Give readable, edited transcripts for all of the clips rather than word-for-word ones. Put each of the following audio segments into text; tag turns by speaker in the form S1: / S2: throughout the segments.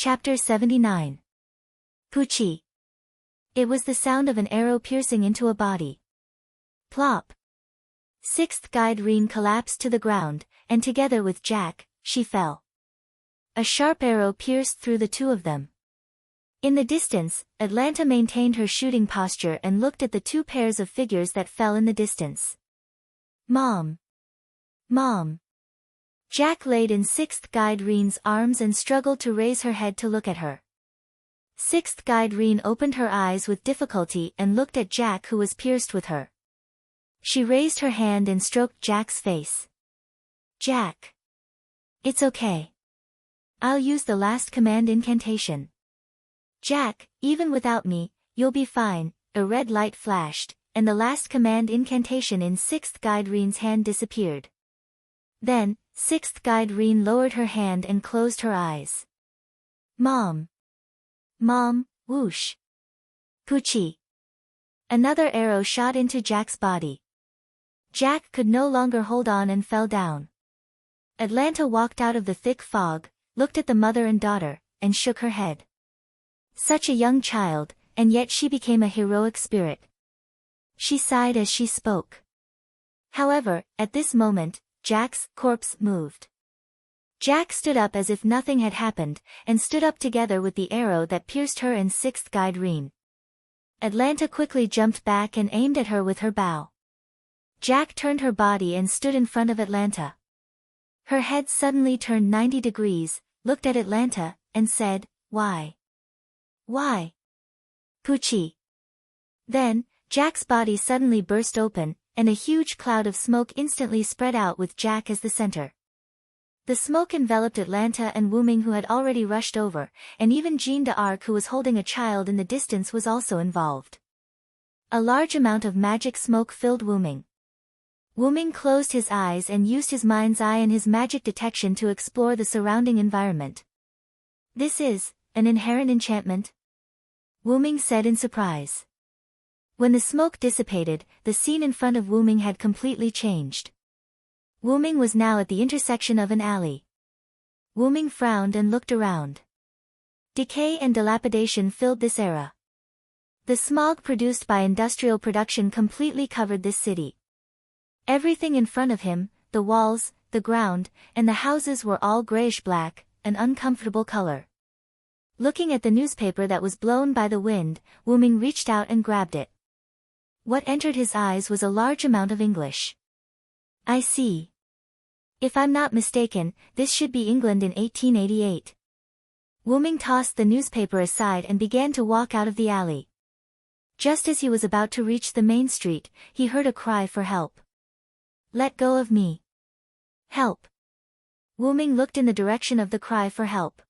S1: Chapter 79. Puchi. It was the sound of an arrow piercing into a body. Plop. Sixth guide Reen collapsed to the ground, and together with Jack, she fell. A sharp arrow pierced through the two of them. In the distance, Atlanta maintained her shooting posture and looked at the two pairs of figures that fell in the distance. Mom. Mom. Jack laid in sixth guide Reen's arms and struggled to raise her head to look at her. Sixth guide Reen opened her eyes with difficulty and looked at Jack, who was pierced with her. She raised her hand and stroked Jack's face. Jack. It's okay. I'll use the last command incantation. Jack, even without me, you'll be fine. A red light flashed, and the last command incantation in sixth guide Reen's hand disappeared. Then, sixth guide Reen lowered her hand and closed her eyes. Mom. Mom, whoosh. Puchi. Another arrow shot into Jack's body. Jack could no longer hold on and fell down. Atlanta walked out of the thick fog, looked at the mother and daughter, and shook her head. Such a young child, and yet she became a heroic spirit. She sighed as she spoke. However, at this moment, Jack's corpse moved. Jack stood up as if nothing had happened, and stood up together with the arrow that pierced her and sixth guide Reen. Atlanta quickly jumped back and aimed at her with her bow. Jack turned her body and stood in front of Atlanta. Her head suddenly turned 90 degrees, looked at Atlanta, and said, Why? Why? Puchi. Then, Jack's body suddenly burst open, and a huge cloud of smoke instantly spread out with Jack as the center. The smoke enveloped Atlanta and Wuming, who had already rushed over, and even Jean d'Arc, who was holding a child in the distance, was also involved. A large amount of magic smoke filled Wuming. Wuming closed his eyes and used his mind's eye and his magic detection to explore the surrounding environment. This is an inherent enchantment? Wuming said in surprise. When the smoke dissipated, the scene in front of Wuming had completely changed. Wuming was now at the intersection of an alley. Wuming frowned and looked around. Decay and dilapidation filled this era. The smog produced by industrial production completely covered this city. Everything in front of him, the walls, the ground, and the houses were all grayish-black, an uncomfortable color. Looking at the newspaper that was blown by the wind, Wuming reached out and grabbed it. What entered his eyes was a large amount of English. I see. If I'm not mistaken, this should be England in 1888. Wuming tossed the newspaper aside and began to walk out of the alley. Just as he was about to reach the main street, he heard a cry for help. Let go of me. Help. Wuming looked in the direction of the cry for help.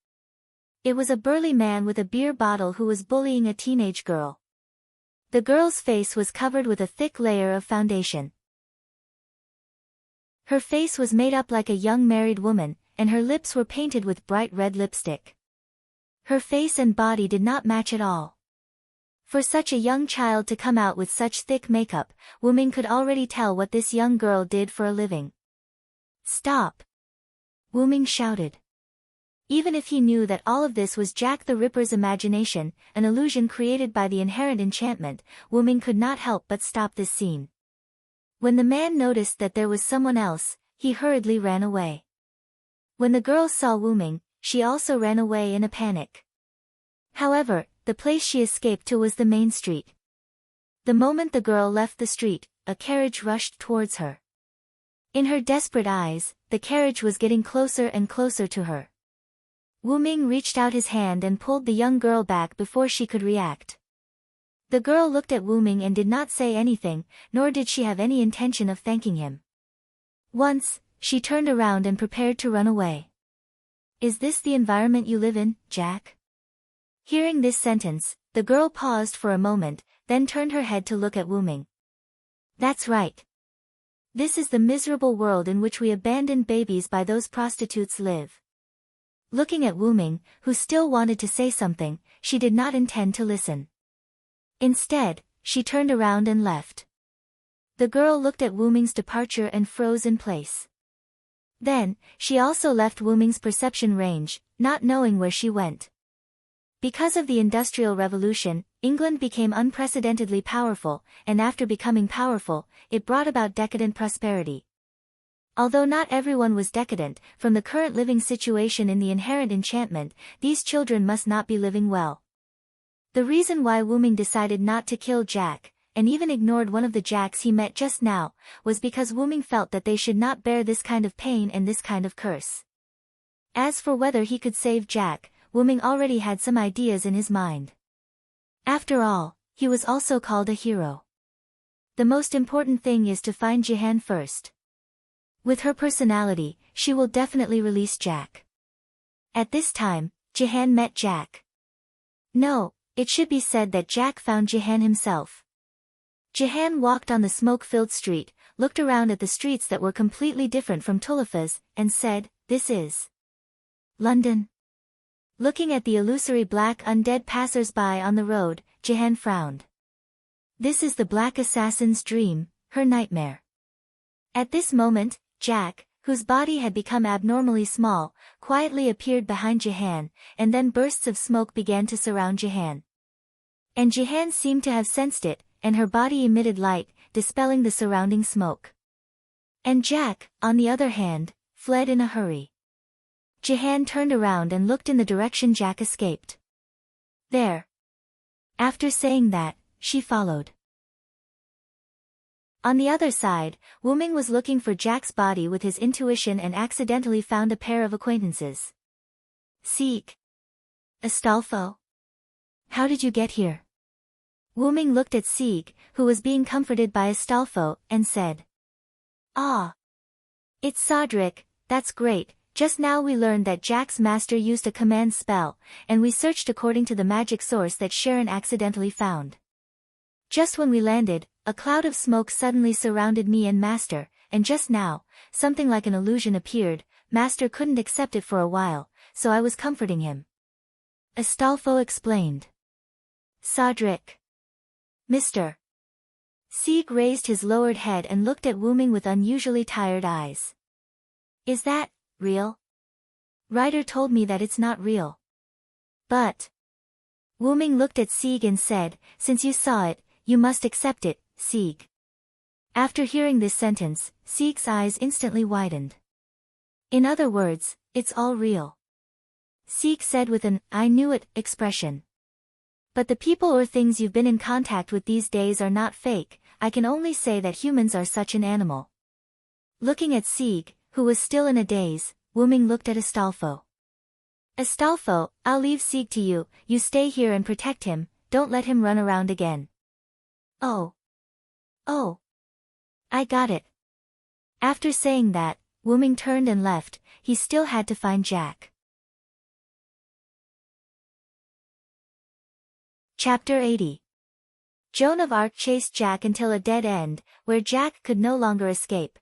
S1: It was a burly man with a beer bottle who was bullying a teenage girl. The girl's face was covered with a thick layer of foundation. Her face was made up like a young married woman, and her lips were painted with bright red lipstick. Her face and body did not match at all. For such a young child to come out with such thick makeup, Wuming could already tell what this young girl did for a living. Stop! Wuming shouted. Even if he knew that all of this was Jack the Ripper's imagination, an illusion created by the inherent enchantment, Wuming could not help but stop this scene. When the man noticed that there was someone else, he hurriedly ran away. When the girl saw Wuming, she also ran away in a panic. However, the place she escaped to was the main street. The moment the girl left the street, a carriage rushed towards her. In her desperate eyes, the carriage was getting closer and closer to her. Wuming reached out his hand and pulled the young girl back before she could react. The girl looked at Wuming and did not say anything, nor did she have any intention of thanking him. Once, she turned around and prepared to run away. Is this the environment you live in, Jack? Hearing this sentence, the girl paused for a moment, then turned her head to look at Wuming. That's right. This is the miserable world in which we abandoned babies by those prostitutes live. Looking at Wuming, who still wanted to say something, she did not intend to listen. Instead, she turned around and left. The girl looked at Wuming's departure and froze in place. Then, she also left Wuming's perception range, not knowing where she went. Because of the Industrial Revolution, England became unprecedentedly powerful, and after becoming powerful, it brought about decadent prosperity. Although not everyone was decadent, from the current living situation in the inherent enchantment, these children must not be living well. The reason why Wyrm decided not to kill Jack, and even ignored one of the Jacks he met just now, was because Wyrm felt that they should not bear this kind of pain and this kind of curse. As for whether he could save Jack, Wyrm already had some ideas in his mind. After all, he was also called a hero. The most important thing is to find Jehan first. With her personality, she will definitely release Jack. At this time, Jehan met Jack. No, it should be said that Jack found Jehan himself. Jehan walked on the smoke-filled street, looked around at the streets that were completely different from Tulipa's, and said, "This is London." Looking at the illusory black undead passers-by on the road, Jehan frowned. This is the black assassin's dream, her nightmare. At this moment, Jack, whose body had become abnormally small, quietly appeared behind Jehan, and then bursts of smoke began to surround Jehan. And Jehan seemed to have sensed it, and her body emitted light, dispelling the surrounding smoke. And Jack, on the other hand, fled in a hurry. Jehan turned around and looked in the direction Jack escaped. There. After saying that, she followed. On the other side, Wyrm was looking for Jack's body with his intuition and accidentally found a pair of acquaintances. "Seek. Astolfo? How did you get here?" Wyrm looked at Sieg, who was being comforted by Astolfo, and said, "Ah. It's Cedric, that's great. Just now we learned that Jack's master used a command spell, and we searched according to the magic source that Sharon accidentally found. Just when we landed, a cloud of smoke suddenly surrounded me and Master, and just now, something like an illusion appeared. Master couldn't accept it for a while, so I was comforting him." Astolfo explained. "Cedric. Mr." Sieg raised his lowered head and looked at Wyrm with unusually tired eyes. "Is that real? Ryder told me that it's not real." "But..." Wyrm looked at Sieg and said, "Since you saw it, you must accept it, Sieg." After hearing this sentence, Sieg's eyes instantly widened. "In other words, it's all real," Sieg said with an "I knew it" expression. "But the people or things you've been in contact with these days are not fake. I can only say that humans are such an animal." Looking at Sieg, who was still in a daze, Wyrm looked at Astolfo. "Astolfo, I'll leave Sieg to you. You stay here and protect him, don't let him run around again." "Oh. Oh. I got it." After saying that, Wyrm turned and left. He still had to find Jack. Chapter 80. Joan of Arc chased Jack until a dead end, where Jack could no longer escape.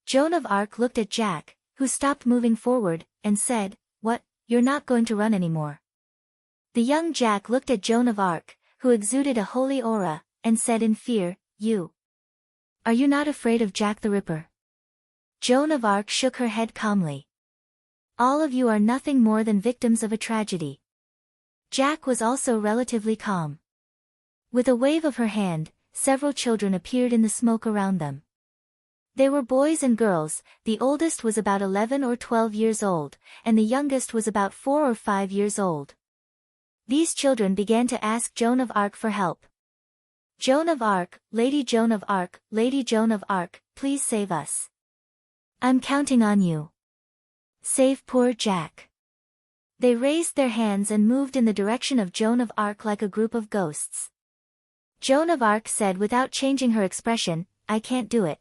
S1: Joan of Arc looked at Jack, who stopped moving forward, and said, "What, you're not going to run anymore?" The young Jack looked at Joan of Arc, who exuded a holy aura, and said in fear, Are you not afraid of Jack the Ripper?" Joan of Arc shook her head calmly. "All of you are nothing more than victims of a tragedy." Jack was also relatively calm. With a wave of her hand, several children appeared in the smoke around them. They were boys and girls. The oldest was about 11 or 12 years old, and the youngest was about 4 or 5 years old. These children began to ask Joan of Arc for help. "Joan of Arc, Lady Joan of Arc, Lady Joan of Arc, please save us. I'm counting on you. Save poor Jack." They raised their hands and moved in the direction of Joan of Arc like a group of ghosts. Joan of Arc said without changing her expression, "I can't do it."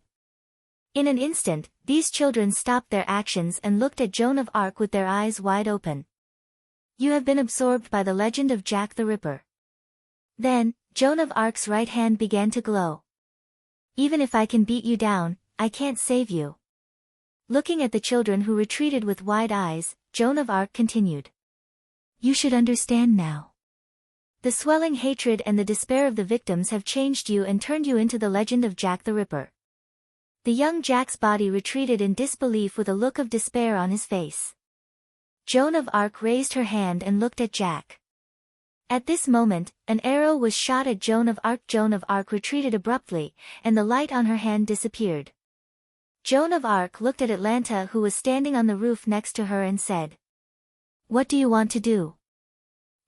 S1: In an instant, these children stopped their actions and looked at Joan of Arc with their eyes wide open. "You have been absorbed by the legend of Jack the Ripper." Then, Joan of Arc's right hand began to glow. "Even if I can beat you down, I can't save you." Looking at the children who retreated with wide eyes, Joan of Arc continued. "You should understand now. The swelling hatred and the despair of the victims have changed you and turned you into the legend of Jack the Ripper." The young Jack's body retreated in disbelief with a look of despair on his face. Joan of Arc raised her hand and looked at Jack. At this moment, an arrow was shot at Joan of Arc. Joan of Arc retreated abruptly, and the light on her hand disappeared. Joan of Arc looked at Atlanta, who was standing on the roof next to her, and said, "What do you want to do?"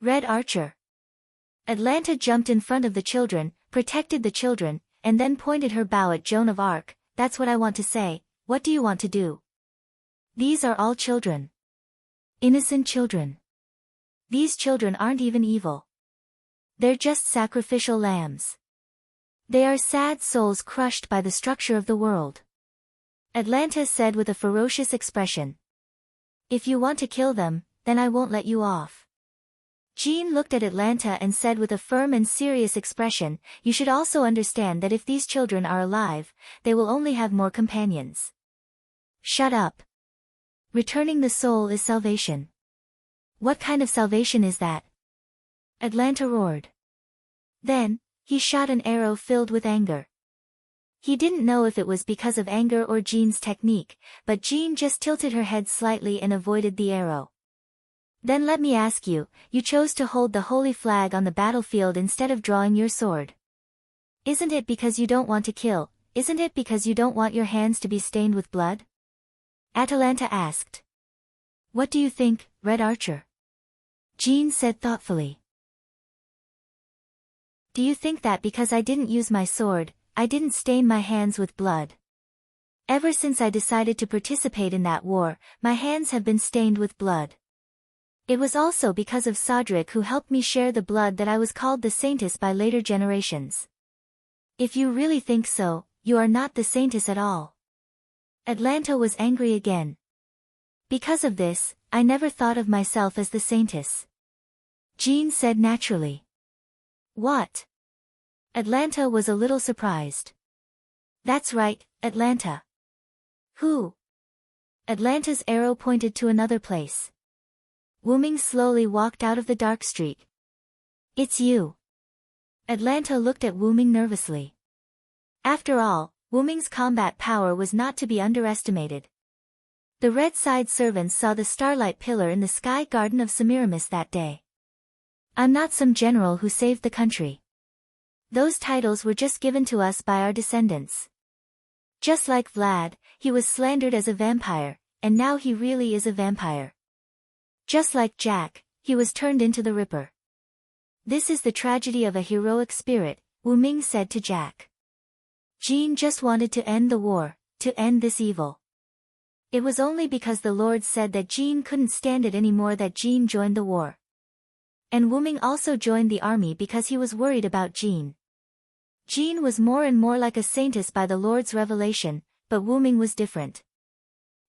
S1: "Red Archer." Atlanta jumped in front of the children, protected the children, and then pointed her bow at Joan of Arc. "That's what I want to say. What do you want to do?" "These are all children. Innocent children. These children aren't even evil. They're just sacrificial lambs. They are sad souls crushed by the structure of the world," Atlanta said with a ferocious expression. "If you want to kill them, then I won't let you off." Jean looked at Atlanta and said with a firm and serious expression, "You should also understand that if these children are alive, they will only have more companions." "Shut up. Returning the soul is salvation." "What kind of salvation is that?" Atlanta roared. Then, he shot an arrow filled with anger. He didn't know if it was because of anger or Jean's technique, but Jean just tilted her head slightly and avoided the arrow. "Then let me ask you, you chose to hold the holy flag on the battlefield instead of drawing your sword. Isn't it because you don't want to kill? Isn't it because you don't want your hands to be stained with blood?" Atalanta asked. "What do you think, Red Archer?" Jean said thoughtfully. "Do you think that because I didn't use my sword, I didn't stain my hands with blood? Ever since I decided to participate in that war, my hands have been stained with blood. It was also because of Sodric who helped me share the blood that I was called the Saintess by later generations. If you really think so, you are not the Saintess at all." Atlanta was angry again. "Because of this, I never thought of myself as the Saintess," Jean said naturally. "What?" Atlanta was a little surprised. "That's right, Atlanta." "Who?" Atlanta's arrow pointed to another place. Wuming slowly walked out of the dark street. "It's you." Atlanta looked at Wuming nervously. After all, Wuming's combat power was not to be underestimated. The Red Side servants saw the starlight pillar in the sky garden of Semiramis that day. "I'm not some general who saved the country. Those titles were just given to us by our descendants. Just like Vlad, he was slandered as a vampire, and now he really is a vampire. Just like Jack, he was turned into the Ripper. This is the tragedy of a heroic spirit," Wu Ming said to Jack. Jean just wanted to end the war, to end this evil. It was only because the Lord said that Jean couldn't stand it anymore that Jean joined the war. And Wu Ming also joined the army because he was worried about Jean. Jean was more and more like a saintess by the Lord's revelation, but Wu Ming was different.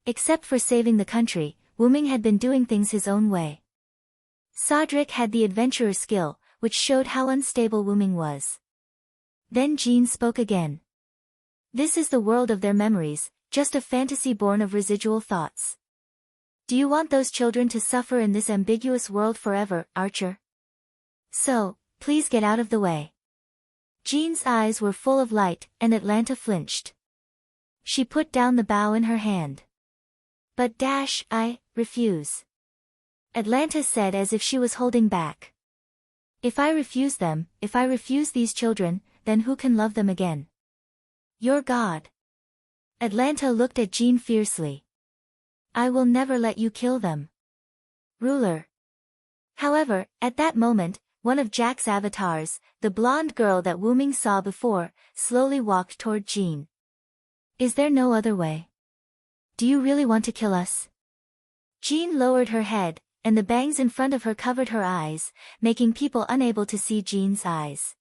S1: Except for saving the country, Wu Ming had been doing things his own way. Sodric had the adventurer skill, which showed how unstable Wu Ming was. Then Jean spoke again. "This is the world of their memories, just a fantasy born of residual thoughts. Do you want those children to suffer in this ambiguous world forever, Archer? So, please get out of the way." Jean's eyes were full of light, and Atlanta flinched. She put down the bow in her hand. "But I refuse," Atlanta said as if she was holding back. If I refuse them, if I refuse these children, then who can love them again?" "Your God." Atlanta looked at Jean fiercely. "I will never let you kill them, ruler." However, at that moment, one of Jack's avatars, the blonde girl that Wu Ming saw before, slowly walked toward Jean. "Is there no other way? Do you really want to kill us?" Jean lowered her head, and the bangs in front of her covered her eyes, making people unable to see Jean's eyes.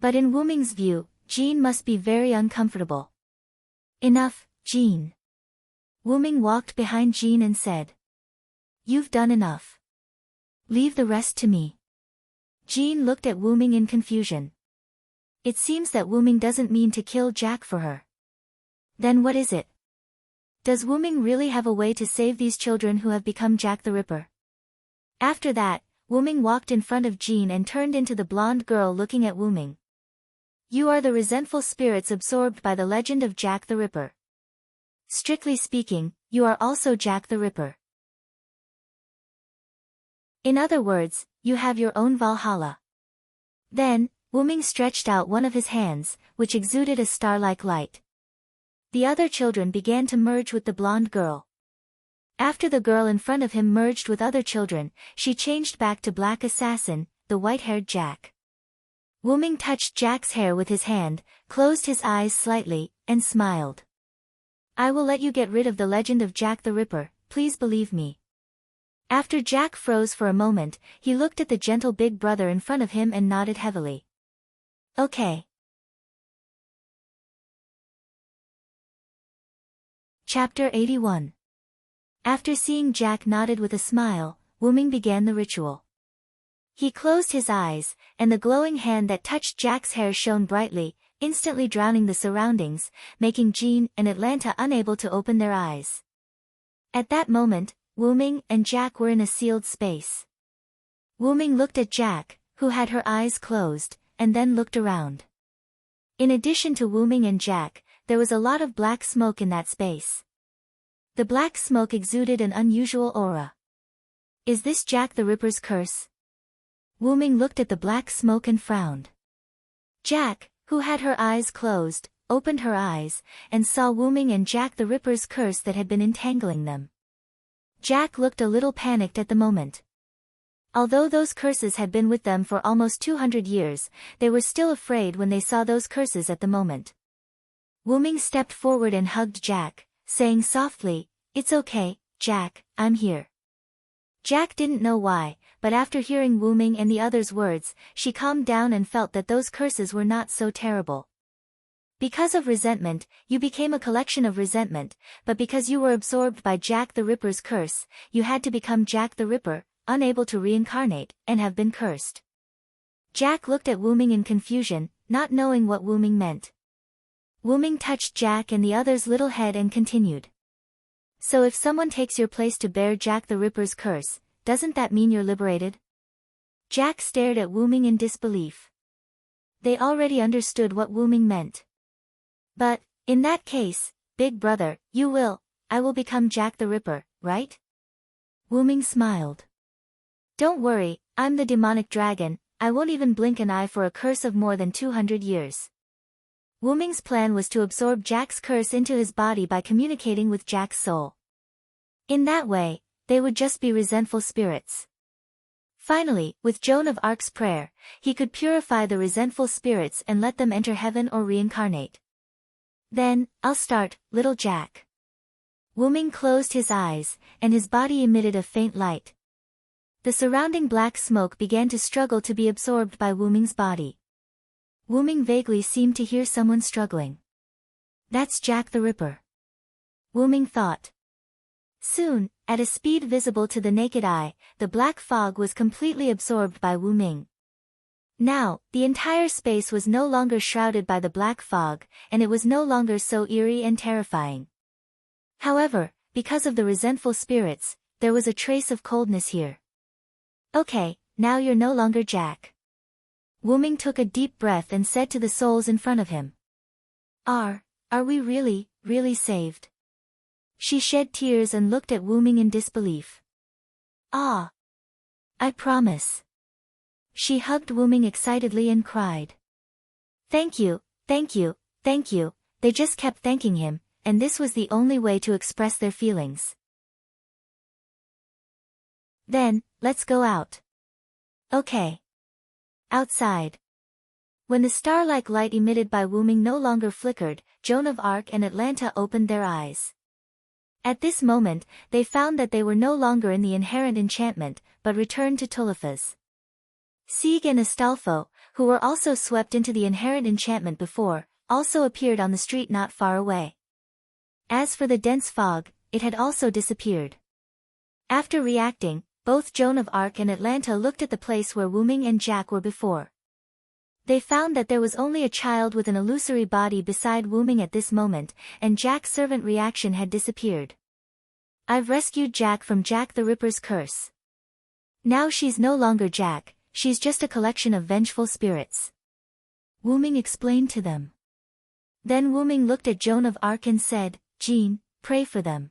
S1: But in Wu Ming's view, Jean must be very uncomfortable. "Enough, Jean." Wu Ming walked behind Jean and said, "You've done enough. Leave the rest to me." Jean looked at Wu Ming in confusion. It seems that Wu Ming doesn't mean to kill Jack for her. Then what is it? Does Wu Ming really have a way to save these children who have become Jack the Ripper? After that, Wu Ming walked in front of Jean and turned into the blonde girl looking at Wu Ming. "You are the resentful spirits absorbed by the legend of Jack the Ripper. Strictly speaking, you are also Jack the Ripper. In other words, you have your own Valhalla. Then, Wyrm stretched out one of his hands, which exuded a star-like light. The other children began to merge with the blonde girl. After the girl in front of him merged with other children, she changed back to Black Assassin, the white-haired Jack. Wyrm touched Jack's hair with his hand, closed his eyes slightly, and smiled. I will let you get rid of the legend of Jack the Ripper, please believe me. After Jack froze for a moment, he looked at the gentle big brother in front of him and nodded heavily. Okay. Chapter 81. After seeing Jack nodded with a smile, Wyrm began the ritual. He closed his eyes, and the glowing hand that touched Jack's hair shone brightly, instantly drowning the surroundings, making Jean and Atlanta unable to open their eyes. At that moment, Wyrm and Jack were in a sealed space. Wyrm looked at Jack, who had her eyes closed, and then looked around. In addition to Wyrm and Jack, there was a lot of black smoke in that space. The black smoke exuded an unusual aura. Is this Jack the Ripper's curse? Wyrm looked at the black smoke and frowned. Jack, who had her eyes closed, opened her eyes, and saw Wyrm and Jack the Ripper's curse that had been entangling them. Jack looked a little panicked at the moment. Although those curses had been with them for almost 200 years, they were still afraid when they saw those curses at the moment. Wyrm stepped forward and hugged Jack, saying softly, "It's okay, Jack, I'm here." Jack didn't know why, but after hearing Wyrm and the others' words, she calmed down and felt that those curses were not so terrible. Because of resentment, you became a collection of resentment, but because you were absorbed by Jack the Ripper's curse, you had to become Jack the Ripper, unable to reincarnate, and have been cursed. Jack looked at Wyrm in confusion, not knowing what Wyrm meant. Wyrm touched Jack and the other's little head and continued. So if someone takes your place to bear Jack the Ripper's curse, doesn't that mean you're liberated? Jack stared at Wyrm in disbelief. They already understood what Wyrm meant. But, in that case, big brother, I will become Jack the Ripper, right? Wyrm smiled. Don't worry, I'm the demonic dragon, I won't even blink an eye for a curse of more than 200 years. Wyrm's plan was to absorb Jack's curse into his body by communicating with Jack's soul. In that way, they would just be resentful spirits. Finally, with Joan of Arc's prayer, he could purify the resentful spirits and let them enter heaven or reincarnate. Then, I'll start, little Jack. Wyrm closed his eyes, and his body emitted a faint light. The surrounding black smoke began to struggle to be absorbed by Wyrm's body. Wyrm vaguely seemed to hear someone struggling. That's Jack the Ripper. Wyrm thought. Soon, at a speed visible to the naked eye, the black fog was completely absorbed by Wyrm. Now, the entire space was no longer shrouded by the black fog, and it was no longer so eerie and terrifying. However, because of the resentful spirits, there was a trace of coldness here. Okay, now you're no longer Jack. Wyrm took a deep breath and said to the souls in front of him. Are we really, really saved? She shed tears and looked at Wyrm in disbelief. Ah! I promise. She hugged Wyrm excitedly and cried. Thank you, thank you, thank you, they just kept thanking him, and this was the only way to express their feelings. Then, let's go out. Okay. Outside. When the star-like light emitted by Wyrm no longer flickered, Joan of Arc and Atlanta opened their eyes. At this moment, they found that they were no longer in the inherent enchantment, but returned to Tulipa's. Sieg and Astolfo, who were also swept into the inherent enchantment before, also appeared on the street not far away. As for the dense fog, it had also disappeared. After reacting, both Joan of Arc and Atlanta looked at the place where Wyrm and Jack were before. They found that there was only a child with an illusory body beside Wyrm at this moment, and Jack's servant reaction had disappeared. I've rescued Jack from Jack the Ripper's curse. Now she's no longer Jack, she's just a collection of vengeful spirits. Wyrm explained to them. Then Wyrm looked at Joan of Arc and said, Jean, pray for them.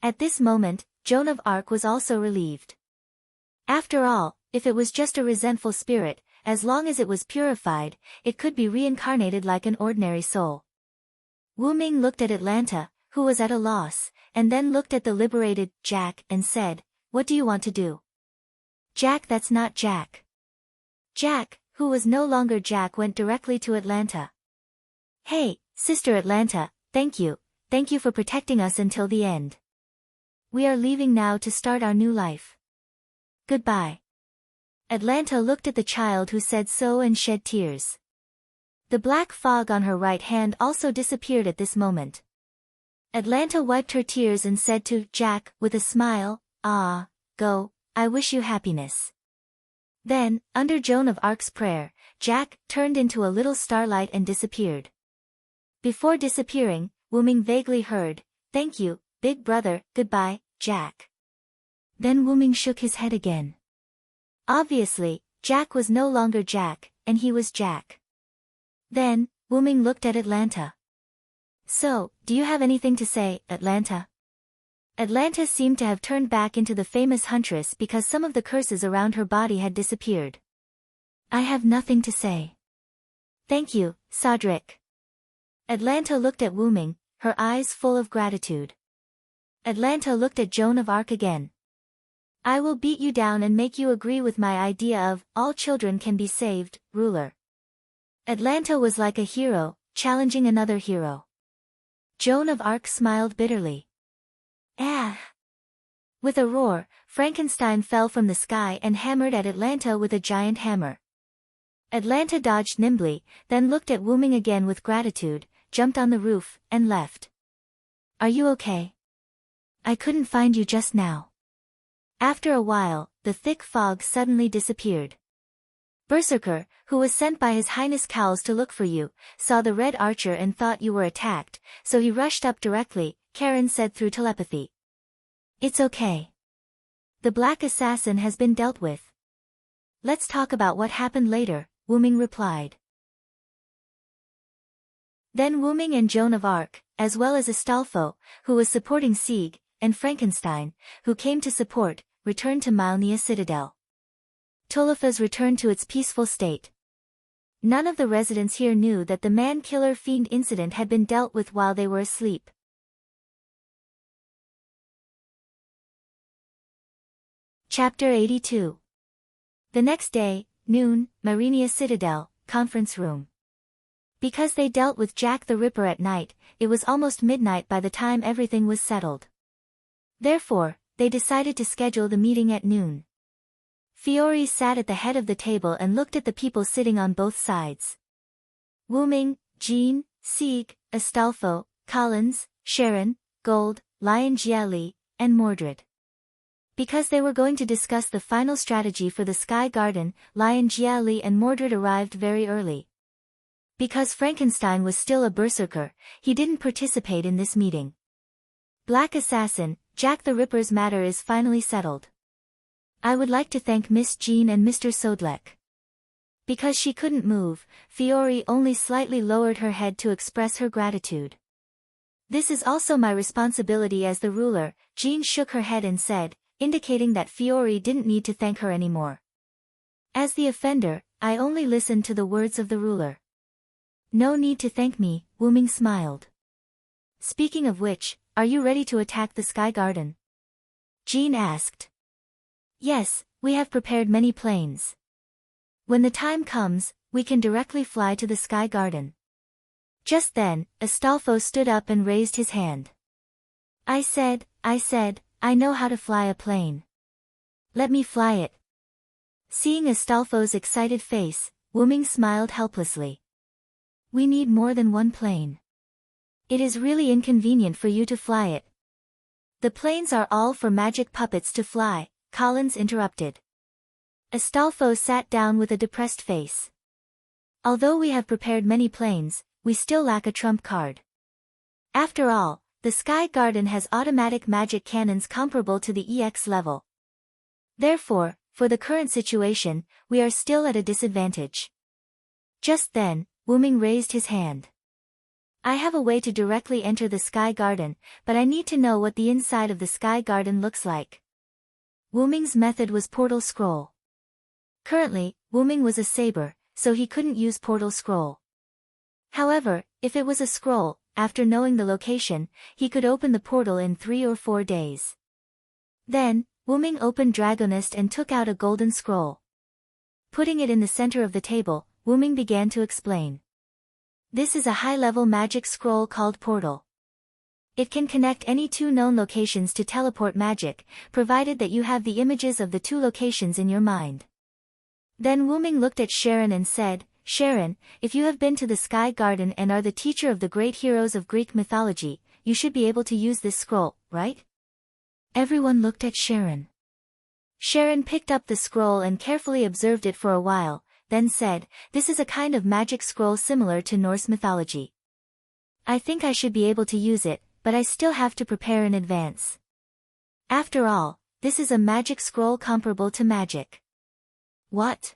S1: At this moment, Joan of Arc was also relieved. After all, If it was just a resentful spirit, as long as it was purified, it could be reincarnated like an ordinary soul. Wu Ming looked at Atlanta, who was at a loss, and then looked at the liberated Jack and said, "What do you want to do?" "Jack, that's not Jack." Jack, who was no longer Jack, went directly to Atlanta. "Hey, Sister Atlanta, thank you for protecting us until the end. We are leaving now to start our new life. Goodbye." Atlanta looked at the child who said so and shed tears. The black fog on her right hand also disappeared at this moment. Atlanta wiped her tears and said to Jack, with a smile, "Ah, go, I wish you happiness." Then, under Joan of Arc's prayer, Jack turned into a little starlight and disappeared. Before disappearing, Wu Ming vaguely heard, "Thank you, big brother, goodbye, Jack." Then Wu Ming shook his head again. Obviously, Jack was no longer Jack, and he was Jack. Then, Wu Ming looked at Atlanta. "So, do you have anything to say, Atlanta?" Atlanta seemed to have turned back into the famous huntress because some of the curses around her body had disappeared. "I have nothing to say. Thank you, Cedric." Atlanta looked at Wu Ming, her eyes full of gratitude. Atlanta looked at Joan of Arc again. "I will beat you down and make you agree with my idea of, all children can be saved, ruler." Atlanta was like a hero, challenging another hero. Joan of Arc smiled bitterly. "Ah!" With a roar, Frankenstein fell from the sky and hammered at Atlanta with a giant hammer. Atlanta dodged nimbly, then looked at Wu Ming again with gratitude, jumped on the roof, and left. "Are you okay? I couldn't find you just now." After a while, the thick fog suddenly disappeared. Berserker, who was sent by His Highness Cowles to look for you, saw the red archer and thought you were attacked, so he rushed up directly, Karen said through telepathy. "It's okay. The black assassin has been dealt with. Let's talk about what happened later," Wu Ming replied. Then Wu Ming and Joan of Arc, as well as Astolfo, who was supporting Sieg, and Frankenstein, who came to support, returned to Malnia Citadel. Tolofaz returned to its peaceful state. None of the residents here knew that the man-killer fiend incident had been dealt with while they were asleep. Chapter 82. The next day, noon, Marinia Citadel, conference room. Because they dealt with Jack the Ripper at night, it was almost midnight by the time everything was settled. Therefore, they decided to schedule the meeting at noon. Fiore sat at the head of the table and looked at the people sitting on both sides. Wu Ming, Jean, Sieg, Astolfo, Collins, Sharon, Gold, Lion Jiali, and Mordred. Because they were going to discuss the final strategy for the Sky Garden, Lion Jiali and Mordred arrived very early. Because Frankenstein was still a berserker, he didn't participate in this meeting. Black Assassin, Jack the Ripper's matter is finally settled. I would like to thank Miss Jean and Mr. Sodlek. Because she couldn't move, Fiore only slightly lowered her head to express her gratitude. This is also my responsibility as the ruler, Jean shook her head and said, indicating that Fiore didn't need to thank her anymore. As the offender, I only listened to the words of the ruler. No need to thank me, Wu Ming smiled. Speaking of which, are you ready to attack the Sky Garden? Jean asked. Yes, we have prepared many planes. When the time comes, we can directly fly to the Sky Garden. Just then, Astolfo stood up and raised his hand. I said, I know how to fly a plane. Let me fly it. Seeing Astolfo's excited face, Wu Ming smiled helplessly. We need more than one plane. It is really inconvenient for you to fly it. The planes are all for magic puppets to fly, Collins interrupted. Astolfo sat down with a depressed face. Although we have prepared many planes, we still lack a trump card. After all, the Sky Garden has automatic magic cannons comparable to the EX level. Therefore, for the current situation, we are still at a disadvantage. Just then, Wu Ming raised his hand. I have a way to directly enter the Sky Garden, but I need to know what the inside of the Sky Garden looks like. Wu Ming's method was portal scroll. Currently, Wyrm was a saber, so he couldn't use portal scroll. However, if it was a scroll, after knowing the location, he could open the portal in 3 or 4 days. Then, Wyrm opened Dragonist and took out a golden scroll. Putting it in the center of the table, Wyrm began to explain. This is a high-level magic scroll called Portal. It can connect any 2 known locations to teleport magic, provided that you have the images of the 2 locations in your mind. Then Wyrm looked at Sharon and said, Sharon, if you have been to the Sky Garden and are the teacher of the great heroes of Greek mythology, you should be able to use this scroll, right? Everyone looked at Sharon. Sharon picked up the scroll and carefully observed it for a while, then said, this is a kind of magic scroll similar to Norse mythology. I think I should be able to use it, but I still have to prepare in advance. After all, this is a magic scroll comparable to magic. What?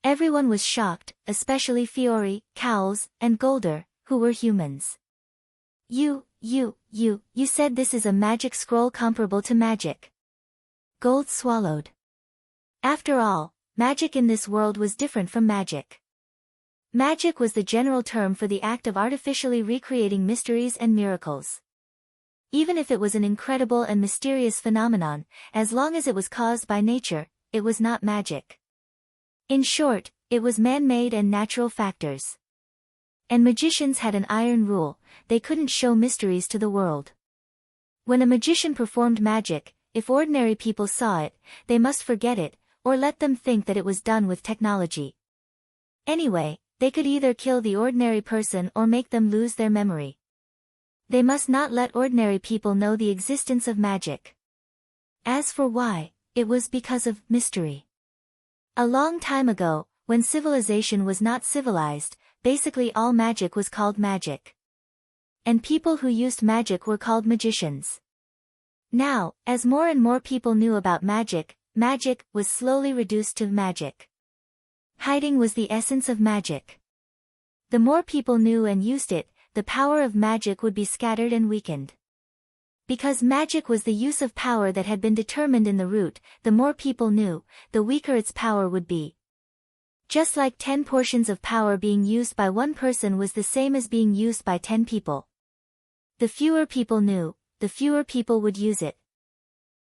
S1: Everyone was shocked, especially Fiori, Cowles, and Golder, who were humans. You said this is a magic scroll comparable to magic. Gold swallowed. After all, magic in this world was different from magic. Magic was the general term for the act of artificially recreating mysteries and miracles. Even if it was an incredible and mysterious phenomenon, as long as it was caused by nature, it was not magic. In short, it was man-made and natural factors. And magicians had an iron rule, they couldn't show mysteries to the world. When a magician performed magic, if ordinary people saw it, they must forget it, or let them think that it was done with technology. Anyway, they could either kill the ordinary person or make them lose their memory. They must not let ordinary people know the existence of magic. As for why, it was because of mystery. A long time ago, when civilization was not civilized, basically all magic was called magic. And people who used magic were called magicians. Now, as more and more people knew about magic, magic was slowly reduced to magic. Hiding was the essence of magic. The more people knew and used it, the power of magic would be scattered and weakened. Because magic was the use of power that had been determined in the root, the more people knew, the weaker its power would be. Just like 10 portions of power being used by one person was the same as being used by 10 people. The fewer people knew, the fewer people would use it.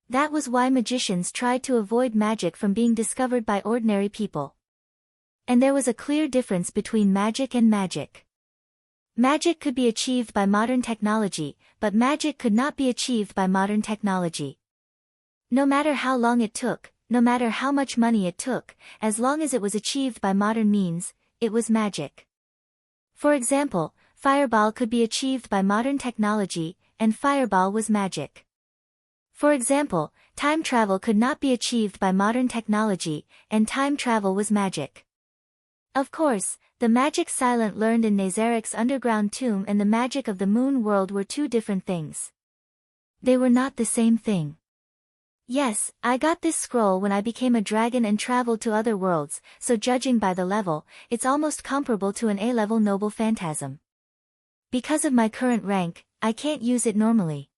S1: That was why magicians tried to avoid magic from being discovered by ordinary people. And there was a clear difference between magic and magic. Magic could be achieved by modern technology, but magic could not be achieved by modern technology. No matter how long it took, no matter how much money it took, as long as it was achieved by modern means, it was magic. For example, fireball could be achieved by modern technology, and fireball was magic. For example, time travel could not be achieved by modern technology, and time travel was magic. Of course, the magic Silent learned in Nazarek's underground tomb and the magic of the moon world were 2 different things. They were not the same thing. Yes, I got this scroll when I became a dragon and traveled to other worlds, so judging by the level, it's almost comparable to an A-level noble phantasm. Because of my current rank, I can't use it normally.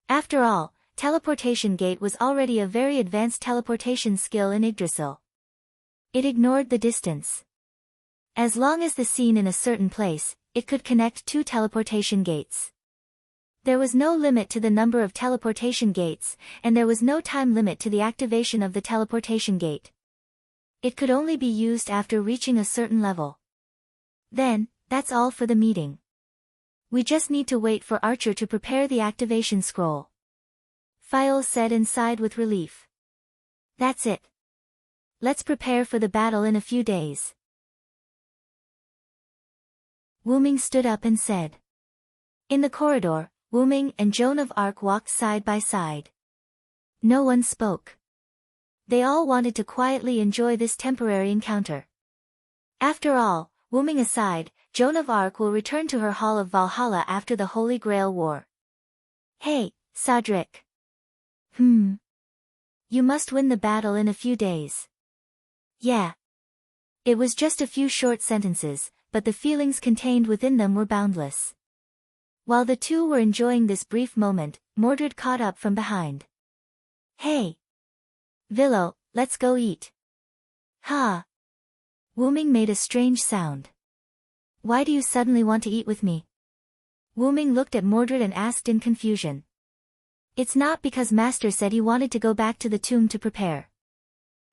S1: After all, teleportation gate was already a very advanced teleportation skill in Yggdrasil. It ignored the distance. As long as the scene in a certain place, it could connect 2 teleportation gates. There was no limit to the number of teleportation gates, and there was no time limit to the activation of the teleportation gate. It could only be used after reaching a certain level. Then, that's all for the meeting. We just need to wait for Archer to prepare the activation scroll. Fiol said and sighed with relief. That's it. Let's prepare for the battle in a few days. Wyrm stood up and said. In the corridor, Wyrm and Joan of Arc walked side by side. No one spoke. They all wanted to quietly enjoy this temporary encounter. After all, Wyrm aside, Joan of Arc will return to her Hall of Valhalla after the Holy Grail War. Hey, Cedric. You must win the battle in a few days. Yeah. It was just a few short sentences, but the feelings contained within them were boundless. While the 2 were enjoying this brief moment, Mordred caught up from behind. Hey! Villo, let's go eat. Ha! Wuming made a strange sound. Why do you suddenly want to eat with me? Wuming looked at Mordred and asked in confusion. It's not because Master said he wanted to go back to the tomb to prepare.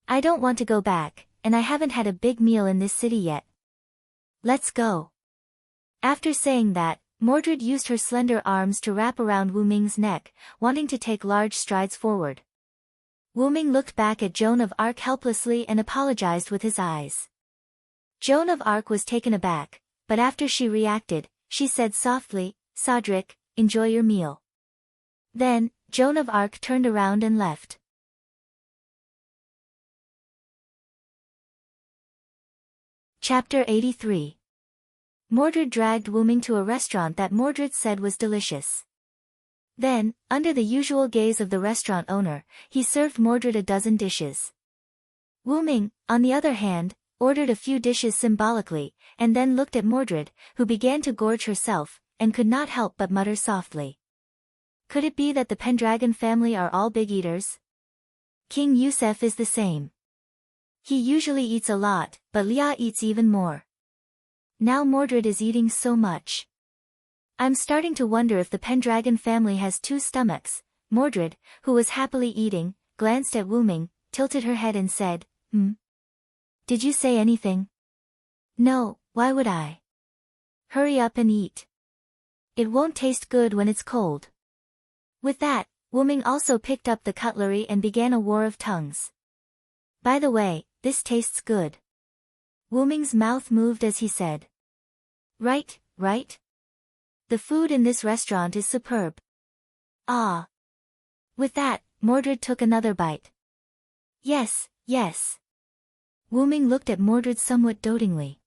S1: I don't want to go back, and I haven't had a big meal in this city yet. Let's go. After saying that, Mordred used her slender arms to wrap around Wuming's neck, wanting to take large strides forward. Wuming looked back at Joan of Arc helplessly and apologized with his eyes. Joan of Arc was taken aback, but after she reacted, she said softly, Cedric, enjoy your meal. Then, Joan of Arc turned around and left. Chapter 83. Mordred dragged Wuming to a restaurant that Mordred said was delicious. Then, under the usual gaze of the restaurant owner, he served Mordred a dozen dishes. Wuming, on the other hand, ordered a few dishes symbolically, and then looked at Mordred, who began to gorge herself, and could not help but mutter softly. Could it be that the Pendragon family are all big eaters? King Yusef is the same. He usually eats a lot, but Leah eats even more. Now Mordred is eating so much. I'm starting to wonder if the Pendragon family has two stomachs. Mordred, who was happily eating, glanced at Wuming, tilted her head and said, Did you say anything? No, why would I? Hurry up and eat. It won't taste good when it's cold. With that, Wuming also picked up the cutlery and began a war of tongues. By the way, this tastes good. Wuming's mouth moved as he said. Right, right? The food in this restaurant is superb. Ah. With that, Mordred took another bite. Yes, yes. Wuming looked at Mordred somewhat dotingly.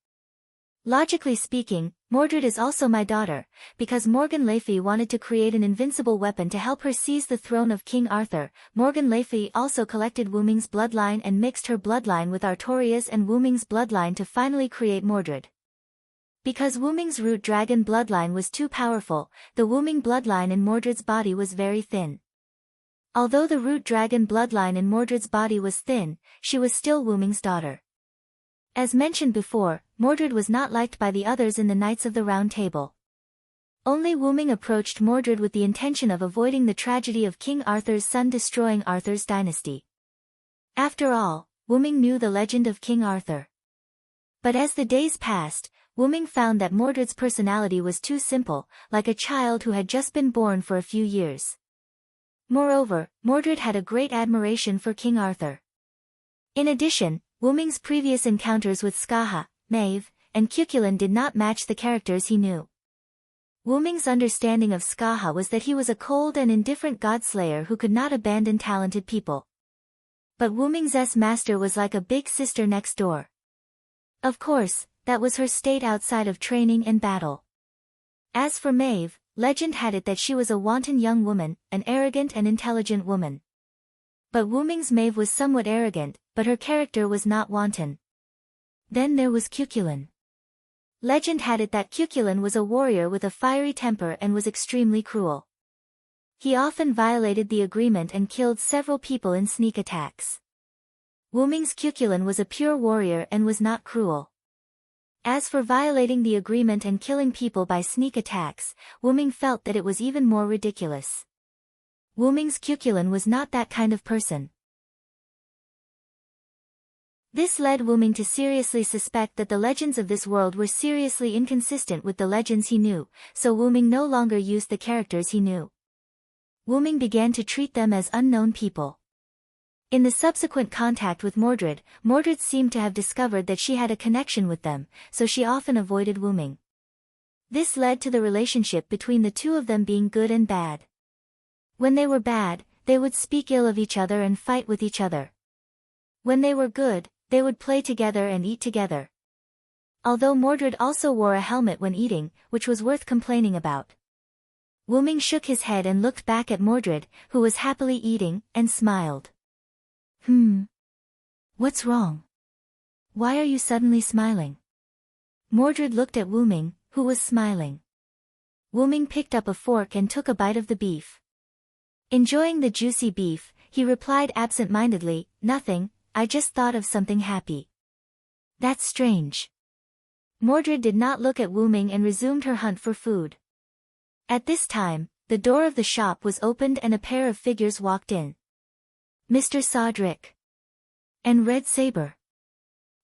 S1: Logically speaking, Mordred is also my daughter, because Morgan Le Fay wanted to create an invincible weapon to help her seize the throne of King Arthur. Morgan Le Fay also collected Wuming's bloodline and mixed her bloodline with Artoria's and Wuming's bloodline to finally create Mordred. Because Wuming's root dragon bloodline was too powerful, the Wuming bloodline in Mordred's body was very thin. Although the root dragon bloodline in Mordred's body was thin, she was still Wuming's daughter. As mentioned before, Mordred was not liked by the others in the Knights of the Round Table. Only Wuming approached Mordred with the intention of avoiding the tragedy of King Arthur's son destroying Arthur's dynasty. After all, Wuming knew the legend of King Arthur. But as the days passed, Wuming found that Mordred's personality was too simple, like a child who had just been born for a few years. Moreover, Mordred had a great admiration for King Arthur. In addition, Wuming's previous encounters with Skaha, Maeve, and Cuchulainn did not match the characters he knew. Wuming's understanding of Skaha was that he was a cold and indifferent godslayer who could not abandon talented people. But Wuming's master was like a big sister next door. Of course, that was her state outside of training and battle. As for Maeve, legend had it that she was a wanton young woman, an arrogant and intelligent woman. But Wuming's Maeve was somewhat arrogant, but her character was not wanton. Then there was Cuchulainn. Legend had it that Cuchulainn was a warrior with a fiery temper and was extremely cruel. He often violated the agreement and killed several people in sneak attacks. Wuming's Cuchulainn was a pure warrior and was not cruel. As for violating the agreement and killing people by sneak attacks, Wuming felt that it was even more ridiculous. Wuming's Cuchulainn was not that kind of person. This led Wuming to seriously suspect that the legends of this world were seriously inconsistent with the legends he knew, so Wuming no longer used the characters he knew. Wuming began to treat them as unknown people. In the subsequent contact with Mordred, Mordred seemed to have discovered that she had a connection with them, so she often avoided Wuming. This led to the relationship between the two of them being good and bad. When they were bad, they would speak ill of each other and fight with each other. When they were good, they would play together and eat together. Although Mordred also wore a helmet when eating, which was worth complaining about. Wuming shook his head and looked back at Mordred, who was happily eating, and smiled. What's wrong? Why are you suddenly smiling? Mordred looked at Wuming, who was smiling. Wuming picked up a fork and took a bite of the beef. Enjoying the juicy beef, he replied absent-mindedly, "Nothing, I just thought of something happy." "That's strange." Mordred did not look at Wyrm and resumed her hunt for food. At this time, the door of the shop was opened and a pair of figures walked in. Mr. Sodrick and Red Saber.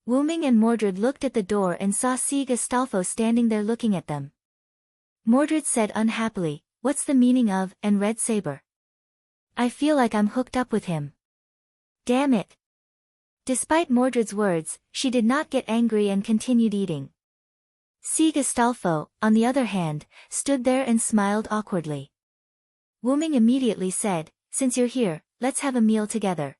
S1: Wyrm and Mordred looked at the door and saw Sieg Astolfo standing there looking at them. Mordred said unhappily, "What's the meaning of, and Red Saber? I feel like I'm hooked up with him. Damn it." Despite Mordred's words, she did not get angry and continued eating. Sieg Astolfo, on the other hand, stood there and smiled awkwardly. Wyrm immediately said, "Since you're here, let's have a meal together."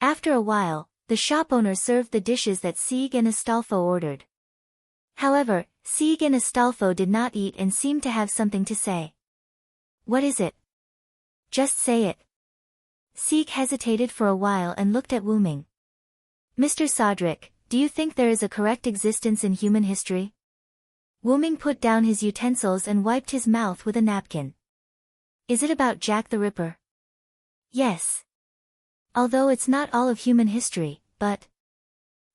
S1: After a while, the shop owner served the dishes that Sieg and Astolfo ordered. However, Sieg and Astolfo did not eat and seemed to have something to say. "What is it? Just say it." Sieg hesitated for a while and looked at Wyrm. "Mr. Sodrick, do you think there is a correct existence in human history?" Wyrm put down his utensils and wiped his mouth with a napkin. "Is it about Jack the Ripper?" "Yes. Although it's not all of human history, but..."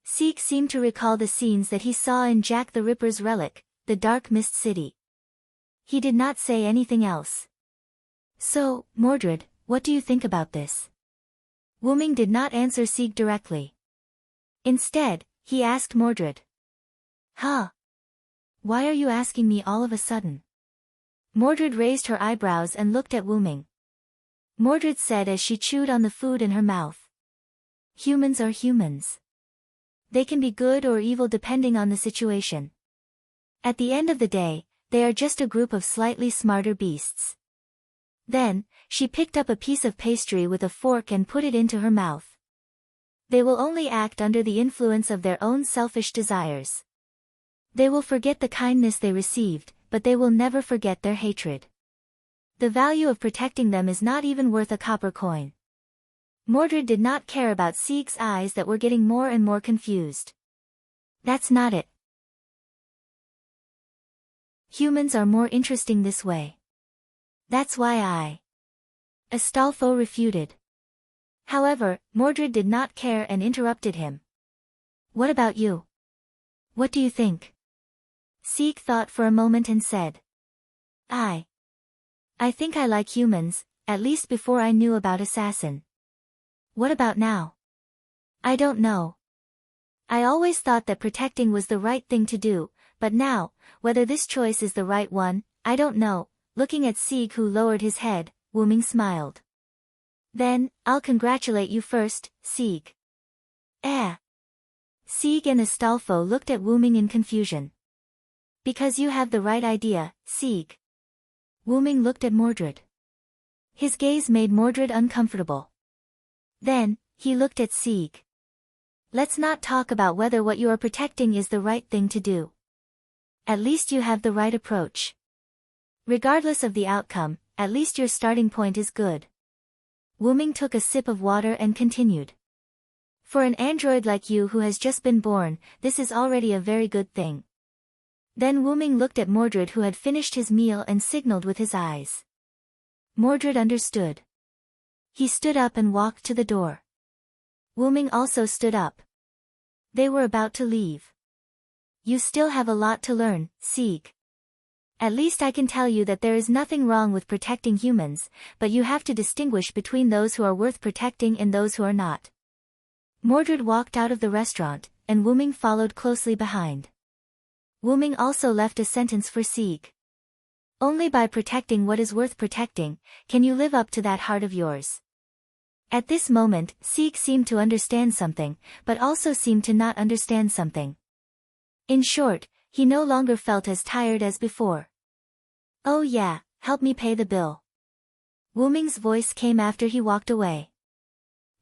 S1: Sieg seemed to recall the scenes that he saw in Jack the Ripper's relic, the Dark Mist City. He did not say anything else. "So, Mordred, what do you think about this?" Wyrm did not answer Sieg directly. Instead, he asked Mordred. "Huh? Why are you asking me all of a sudden?" Mordred raised her eyebrows and looked at Wyrm. Mordred said as she chewed on the food in her mouth. "Humans are humans. They can be good or evil depending on the situation. At the end of the day, they are just a group of slightly smarter beasts." Then, she picked up a piece of pastry with a fork and put it into her mouth. "They will only act under the influence of their own selfish desires. They will forget the kindness they received, but they will never forget their hatred. The value of protecting them is not even worth a copper coin." Mordred did not care about Sieg's eyes that were getting more and more confused. "That's not it. Humans are more interesting this way. That's why I..." Astolfo refuted. However, Mordred did not care and interrupted him. "What about you? What do you think?" Sieg thought for a moment and said. I think I like humans, at least before I knew about assassin. What about now? I don't know. I always thought that protecting was the right thing to do, but now, whether this choice is the right one, I don't know." Looking at Sieg, who lowered his head, Wyrm smiled. "Then, I'll congratulate you first, Sieg." Sieg and Astolfo looked at Wyrm in confusion. "Because you have the right idea, Sieg." Wyrm looked at Mordred. His gaze made Mordred uncomfortable. Then, he looked at Sieg. "Let's not talk about whether what you are protecting is the right thing to do. At least you have the right approach. Regardless of the outcome, at least your starting point is good." Wyrm took a sip of water and continued. "For an android like you who has just been born, this is already a very good thing." Then Wyrm looked at Mordred, who had finished his meal, and signaled with his eyes. Mordred understood. He stood up and walked to the door. Wyrm also stood up. They were about to leave. "You still have a lot to learn, Sieg. At least I can tell you that there is nothing wrong with protecting humans, but you have to distinguish between those who are worth protecting and those who are not." Mordred walked out of the restaurant, and Wyrm followed closely behind. Wyrm also left a sentence for Sieg. "Only by protecting what is worth protecting, can you live up to that heart of yours." At this moment, Sieg seemed to understand something, but also seemed to not understand something. In short, he no longer felt as tired as before. "Oh yeah, help me pay the bill." Wyrm's voice came after he walked away.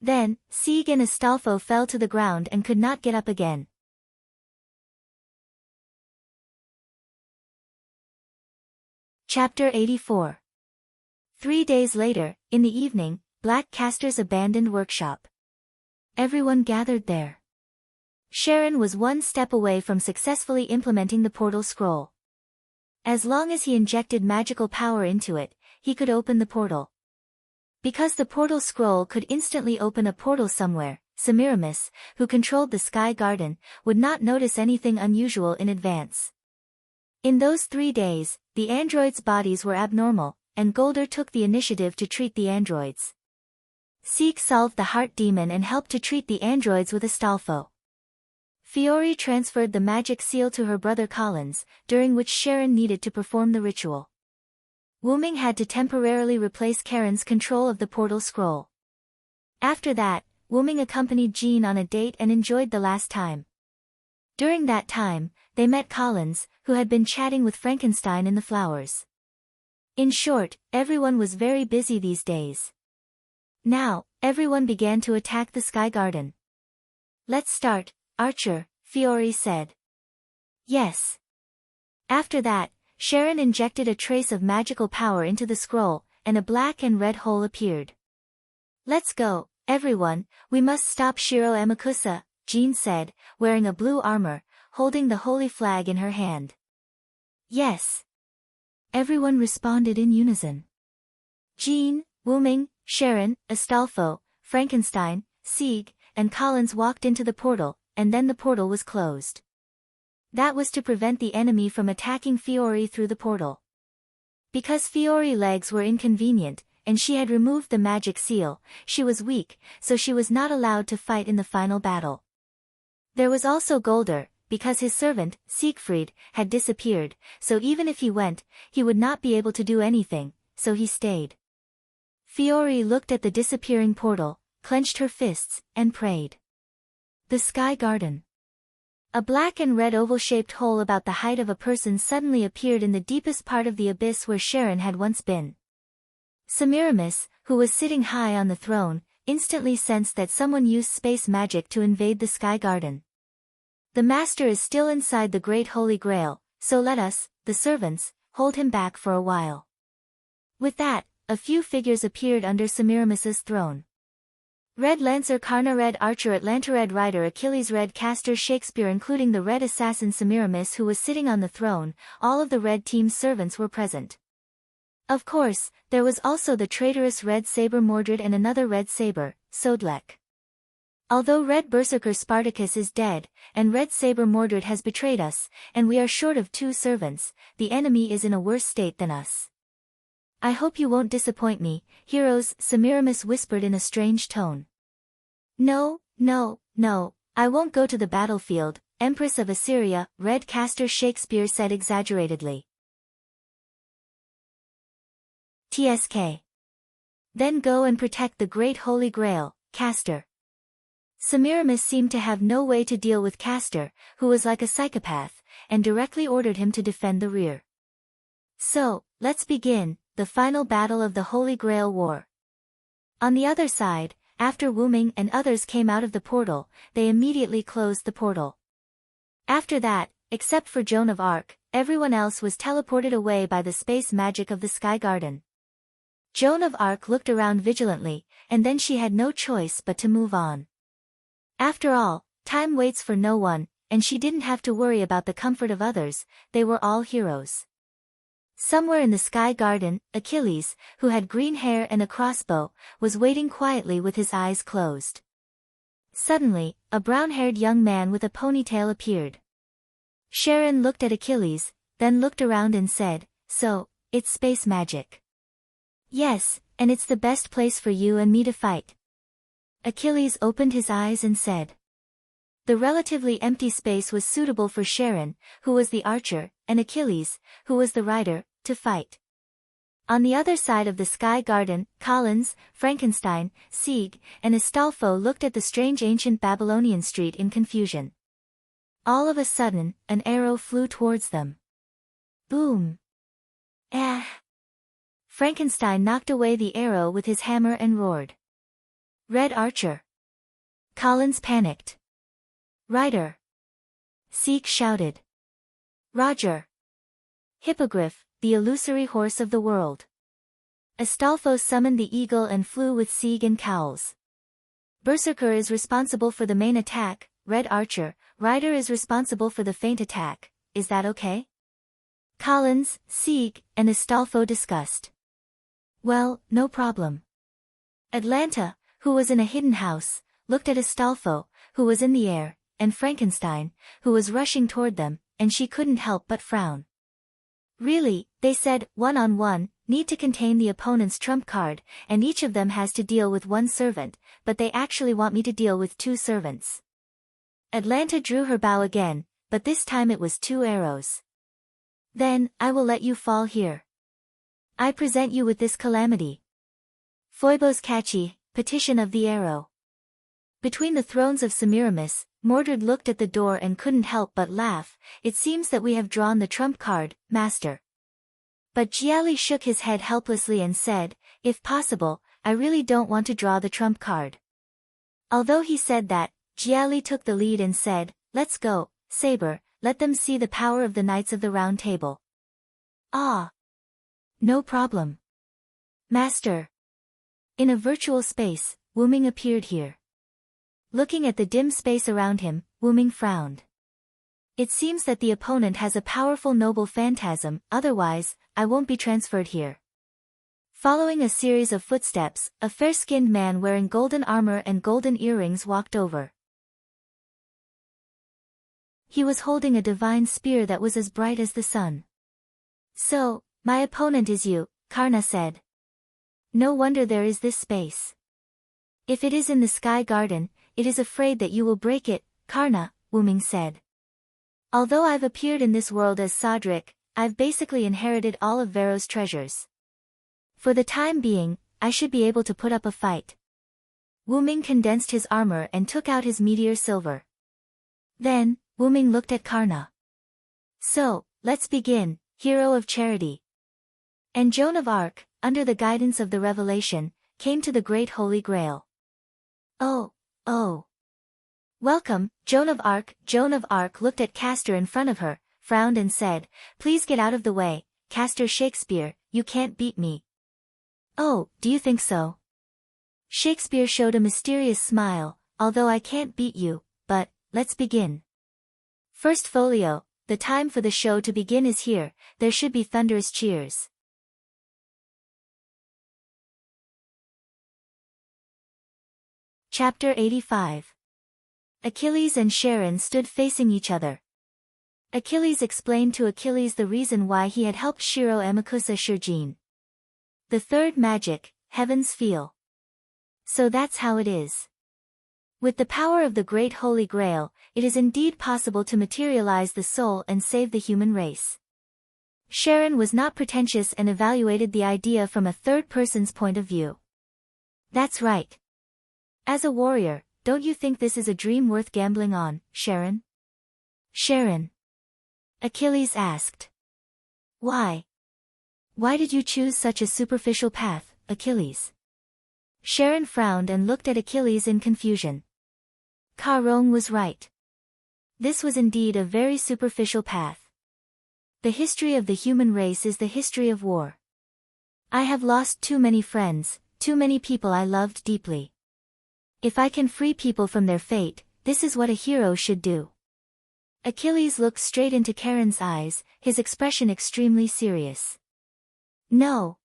S1: Then, Sieg and Astolfo fell to the ground and could not get up again. Chapter 84. 3 days later, in the evening, Black Castor's abandoned workshop. Everyone gathered there. Sharon was one step away from successfully implementing the portal scroll. As long as he injected magical power into it, he could open the portal. Because the portal scroll could instantly open a portal somewhere, Semiramis, who controlled the Sky Garden, would not notice anything unusual in advance. In those 3 days, the androids' bodies were abnormal, and Golder took the initiative to treat the androids. Seek solved the heart demon and helped to treat the androids with Astolfo. Fiore transferred the magic seal to her brother Collins, during which Sharon needed to perform the ritual. Wuming had to temporarily replace Karen's control of the portal scroll. After that, Wuming accompanied Jean on a date and enjoyed the last time. During that time, they met Collins, who had been chatting with Frankenstein in the flowers. In short, everyone was very busy these days. Now, everyone began to attack the Sky Garden. "Let's start, Archer," Fiore said. "Yes." After that, Sharon injected a trace of magical power into the scroll, and a black and red hole appeared. "Let's go, everyone, we must stop Shiro Amakusa," Jean said, wearing a blue armor, holding the holy flag in her hand. "Yes." Everyone responded in unison. Jean, Wuming, Sharon, Astolfo, Frankenstein, Sieg, and Collins walked into the portal, and then the portal was closed. That was to prevent the enemy from attacking Fiore through the portal. Because Fiore's legs were inconvenient, and she had removed the magic seal, she was weak, so she was not allowed to fight in the final battle. There was also Golder, because his servant, Siegfried, had disappeared, so even if he went, he would not be able to do anything, so he stayed. Fiore looked at the disappearing portal, clenched her fists, and prayed. The Sky Garden. A black and red oval-shaped hole about the height of a person suddenly appeared in the deepest part of the abyss where Sharon had once been. Semiramis, who was sitting high on the throne, instantly sensed that someone used space magic to invade the Sky Garden. "The Master is still inside the Great Holy Grail, so let us, the servants, hold him back for a while." With that, a few figures appeared under Semiramis's throne. Red Lancer Karna, Red Archer Atlanta, Red Rider Achilles, Red Caster Shakespeare, including the Red Assassin Semiramis who was sitting on the throne. All of the Red Team's servants were present. Of course, there was also the traitorous Red Saber Mordred and another Red Saber, Sodlek. Although Red Berserker Spartacus is dead, and Red Saber Mordred has betrayed us, and we are short of 2 servants, the enemy is in a worse state than us. "I hope you won't disappoint me, heroes," Semiramis whispered in a strange tone. No, I won't go to the battlefield, Empress of Assyria," Red Caster Shakespeare said exaggeratedly. TSK. "Then go and protect the Great Holy Grail, Caster." Semiramis seemed to have no way to deal with Caster, who was like a psychopath, and directly ordered him to defend the rear. "So, let's begin, the final battle of the Holy Grail War." On the other side, after Wuming and others came out of the portal, they immediately closed the portal. After that, except for Joan of Arc, everyone else was teleported away by the space magic of the Sky Garden. Joan of Arc looked around vigilantly, and then she had no choice but to move on. After all, time waits for no one, and she didn't have to worry about the comfort of others, they were all heroes. Somewhere in the Sky Garden, Achilles, who had green hair and a crossbow, was waiting quietly with his eyes closed. Suddenly, a brown-haired young man with a ponytail appeared. Sharon looked at Achilles, then looked around and said, "So, it's space magic." "Yes, and it's the best place for you and me to fight." Achilles opened his eyes and said. The relatively empty space was suitable for Sharon, who was the archer, and Achilles, who was the rider, to fight. On the other side of the Sky Garden, Collins, Frankenstein, Sieg, and Astolfo looked at the strange ancient Babylonian street in confusion. All of a sudden, an arrow flew towards them. Boom! Ah! Frankenstein knocked away the arrow with his hammer and roared. "Red Archer!" Collins panicked. "Rider!" Sieg shouted. "Roger!" Hippogriff, the illusory horse of the world. Astolfo summoned the eagle and flew with Sieg and Cowls. Berserker is responsible for the main attack, Red Archer, Rider is responsible for the feint attack, is that okay? Collins, Sieg, and Astolfo discussed. "Well, no problem. Atlanta, who was in a hidden house, looked at Astolfo, who was in the air, and Frankenstein, who was rushing toward them, and she couldn't help but frown. Really, they said, one-on-one, need to contain the opponent's trump card, and each of them has to deal with one servant, but they actually want me to deal with 2 servants. Atlanta drew her bow again, but this time it was 2 arrows. Then, I will let you fall here. I present you with this calamity. Phoebos catchy, petition of the arrow. Between the thrones of Semiramis, Mordred looked at the door and couldn't help but laugh. It seems that we have drawn the trump card, master. But Gialli shook his head helplessly and said, if possible, I really don't want to draw the trump card. Although he said that, Gialli took the lead and said, let's go, Saber, let them see the power of the Knights of the Round Table. Ah! No problem. Master. In a virtual space, Wyrm appeared here. Looking at the dim space around him, Wyrm frowned. It seems that the opponent has a powerful noble phantasm, otherwise, I won't be transferred here. Following a series of footsteps, a fair-skinned man wearing golden armor and golden earrings walked over. He was holding a divine spear that was as bright as the sun. So, my opponent is you, Karna said. No wonder there is this space. If it is in the Sky Garden, it is afraid that you will break it, Karna, Wyrm said. Although I've appeared in this world as Sodric, I've basically inherited all of Varro's treasures. For the time being, I should be able to put up a fight. Wyrm condensed his armor and took out his meteor silver. Then, Wyrm looked at Karna. So, let's begin, hero of charity. And Joan of Arc, under the guidance of the revelation, came to the great Holy Grail. Oh. Welcome, Joan of Arc. Joan of Arc looked at Castor in front of her, frowned and said, please get out of the way, Castor Shakespeare, you can't beat me. Oh, do you think so? Shakespeare showed a mysterious smile, although I can't beat you, but, let's begin. First folio, the time for the show to begin is here, there should be thunderous cheers. Chapter 85. Achilles and Charon stood facing each other. Achilles explained to Achilles the reason why he had helped Shiro Amakusa Shirjin. The third magic, heaven's feel. So that's how it is. With the power of the great Holy Grail, it is indeed possible to materialize the soul and save the human race. Charon was not pretentious and evaluated the idea from a third person's point of view. That's right. As a warrior, don't you think this is a dream worth gambling on, Charon? Charon. Achilles asked. Why? Why did you choose such a superficial path, Achilles? Charon frowned and looked at Achilles in confusion. Charon was right. This was indeed a very superficial path. The history of the human race is the history of war. I have lost too many friends, too many people I loved deeply. If I can free people from their fate, this is what a hero should do. Achilles looked straight into Charon's eyes, his expression extremely serious. No.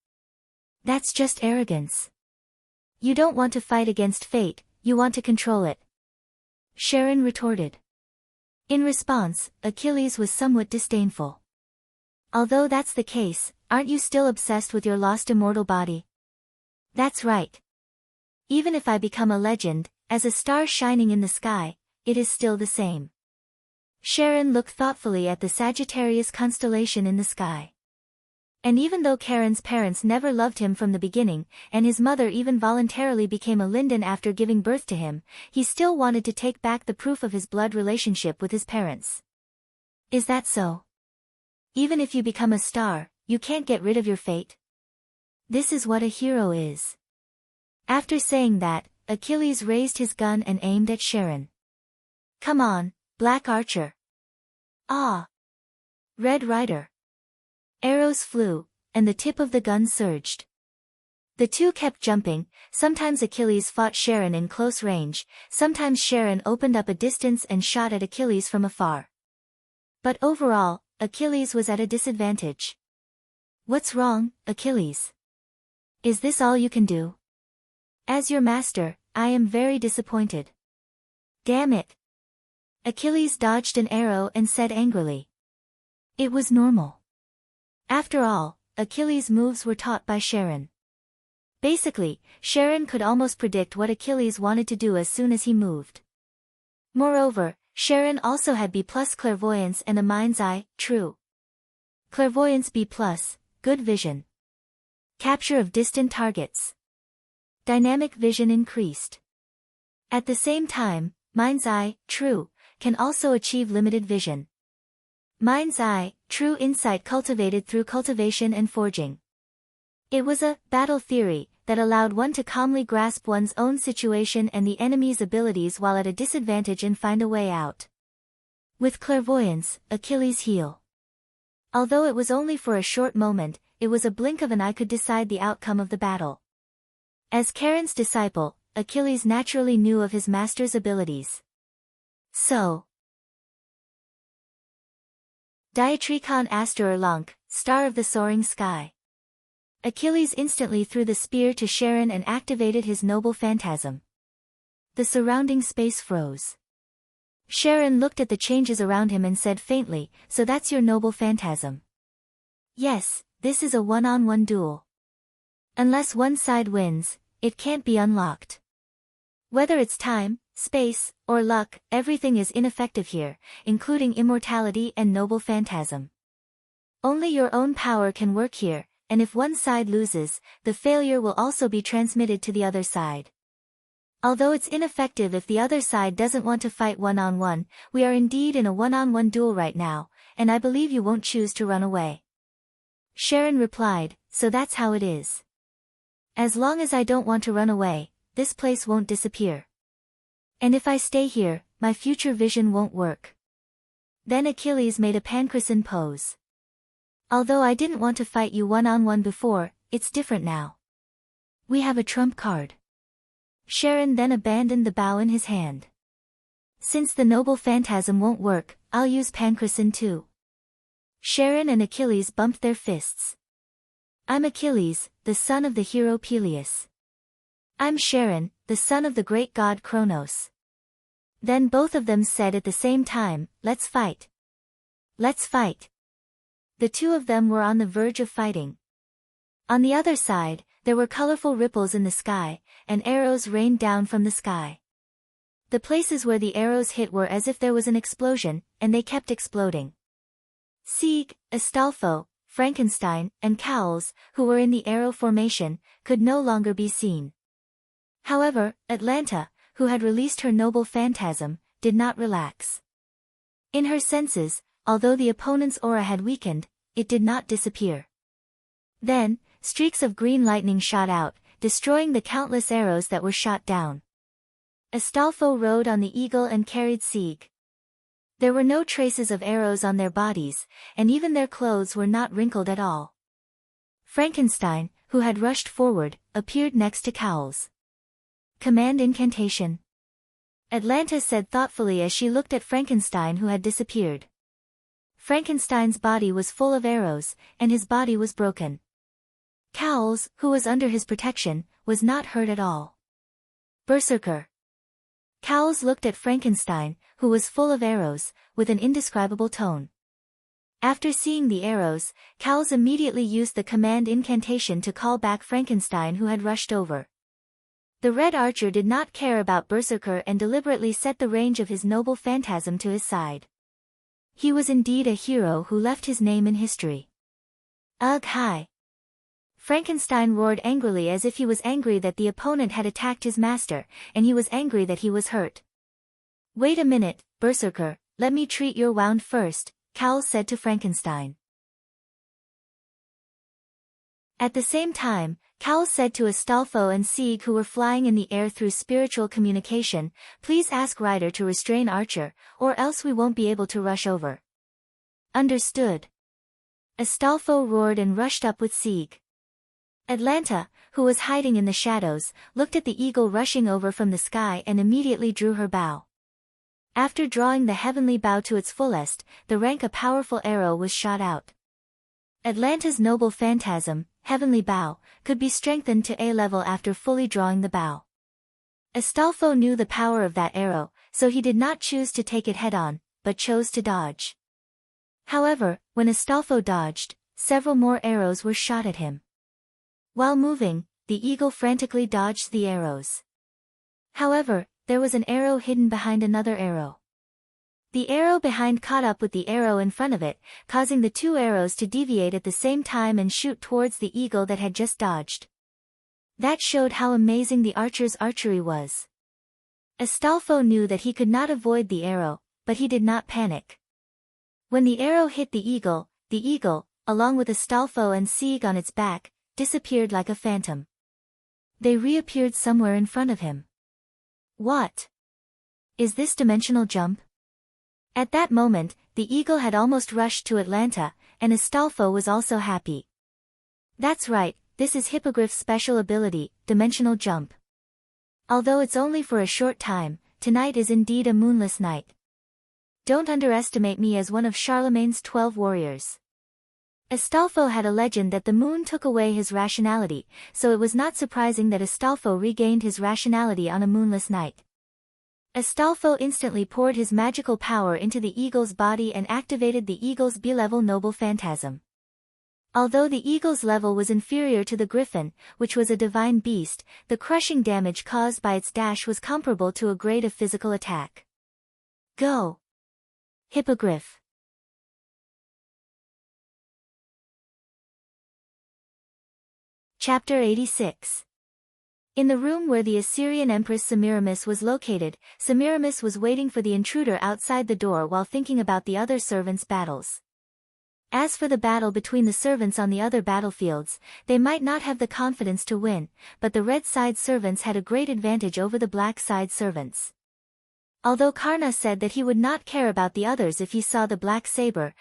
S1: That's just arrogance. You don't want to fight against fate, you want to control it. Charon retorted. In response, Achilles was somewhat disdainful. Although that's the case, aren't you still obsessed with your lost immortal body? That's right. Even if I become a legend, as a star shining in the sky, it is still the same. Charon looked thoughtfully at the Sagittarius constellation in the sky. And even though Charon's parents never loved him from the beginning, and his mother even voluntarily became a Linden after giving birth to him, he still wanted to take back the proof of his blood relationship with his parents. Is that so? Even if you become a star, you can't get rid of your fate? This is what a hero is. After saying that, Achilles raised his gun and aimed at Charon. Come on, Black Archer. Ah! Red Rider. Arrows flew, and the tip of the gun surged. The two kept jumping, sometimes Achilles fought Charon in close range, sometimes Charon opened up a distance and shot at Achilles from afar. But overall, Achilles was at a disadvantage. What's wrong, Achilles? Is this all you can do? As your master, I am very disappointed. Damn it. Achilles dodged an arrow and said angrily. It was normal. After all, Achilles' moves were taught by Charon. Basically, Charon could almost predict what Achilles wanted to do as soon as he moved. Moreover, Charon also had B+ clairvoyance and a mind's eye, true. Clairvoyance B+, good vision. Capture of distant targets. Dynamic vision increased. At the same time, mind's eye, true, can also achieve limited vision. Mind's eye, true insight cultivated through cultivation and forging. It was a battle theory that allowed one to calmly grasp one's own situation and the enemy's abilities while at a disadvantage and find a way out. With clairvoyance, Achilles' heel. Although it was only for a short moment, it was a blink of an eye could decide the outcome of the battle. As Charon's disciple, Achilles naturally knew of his master's abilities. So, Diatrikon Aster Lunk, star of the soaring sky. Achilles instantly threw the spear to Charon and activated his noble phantasm. The surrounding space froze. Charon looked at the changes around him and said faintly, so that's your noble phantasm. Yes, this is a one-on-one duel. Unless one side wins, it can't be unlocked. Whether it's time, space, or luck, everything is ineffective here, including immortality and noble phantasm. Only your own power can work here, and if one side loses, the failure will also be transmitted to the other side. Although it's ineffective if the other side doesn't want to fight one-on-one, we are indeed in a one-on-one duel right now, and I believe you won't choose to run away. Charon replied, so that's how it is. As long as I don't want to run away, this place won't disappear. And if I stay here, my future vision won't work. Then Achilles made a pancreasin pose. Although I didn't want to fight you one-on-one before, it's different now. We have a trump card. Charon then abandoned the bow in his hand. Since the noble phantasm won't work, I'll use pancreasin too. Charon and Achilles bumped their fists. I'm Achilles, the son of the hero Peleus. I'm Charon, the son of the great god Kronos. Then both of them said at the same time, let's fight. Let's fight. The two of them were on the verge of fighting. On the other side, there were colorful ripples in the sky, and arrows rained down from the sky. The places where the arrows hit were as if there was an explosion, and they kept exploding. Sieg, Astolfo, Frankenstein, and Cowles, who were in the arrow formation, could no longer be seen. However, Atlanta, who had released her noble phantasm, did not relax. In her senses, although the opponent's aura had weakened, it did not disappear. Then, streaks of green lightning shot out, destroying the countless arrows that were shot down. Astolfo rode on the eagle and carried Sieg. There were no traces of arrows on their bodies, and even their clothes were not wrinkled at all. Frankenstein, who had rushed forward, appeared next to Cowles. Command incantation. Atlanta said thoughtfully as she looked at Frankenstein, who had disappeared. Frankenstein's body was full of arrows, and his body was broken. Cowles, who was under his protection, was not hurt at all. Berserker. Cowles looked at Frankenstein, who was full of arrows, with an indescribable tone. After seeing the arrows, Cowles immediately used the command incantation to call back Frankenstein, who had rushed over. The Red Archer did not care about Berserker and deliberately set the range of his noble phantasm to his side. He was indeed a hero who left his name in history. Ugh, hi! Frankenstein roared angrily as if he was angry that the opponent had attacked his master, and he was angry that he was hurt. Wait a minute, Berserker, let me treat your wound first, Cowles said to Frankenstein. At the same time, Cowles said to Astolfo and Sieg, who were flying in the air through spiritual communication, please ask Ryder to restrain Archer, or else we won't be able to rush over. Understood. Astolfo roared and rushed up with Sieg. Atlanta, who was hiding in the shadows, looked at the eagle rushing over from the sky and immediately drew her bow. After drawing the heavenly bow to its fullest, the rank a powerful arrow was shot out. Atlanta's noble phantasm, heavenly bow, could be strengthened to A level after fully drawing the bow. Astolfo knew the power of that arrow, so he did not choose to take it head-on, but chose to dodge. However, when Astolfo dodged, several more arrows were shot at him. While moving, the eagle frantically dodged the arrows. However, there was an arrow hidden behind another arrow. The arrow behind caught up with the arrow in front of it, causing the two arrows to deviate at the same time and shoot towards the eagle that had just dodged. That showed how amazing the archer's archery was. Astolfo knew that he could not avoid the arrow, but he did not panic. When the arrow hit the eagle, along with Astolfo and Sieg on its back, disappeared like a phantom. They reappeared somewhere in front of him. What? Is this dimensional jump? At that moment, the eagle had almost rushed to Atlanta, and Astolfo was also happy. That's right, this is Hippogriff's special ability, dimensional jump. Although it's only for a short time, tonight is indeed a moonless night. Don't underestimate me as one of Charlemagne's 12 warriors. Astolfo had a legend that the moon took away his rationality, so it was not surprising that Astolfo regained his rationality on a moonless night. Astolfo instantly poured his magical power into the eagle's body and activated the eagle's B-level noble phantasm. Although the eagle's level was inferior to the griffin, which was a divine beast, the crushing damage caused by its dash was comparable to a grade of physical attack. Go! Hippogriff. Chapter 86. In the room where the Assyrian Empress Semiramis was located, Semiramis was waiting for the intruder outside the door while thinking about the other servants' battles. As for the battle between the servants on the other battlefields, they might not have the confidence to win, but the red side servants had a great advantage over the black side servants. Although Karna said that he would not care about the others if he saw the black saber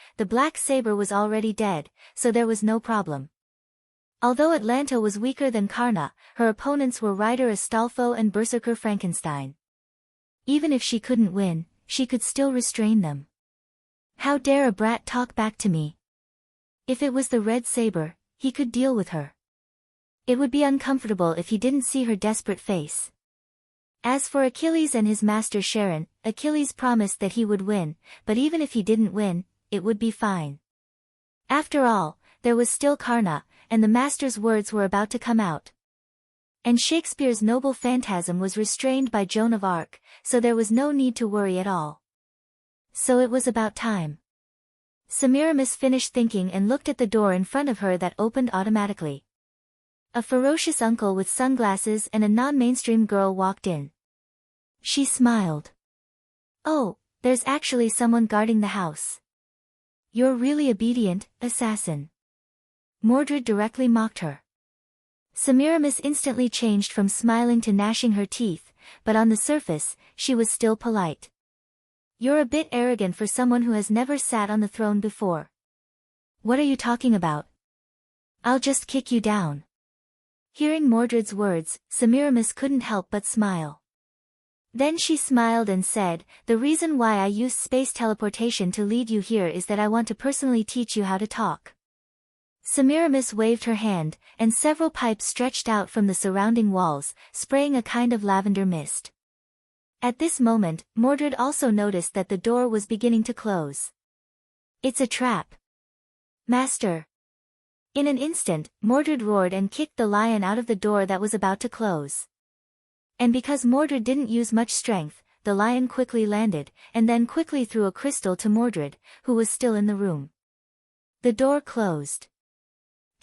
S1: was already dead, so there was no problem. Although Atlanta was weaker than Karna, her opponents were Rider Astolfo and Berserker Frankenstein. Even if she couldn't win, she could still restrain them. How dare a brat talk back to me? If it was the red saber, he could deal with her. It would be uncomfortable if he didn't see her desperate face. As for Achilles and his master Charon, Achilles promised that he would win, but even if he didn't win, it would be fine. After all, there was still Karna, and the master's words were about to come out. And Shakespeare's noble phantasm was restrained by Joan of Arc, so there was no need to worry at all. So it was about time. Semiramis finished thinking and looked at the door in front of her that opened automatically. A ferocious uncle with sunglasses and a non-mainstream girl walked in. She smiled. Oh, there's actually someone guarding the house. You're really obedient, assassin. Mordred directly mocked her. Semiramis instantly changed from smiling to gnashing her teeth, but on the surface, she was still polite. You're a bit arrogant for someone who has never sat on the throne before. What are you talking about? I'll just kick you down. Hearing Mordred's words, Semiramis couldn't help but smile. Then she smiled and said, the reason why I used space teleportation to lead you here is that I want to personally teach you how to talk. Semiramis waved her hand, and several pipes stretched out from the surrounding walls, spraying a kind of lavender mist. At this moment, Mordred also noticed that the door was beginning to close. It's a trap. Master. In an instant, Mordred roared and kicked the lion out of the door that was about to close. And because Mordred didn't use much strength, the lion quickly landed, and then quickly threw a crystal to Mordred, who was still in the room. The door closed.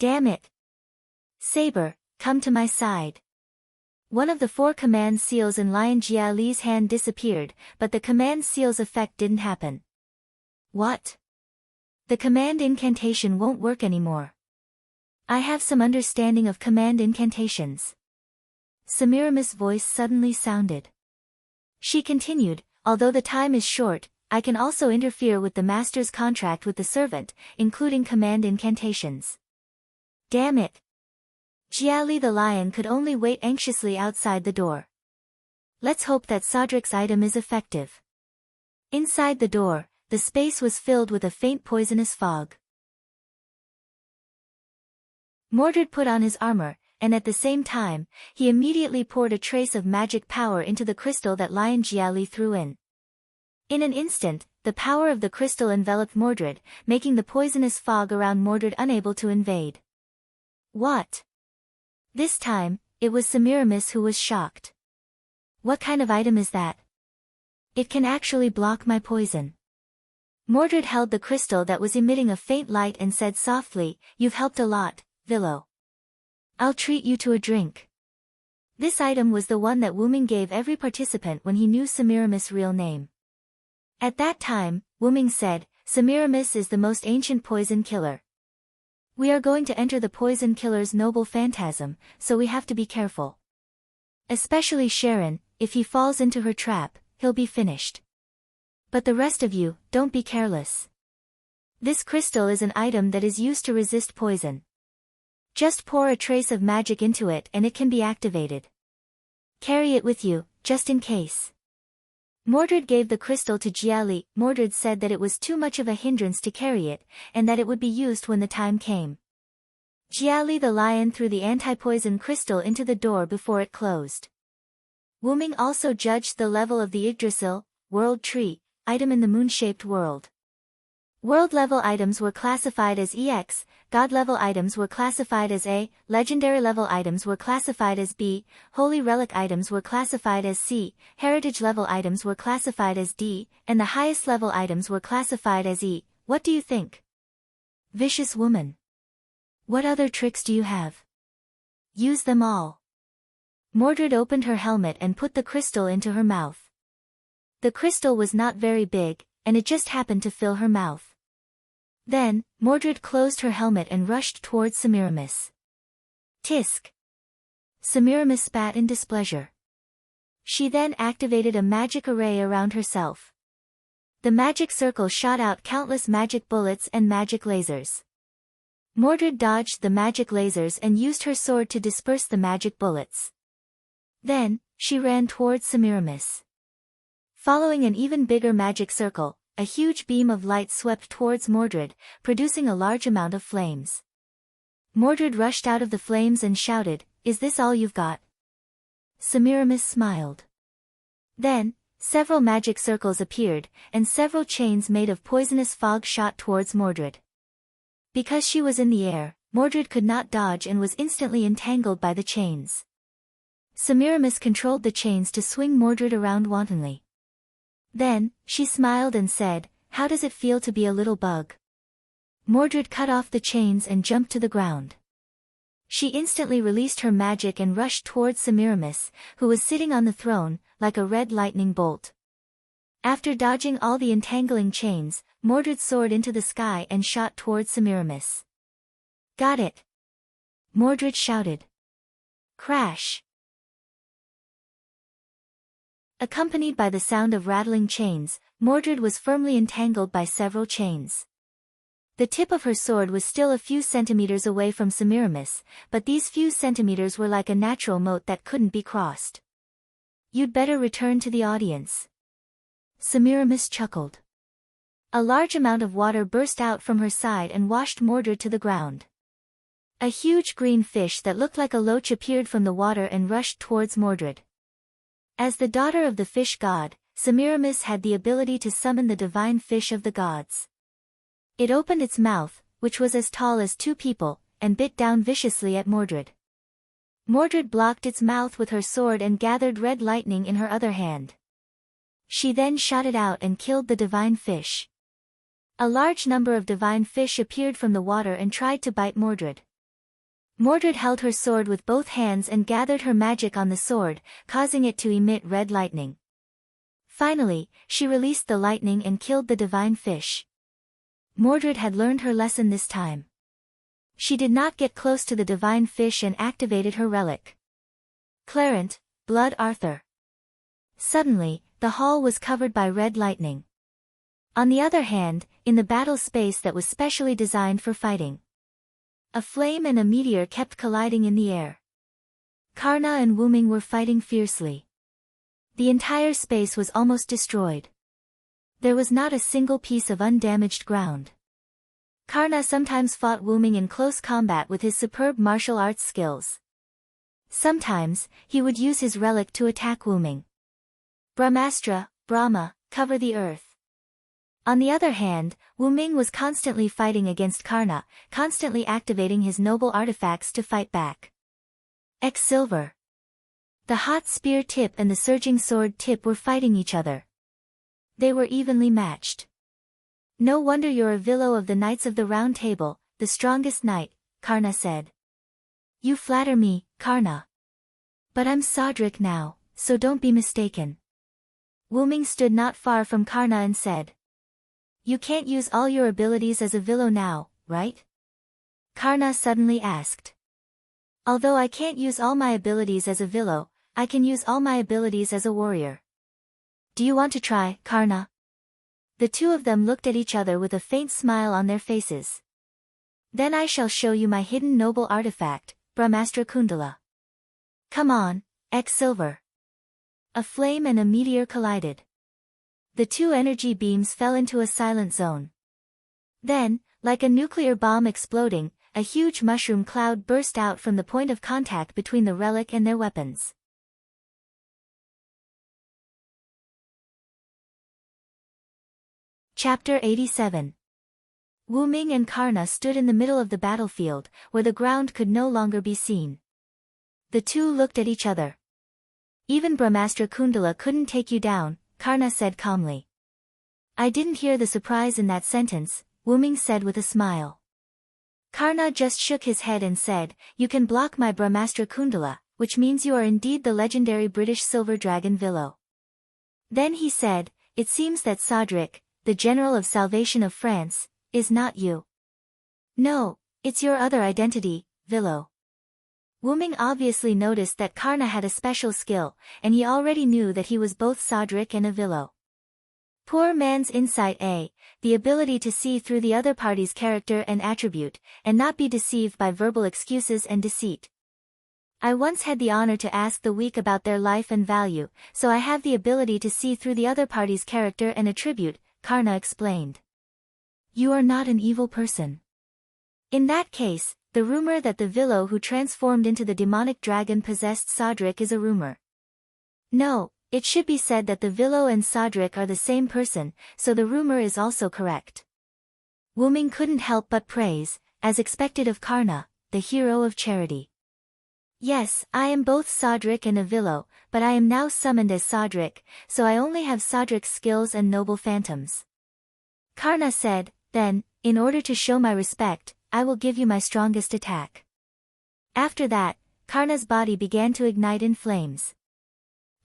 S1: Damn it. Saber, come to my side. One of the 4 command seals in Lion Jiali's hand disappeared, but the command seal's effect didn't happen. What? The command incantation won't work anymore. I have some understanding of command incantations. Semiramis' voice suddenly sounded. She continued, although the time is short, I can also interfere with the master's contract with the servant, including command incantations. Damn it. Jiali the lion could only wait anxiously outside the door. Let's hope that Sodric's item is effective. Inside the door, the space was filled with a faint poisonous fog. Mordred put on his armor, and at the same time, he immediately poured a trace of magic power into the crystal that Lion Jiali threw in. In an instant, the power of the crystal enveloped Mordred, making the poisonous fog around Mordred unable to invade. What? This time, it was Semiramis who was shocked. What kind of item is that? It can actually block my poison. Mordred held the crystal that was emitting a faint light and said softly, "You've helped a lot, Villo. I'll treat you to a drink." This item was the one that Wuming gave every participant when he knew Semiramis' real name. At that time, Wuming said, "Semiramis is the most ancient poison killer. We are going to enter the poison killer's noble phantasm, so we have to be careful. Especially Sharon, if he falls into her trap, he'll be finished. But the rest of you, don't be careless. This crystal is an item that is used to resist poison. Just pour a trace of magic into it and it can be activated. Carry it with you, just in case." Mordred gave the crystal to Jiali. Mordred said that it was too much of a hindrance to carry it, and that it would be used when the time came. Jiali the lion threw the anti-poison crystal into the door before it closed. Wuming also judged the level of the Yggdrasil, world tree, item in the moon-shaped world. World-level items were classified as EX, God-level items were classified as A, Legendary-level items were classified as B, Holy Relic items were classified as C, Heritage-level items were classified as D, and the highest-level items were classified as E. What do you think? Vicious woman. What other tricks do you have? Use them all. Mordred opened her helmet and put the crystal into her mouth. The crystal was not very big, and it just happened to fill her mouth. Then, Mordred closed her helmet and rushed towards Semiramis. Tisk! Semiramis spat in displeasure. She then activated a magic array around herself. The magic circle shot out countless magic bullets and magic lasers. Mordred dodged the magic lasers and used her sword to disperse the magic bullets. Then, she ran towards Semiramis. Following an even bigger magic circle, a huge beam of light swept towards Mordred, producing a large amount of flames. Mordred rushed out of the flames and shouted, "Is this all you've got?" Semiramis smiled. Then, several magic circles appeared, and several chains made of poisonous fog shot towards Mordred. Because she was in the air, Mordred could not dodge and was instantly entangled by the chains. Semiramis controlled the chains to swing Mordred around wantonly. Then, she smiled and said, "How does it feel to be a little bug?" Mordred cut off the chains and jumped to the ground. She instantly released her magic and rushed towards Semiramis, who was sitting on the throne, like a red lightning bolt. After dodging all the entangling chains, Mordred soared into the sky and shot towards Semiramis. "Got it!" Mordred shouted. Crash! Accompanied by the sound of rattling chains, Mordred was firmly entangled by several chains. The tip of her sword was still a few centimeters away from Semiramis, but these few centimeters were like a natural moat that couldn't be crossed. "You'd better return to the audience." Semiramis chuckled. A large amount of water burst out from her side and washed Mordred to the ground. A huge green fish that looked like a loach appeared from the water and rushed towards Mordred. As the daughter of the fish god, Semiramis had the ability to summon the divine fish of the gods. It opened its mouth, which was as tall as two people, and bit down viciously at Mordred. Mordred blocked its mouth with her sword and gathered red lightning in her other hand. She then shot it out and killed the divine fish. A large number of divine fish appeared from the water and tried to bite Mordred. Mordred held her sword with both hands and gathered her magic on the sword, causing it to emit red lightning. Finally, she released the lightning and killed the divine fish. Mordred had learned her lesson this time. She did not get close to the divine fish and activated her relic. Clarent, Blood Arthur. Suddenly, the hall was covered by red lightning. On the other hand, in the battle space that was specially designed for fighting, a flame and a meteor kept colliding in the air. Karna and Wuming were fighting fiercely. The entire space was almost destroyed. There was not a single piece of undamaged ground. Karna sometimes fought Wyrm in close combat with his superb martial arts skills. Sometimes, he would use his relic to attack Wyrm. Brahmastra, Brahma, cover the earth. On the other hand, Wyrm was constantly fighting against Karna, constantly activating his noble artifacts to fight back. X Silver. The hot spear tip and the surging sword tip were fighting each other. They were evenly matched. No wonder you're a Villo of the Knights of the Round Table, the strongest knight, Karna said. You flatter me, Karna. But I'm Sodric now, so don't be mistaken. Wyrm stood not far from Karna and said. You can't use all your abilities as a Villo now, right? Karna suddenly asked. Although I can't use all my abilities as a Villo, I can use all my abilities as a warrior. Do you want to try, Karna? The two of them looked at each other with a faint smile on their faces. Then I shall show you my hidden noble artifact, Brahmastra Kundala. Come on, X Silver. A flame and a meteor collided. The two energy beams fell into a silent zone. Then, like a nuclear bomb exploding, a huge mushroom cloud burst out from the point of contact between the relic and their weapons. Chapter 87. Wyrm and Karna stood in the middle of the battlefield, where the ground could no longer be seen. The two looked at each other. Even Brahmastra Kundala couldn't take you down, Karna said calmly. I didn't hear the surprise in that sentence, Wyrm said with a smile. Karna just shook his head and said, you can block my Brahmastra Kundala, which means you are indeed the legendary British Silver Dragon Villo. Then he said, it seems that Sodric, the General of Salvation of France, is not you. No, it's your other identity, Villo. Wyrm obviously noticed that Karna had a special skill, and he already knew that he was both Sodric and a Villo. Poor man's insight the ability to see through the other party's character and attribute, and not be deceived by verbal excuses and deceit. I once had the honor to ask the weak about their life and value, so I have the ability to see through the other party's character and attribute, Karna explained. You are not an evil person. In that case, the rumor that the Villo who transformed into the demonic dragon possessed Sodric is a rumor. No, it should be said that the Villo and Sodric are the same person, so the rumor is also correct. Wyrm couldn't help but praise, as expected of Karna, the hero of charity. Yes, I am both Sodric and a Villo, but I am now summoned as Sodric, so I only have Sodric's skills and noble phantoms. Karna said, then, in order to show my respect, I will give you my strongest attack. After that, Karna's body began to ignite in flames.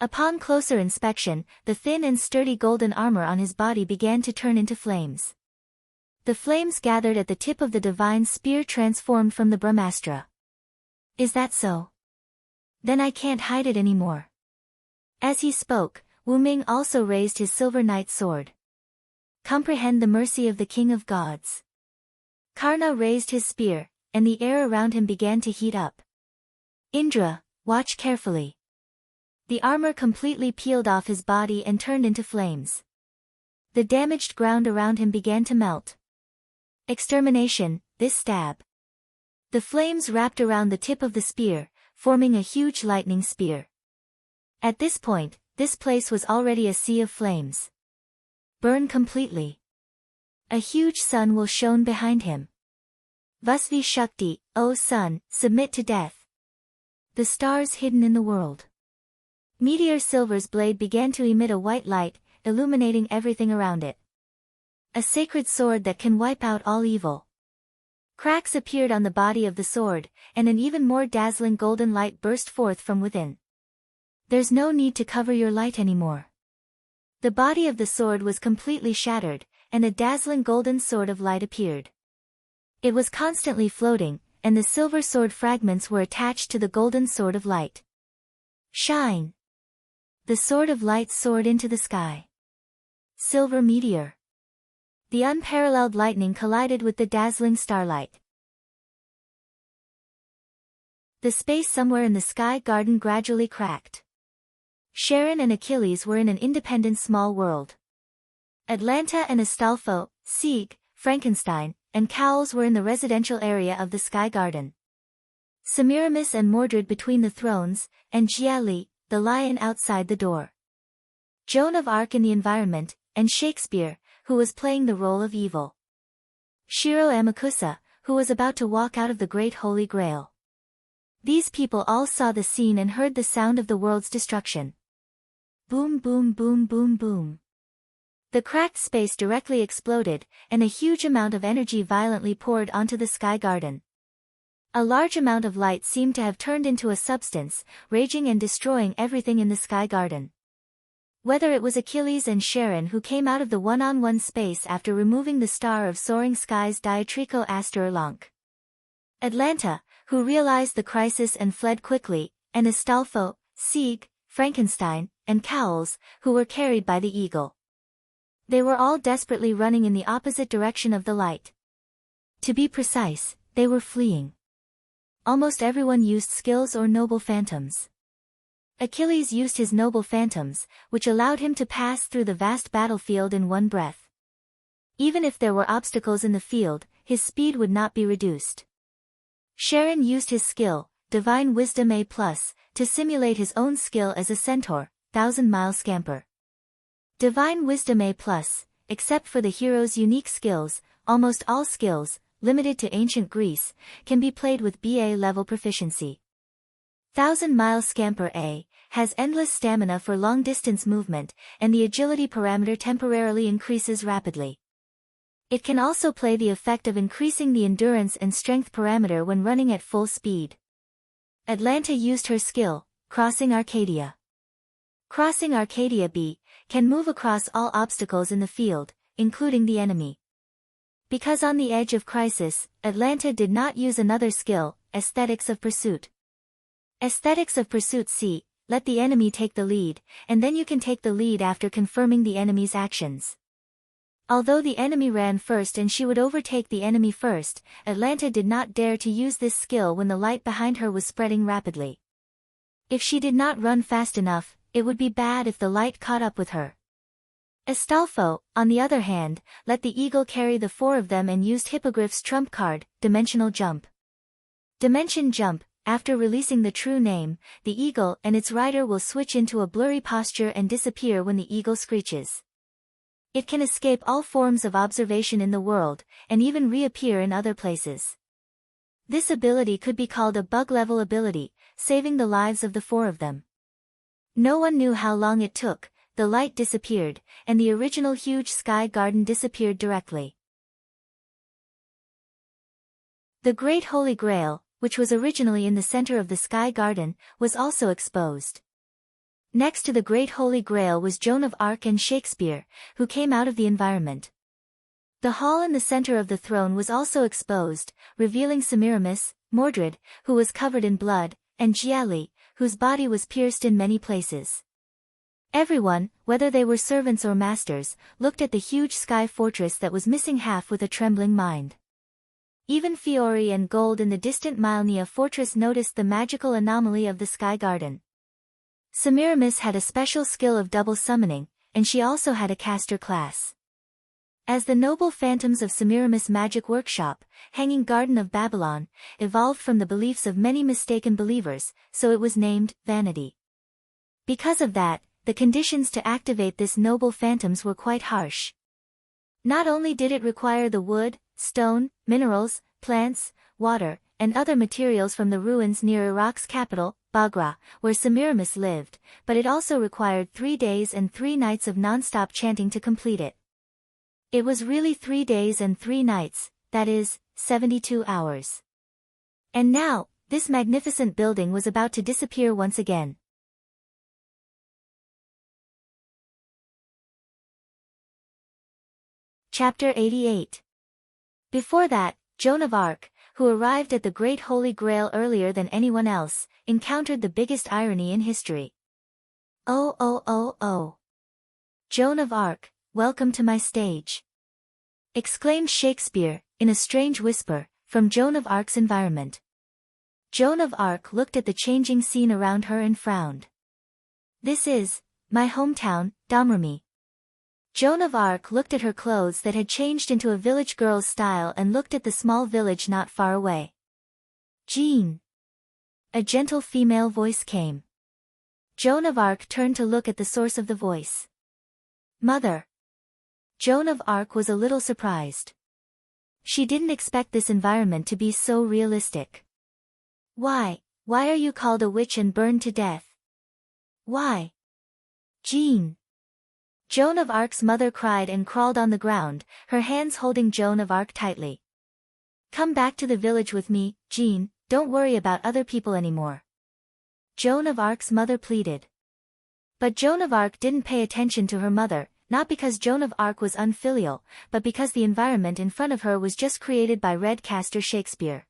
S1: Upon closer inspection, the thin and sturdy golden armor on his body began to turn into flames. The flames gathered at the tip of the divine spear transformed from the Brahmastra. Is that so? Then I can't hide it anymore. As he spoke, Wyrm also raised his silver knight sword. Comprehend the mercy of the King of Gods. Karna raised his spear, and the air around him began to heat up. Indra, watch carefully. The armor completely peeled off his body and turned into flames. The damaged ground around him began to melt. Extermination, this stab. The flames wrapped around the tip of the spear, forming a huge lightning spear. At this point, this place was already a sea of flames. Burn completely. A huge sun will shone behind him. Vasvi Shakti, O sun, submit to death. The stars hidden in the world. Meteor Silver's blade began to emit a white light, illuminating everything around it. A sacred sword that can wipe out all evil. Cracks appeared on the body of the sword, and an even more dazzling golden light burst forth from within. There's no need to cover your light anymore. The body of the sword was completely shattered, and a dazzling golden sword of light appeared. It was constantly floating, and the silver sword fragments were attached to the golden sword of light. Shine! The sword of light soared into the sky. Silver meteor. The unparalleled lightning collided with the dazzling starlight. The space somewhere in the sky garden gradually cracked. Sharon and Achilles were in an independent small world. Atlanta and Astolfo, Sieg, Frankenstein, and cowls were in the residential area of the Sky Garden. Semiramis and Mordred between the thrones, and Giali, the lion outside the door. Joan of Arc in the environment, and Shakespeare, who was playing the role of evil. Shiro Amakusa, who was about to walk out of the Great Holy Grail. These people all saw the scene and heard the sound of the world's destruction. Boom boom boom boom boom. The cracked space directly exploded, and a huge amount of energy violently poured onto the Sky Garden. A large amount of light seemed to have turned into a substance, raging and destroying everything in the Sky Garden. Whether it was Achilles and Charon who came out of the one-on-one space after removing the star of soaring skies Diatrico Aster Lonk. Atlanta, who realized the crisis and fled quickly, and Astolfo, Sieg, Frankenstein, and Cowles, who were carried by the eagle. They were all desperately running in the opposite direction of the light. To be precise, they were fleeing. Almost everyone used skills or noble phantoms. Achilles used his noble phantoms, which allowed him to pass through the vast battlefield in one breath. Even if there were obstacles in the field, his speed would not be reduced. Charon used his skill, Divine Wisdom A+, to simulate his own skill as a centaur, 1,000-mile scamper. Divine Wisdom A+, except for the hero's unique skills, almost all skills, limited to ancient Greece, can be played with BA level proficiency. 1,000-mile scamper A has endless stamina for long-distance movement, and the agility parameter temporarily increases rapidly. It can also play the effect of increasing the endurance and strength parameter when running at full speed. Atlanta used her skill, Crossing Arcadia. Crossing Arcadia B can move across all obstacles in the field, including the enemy. Because on the edge of crisis, Atlanta did not use another skill, Aesthetics of Pursuit. Aesthetics of Pursuit C, let the enemy take the lead, and then you can take the lead after confirming the enemy's actions. Although the enemy ran first and she would overtake the enemy first, Atlanta did not dare to use this skill when the light behind her was spreading rapidly. If she did not run fast enough, it would be bad if the light caught up with her. Astolfo, on the other hand, let the eagle carry the four of them and used Hippogriff's trump card, Dimensional Jump. Dimension Jump. After releasing the true name, the eagle and its rider will switch into a blurry posture and disappear when the eagle screeches. It can escape all forms of observation in the world, and even reappear in other places. This ability could be called a bug-level ability, saving the lives of the four of them. No one knew how long it took, the light disappeared, and the original huge sky garden disappeared directly. The Great Holy Grail, which was originally in the center of the Sky Garden, was also exposed. Next to the Great Holy Grail was Joan of Arc and Shakespeare, who came out of the environment. The hall in the center of the throne was also exposed, revealing Semiramis, Mordred, who was covered in blood, and Giali, whose body was pierced in many places. Everyone, whether they were servants or masters, looked at the huge sky fortress that was missing half with a trembling mind. Even Fiori and Gold in the distant Mylnia fortress noticed the magical anomaly of the Sky Garden. Semiramis had a special skill of double summoning, and she also had a caster class. As the noble phantoms of Semiramis' magic workshop, Hanging Garden of Babylon, evolved from the beliefs of many mistaken believers, so it was named Vanity. Because of that, the conditions to activate this noble phantoms were quite harsh. Not only did it require the wood, stone, minerals, plants, water, and other materials from the ruins near Iraq's capital, Baghra, where Semiramis lived, but it also required 3 days and 3 nights of non-stop chanting to complete it. It was really 3 days and 3 nights, that is, 72 hours. And now, this magnificent building was about to disappear once again. Chapter 88. Before that, Joan of Arc, who arrived at the Great Holy Grail earlier than anyone else, encountered the biggest irony in history. Oh oh oh oh. Joan of Arc, welcome to my stage. Exclaimed Shakespeare, in a strange whisper, from Joan of Arc's environment. Joan of Arc looked at the changing scene around her and frowned. This is my hometown, Domremy. Joan of Arc looked at her clothes that had changed into a village girl's style and looked at the small village not far away. "Jean." A gentle female voice came. Joan of Arc turned to look at the source of the voice. "Mother." Joan of Arc was a little surprised. She didn't expect this environment to be so realistic. Why are you called a witch and burned to death?" "Why?" "Jean." Joan of Arc's mother cried and crawled on the ground, her hands holding Joan of Arc tightly. "Come back to the village with me, Jean, don't worry about other people anymore." Joan of Arc's mother pleaded. But Joan of Arc didn't pay attention to her mother, not because Joan of Arc was unfilial, but because the environment in front of her was just created by Red Caster Shakespeare.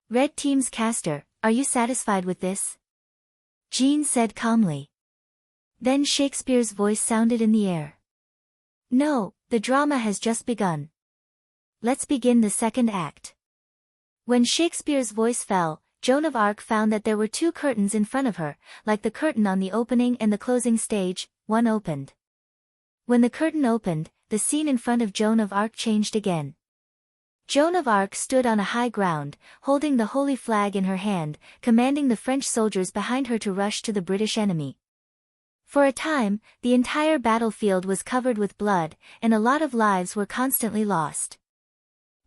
S1: "Red Team's Caster, are you satisfied with this?" Jean said calmly. Then Shakespeare's voice sounded in the air. "No, the drama has just begun. Let's begin the second act." When Shakespeare's voice fell, Joan of Arc found that there were two curtains in front of her, like the curtain on the opening and the closing stage. One opened. When the curtain opened, the scene in front of Joan of Arc changed again. Joan of Arc stood on a high ground, holding the holy flag in her hand, commanding the French soldiers behind her to rush to the British enemy. For a time, the entire battlefield was covered with blood, and a lot of lives were constantly lost.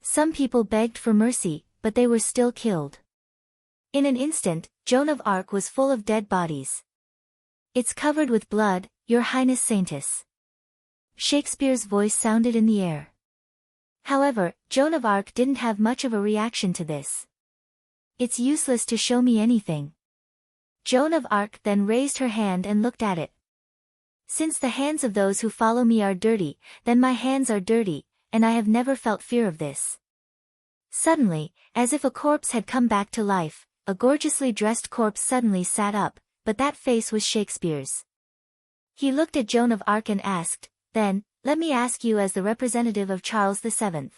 S1: Some people begged for mercy, but they were still killed. In an instant, Joan of Arc was full of dead bodies. "It's covered with blood, Your Highness Saintess." Shakespeare's voice sounded in the air. However, Joan of Arc didn't have much of a reaction to this. "It's useless to show me anything." Joan of Arc then raised her hand and looked at it. "Since the hands of those who follow me are dirty, then my hands are dirty, and I have never felt fear of this." Suddenly, as if a corpse had come back to life, a gorgeously dressed corpse suddenly sat up, but that face was Shakespeare's. He looked at Joan of Arc and asked, "Then, let me ask you as the representative of Charles VII."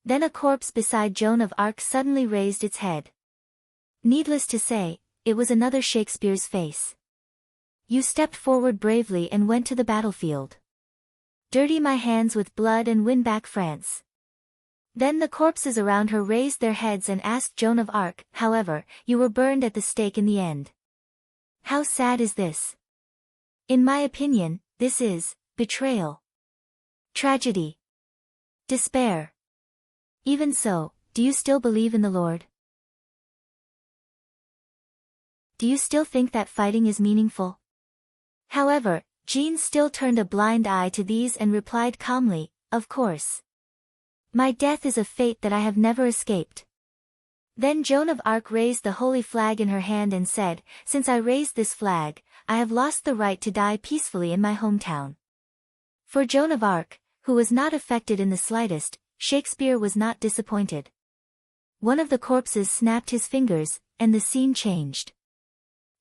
S1: Then a corpse beside Joan of Arc suddenly raised its head. Needless to say, it was another Shakespeare's face. "You stepped forward bravely and went to the battlefield. Dirty my hands with blood and win back France." Then the corpses around her raised their heads and asked Joan of Arc, "However, you were burned at the stake in the end. How sad is this?" "In my opinion, this is betrayal. Tragedy. Despair. Even so, do you still believe in the Lord? Do you still think that fighting is meaningful?" However, Jean still turned a blind eye to these and replied calmly, "Of course. My death is a fate that I have never escaped." Then Joan of Arc raised the holy flag in her hand and said, "Since I raised this flag, I have lost the right to die peacefully in my hometown." For Joan of Arc, who was not affected in the slightest, Shakespeare was not disappointed. One of the corpses snapped his fingers, and the scene changed.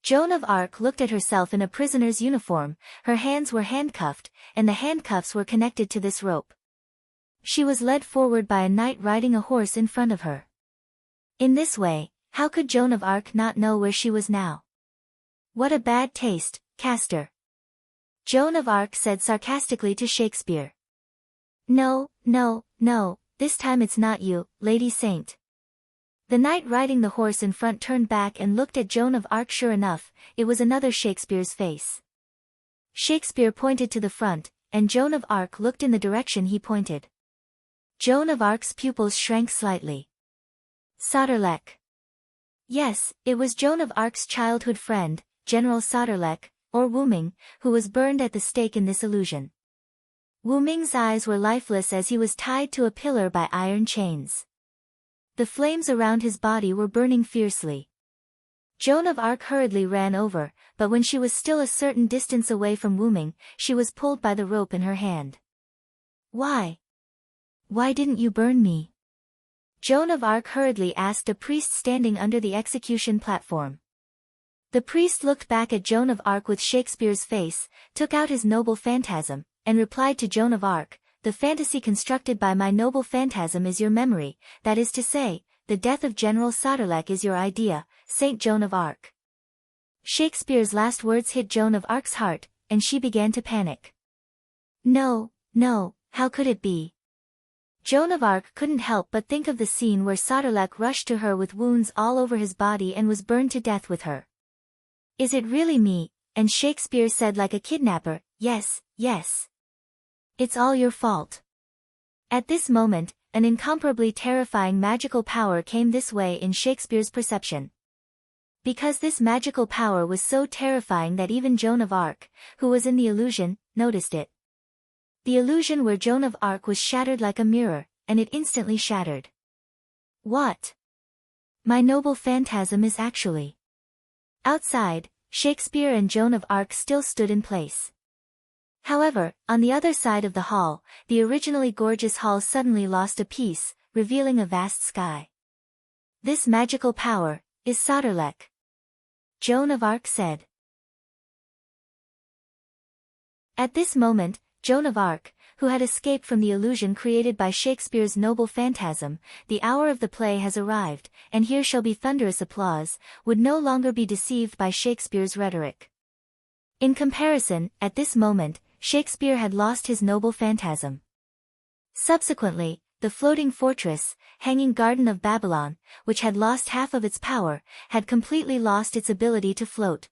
S1: Joan of Arc looked at herself in a prisoner's uniform, her hands were handcuffed, and the handcuffs were connected to this rope. She was led forward by a knight riding a horse in front of her. In this way, how could Joan of Arc not know where she was now? "What a bad taste, Castor," Joan of Arc said sarcastically to Shakespeare. No, this time it's not you, Lady Saint." The knight riding the horse in front turned back and looked at Joan of Arc. Sure enough, it was another Shakespeare's face. Shakespeare pointed to the front, and Joan of Arc looked in the direction he pointed. Joan of Arc's pupils shrank slightly. Sauterlech. Yes, it was Joan of Arc's childhood friend, General Sauterlech, or Wuming, who was burned at the stake in this illusion. Wuming's eyes were lifeless as he was tied to a pillar by iron chains. The flames around his body were burning fiercely. Joan of Arc hurriedly ran over, but when she was still a certain distance away from Wuming, she was pulled by the rope in her hand. Why didn't you burn me?" Joan of Arc hurriedly asked a priest standing under the execution platform. The priest looked back at Joan of Arc with Shakespeare's face, took out his noble phantasm, and replied to Joan of Arc, "The fantasy constructed by my noble phantasm is your memory, that is to say, the death of General Sauterlech is your idea, Saint Joan of Arc." Shakespeare's last words hit Joan of Arc's heart, and she began to panic. No, no, how could it be? Joan of Arc couldn't help but think of the scene where Sauterlech rushed to her with wounds all over his body and was burned to death with her. Is it really me? And Shakespeare said like a kidnapper, yes, yes. It's all your fault. At this moment, an incomparably terrifying magical power came this way in Shakespeare's perception. Because this magical power was so terrifying that even Joan of Arc, who was in the illusion, noticed it. The illusion where Joan of Arc was shattered like a mirror, and it instantly shattered. What? My noble phantasm is actually. Outside, Shakespeare and Joan of Arc still stood in place. However, on the other side of the hall, the originally gorgeous hall suddenly lost a piece, revealing a vast sky. This magical power is Sauterlech, Joan of Arc said. At this moment, Joan of Arc, who had escaped from the illusion created by Shakespeare's noble phantasm, the hour of the play has arrived, and here shall be thunderous applause, would no longer be deceived by Shakespeare's rhetoric. In comparison, at this moment, Shakespeare had lost his noble phantasm. Subsequently, the floating fortress, hanging garden of Babylon, which had lost half of its power, had completely lost its ability to float.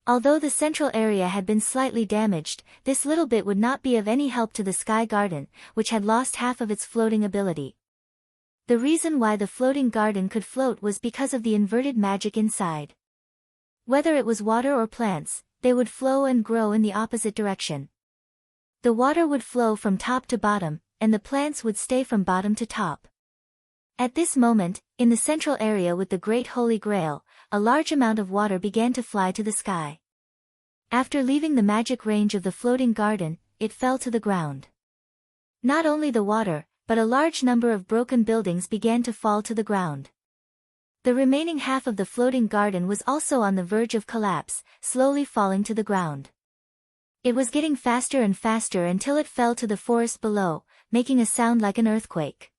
S1: Although the central area had been slightly damaged, this little bit would not be of any help to the Sky Garden, which had lost half of its floating ability. The reason why the floating garden could float was because of the inverted magic inside. Whether it was water or plants, they would flow and grow in the opposite direction. The water would flow from top to bottom, and the plants would stay from bottom to top. At this moment, in the central area with the Great Holy Grail, a large amount of water began to fly to the sky. After leaving the magic range of the floating garden, it fell to the ground. Not only the water, but a large number of broken buildings began to fall to the ground. The remaining half of the floating garden was also on the verge of collapse, slowly falling to the ground. It was getting faster and faster until it fell to the forest below, making a sound like an earthquake.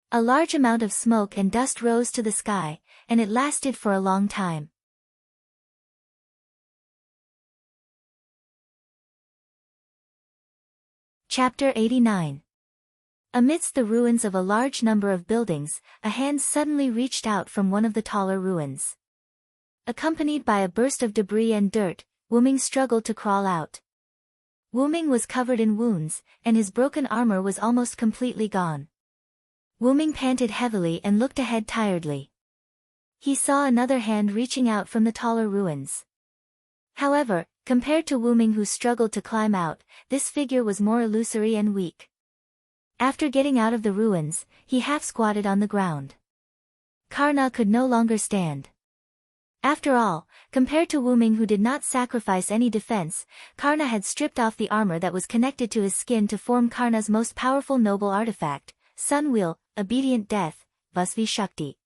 S1: A large amount of smoke and dust rose to the sky, and it lasted for a long time. Chapter 89. Amidst the ruins of a large number of buildings, a hand suddenly reached out from one of the taller ruins. Accompanied by a burst of debris and dirt, Wyrm struggled to crawl out. Wyrm was covered in wounds, and his broken armor was almost completely gone. Wyrm panted heavily and looked ahead tiredly. He saw another hand reaching out from the taller ruins. However, compared to Wyrm who struggled to climb out, this figure was more illusory and weak. After getting out of the ruins, he half-squatted on the ground. Karna could no longer stand. After all, compared to Wyrm who did not sacrifice any defense, Karna had stripped off the armor that was connected to his skin to form Karna's most powerful noble artifact, Sun Wheel, Obedient Death, Vasvi Shakti.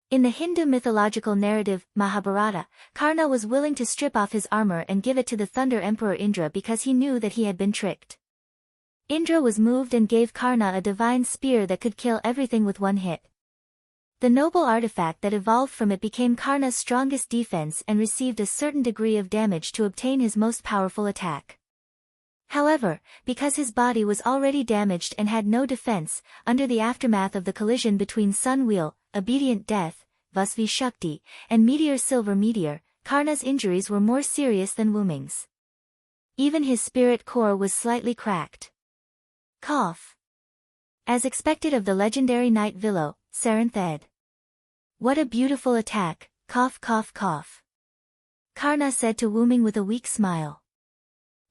S1: In the Hindu mythological narrative, Mahabharata, Karna was willing to strip off his armor and give it to the Thunder Emperor Indra because he knew that he had been tricked. Indra was moved and gave Karna a divine spear that could kill everything with one hit. The noble artifact that evolved from it became Karna's strongest defense and received a certain degree of damage to obtain his most powerful attack. However, because his body was already damaged and had no defense, under the aftermath of the collision between Sun Wheel, Obedient Death, Vasvi Shakti, and Meteor Silver Meteor, Karna's injuries were more serious than Wyrm's. Even his spirit core was slightly cracked. Cough. As expected of the legendary knight Vilo, Saranth. What a beautiful attack, cough cough cough. Karna said to Wyrm with a weak smile.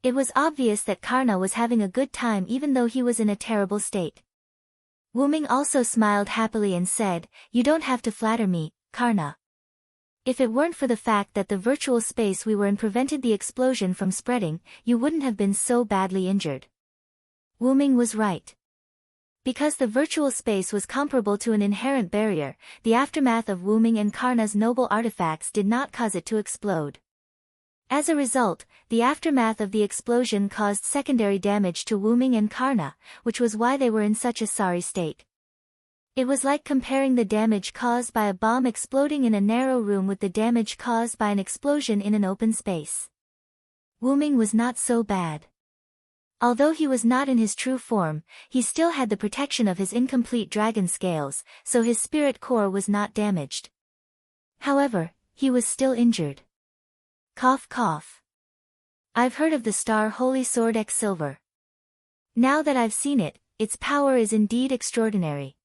S1: It was obvious that Karna was having a good time even though he was in a terrible state. Wyrm also smiled happily and said, "You don't have to flatter me, Karna. If it weren't for the fact that the virtual space we were in prevented the explosion from spreading, you wouldn't have been so badly injured." Wyrm was right. Because the virtual space was comparable to an inherent barrier, the aftermath of Wyrm and Karna's noble artifacts did not cause it to explode. As a result, the aftermath of the explosion caused secondary damage to Wyrm and Karna, which was why they were in such a sorry state. It was like comparing the damage caused by a bomb exploding in a narrow room with the damage caused by an explosion in an open space. Wyrm was not so bad. Although he was not in his true form, he still had the protection of his incomplete dragon scales, so his spirit core was not damaged. However, he was still injured. Cough cough. I've heard of the Star Holy Sword X Silver. Now that I've seen it, its power is indeed extraordinary.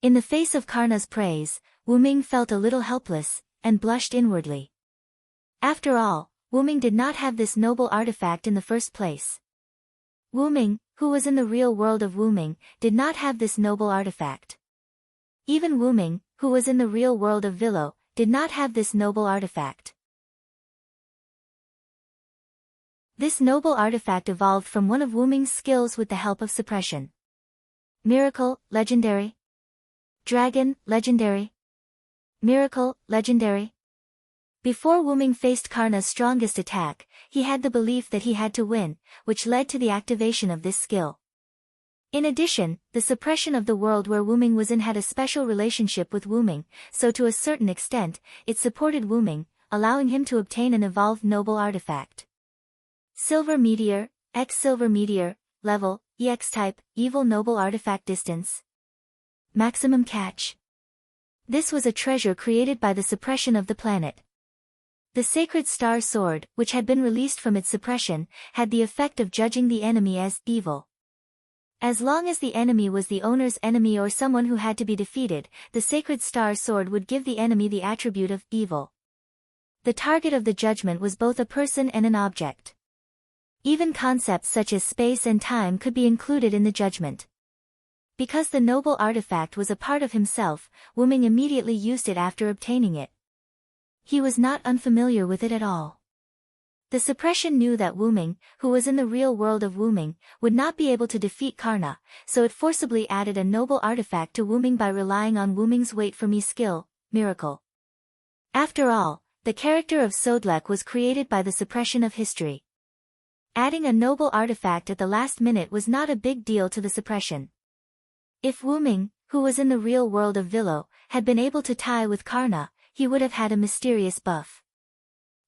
S1: In the face of Karna's praise, Wuming felt a little helpless, and blushed inwardly. After all, Wuming did not have this noble artifact in the first place. Wuming, who was in the real world of Wuming, did not have this noble artifact. Even Wuming, who was in the real world of Villo, did not have this noble artifact. This noble artifact evolved from one of Wuming's skills with the help of suppression. Miracle, legendary. Dragon, legendary. Miracle, legendary. Before Wuming faced Karna's strongest attack, he had the belief that he had to win, which led to the activation of this skill. In addition, the suppression of the world where Wuming was in had a special relationship with Wuming, so to a certain extent, it supported Wuming, allowing him to obtain an evolved noble artifact. Silver Meteor, X Silver Meteor, Level, EX Type, Evil Noble Artifact Distance. Maximum Catch. This was a treasure created by the suppression of the planet. The Sacred Star Sword, which had been released from its suppression, had the effect of judging the enemy as evil. As long as the enemy was the owner's enemy or someone who had to be defeated, the Sacred Star Sword would give the enemy the attribute of evil. The target of the judgment was both a person and an object. Even concepts such as space and time could be included in the judgment. Because the noble artifact was a part of himself, Wuming immediately used it after obtaining it. He was not unfamiliar with it at all. The suppression knew that Wuming, who was in the real world of Wuming, would not be able to defeat Karna, so it forcibly added a noble artifact to Wuming by relying on Wuming's wait for me skill, Miracle. After all, the character of Sodlek was created by the suppression of history. Adding a noble artifact at the last minute was not a big deal to the suppression. If Wuming, who was in the real world of Villo, had been able to tie with Karna, he would have had a mysterious buff.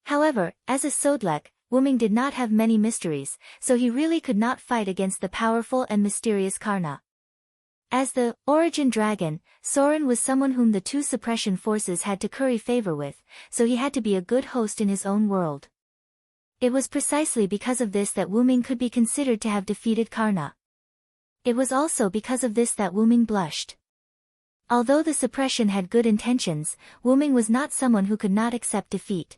S1: However, as a Sodlek, Wuming did not have many mysteries, so he really could not fight against the powerful and mysterious Karna. As the origin dragon, Soren was someone whom the two suppression forces had to curry favor with, so he had to be a good host in his own world. It was precisely because of this that Wuming could be considered to have defeated Karna. It was also because of this that Wuming blushed. Although the suppression had good intentions, Wuming was not someone who could not accept defeat.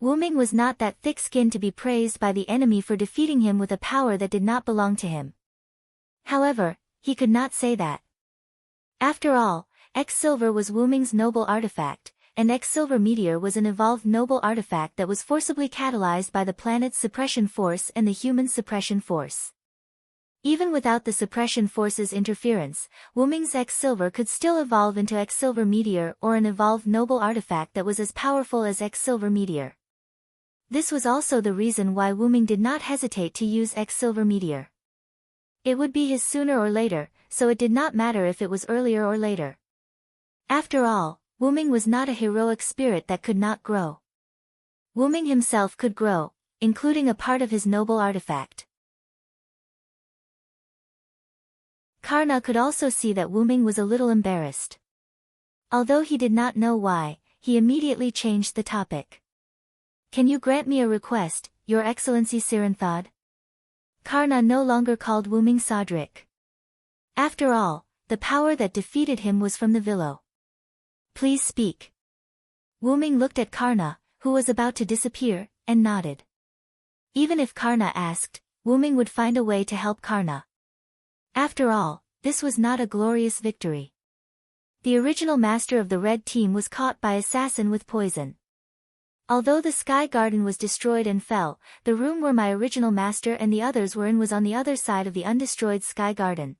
S1: Wuming was not that thick-skinned to be praised by the enemy for defeating him with a power that did not belong to him. However, he could not say that. After all, X-Silver was Wuming's noble artifact, and X-Silver Meteor was an evolved noble artifact that was forcibly catalyzed by the planet's suppression force and the human suppression force. Even without the suppression force's interference, Wuming's X-Silver could still evolve into X-Silver Meteor or an evolved noble artifact that was as powerful as X-Silver Meteor. This was also the reason why Wuming did not hesitate to use X-Silver Meteor. It would be his sooner or later, so it did not matter if it was earlier or later. After all, Wuming was not a heroic spirit that could not grow. Wuming himself could grow, including a part of his noble artifact. Karna could also see that Wuming was a little embarrassed. Although he did not know why, he immediately changed the topic. Can you grant me a request, Your Excellency Sirenthod? Karna no longer called Wuming Sodric. After all, the power that defeated him was from the Villo. Please speak. Wuming looked at Karna, who was about to disappear, and nodded. Even if Karna asked, Wuming would find a way to help Karna. After all, this was not a glorious victory. The original master of the red team was caught by assassin with poison. Although the Sky Garden was destroyed and fell, the room where my original master and the others were in was on the other side of the undestroyed Sky Garden.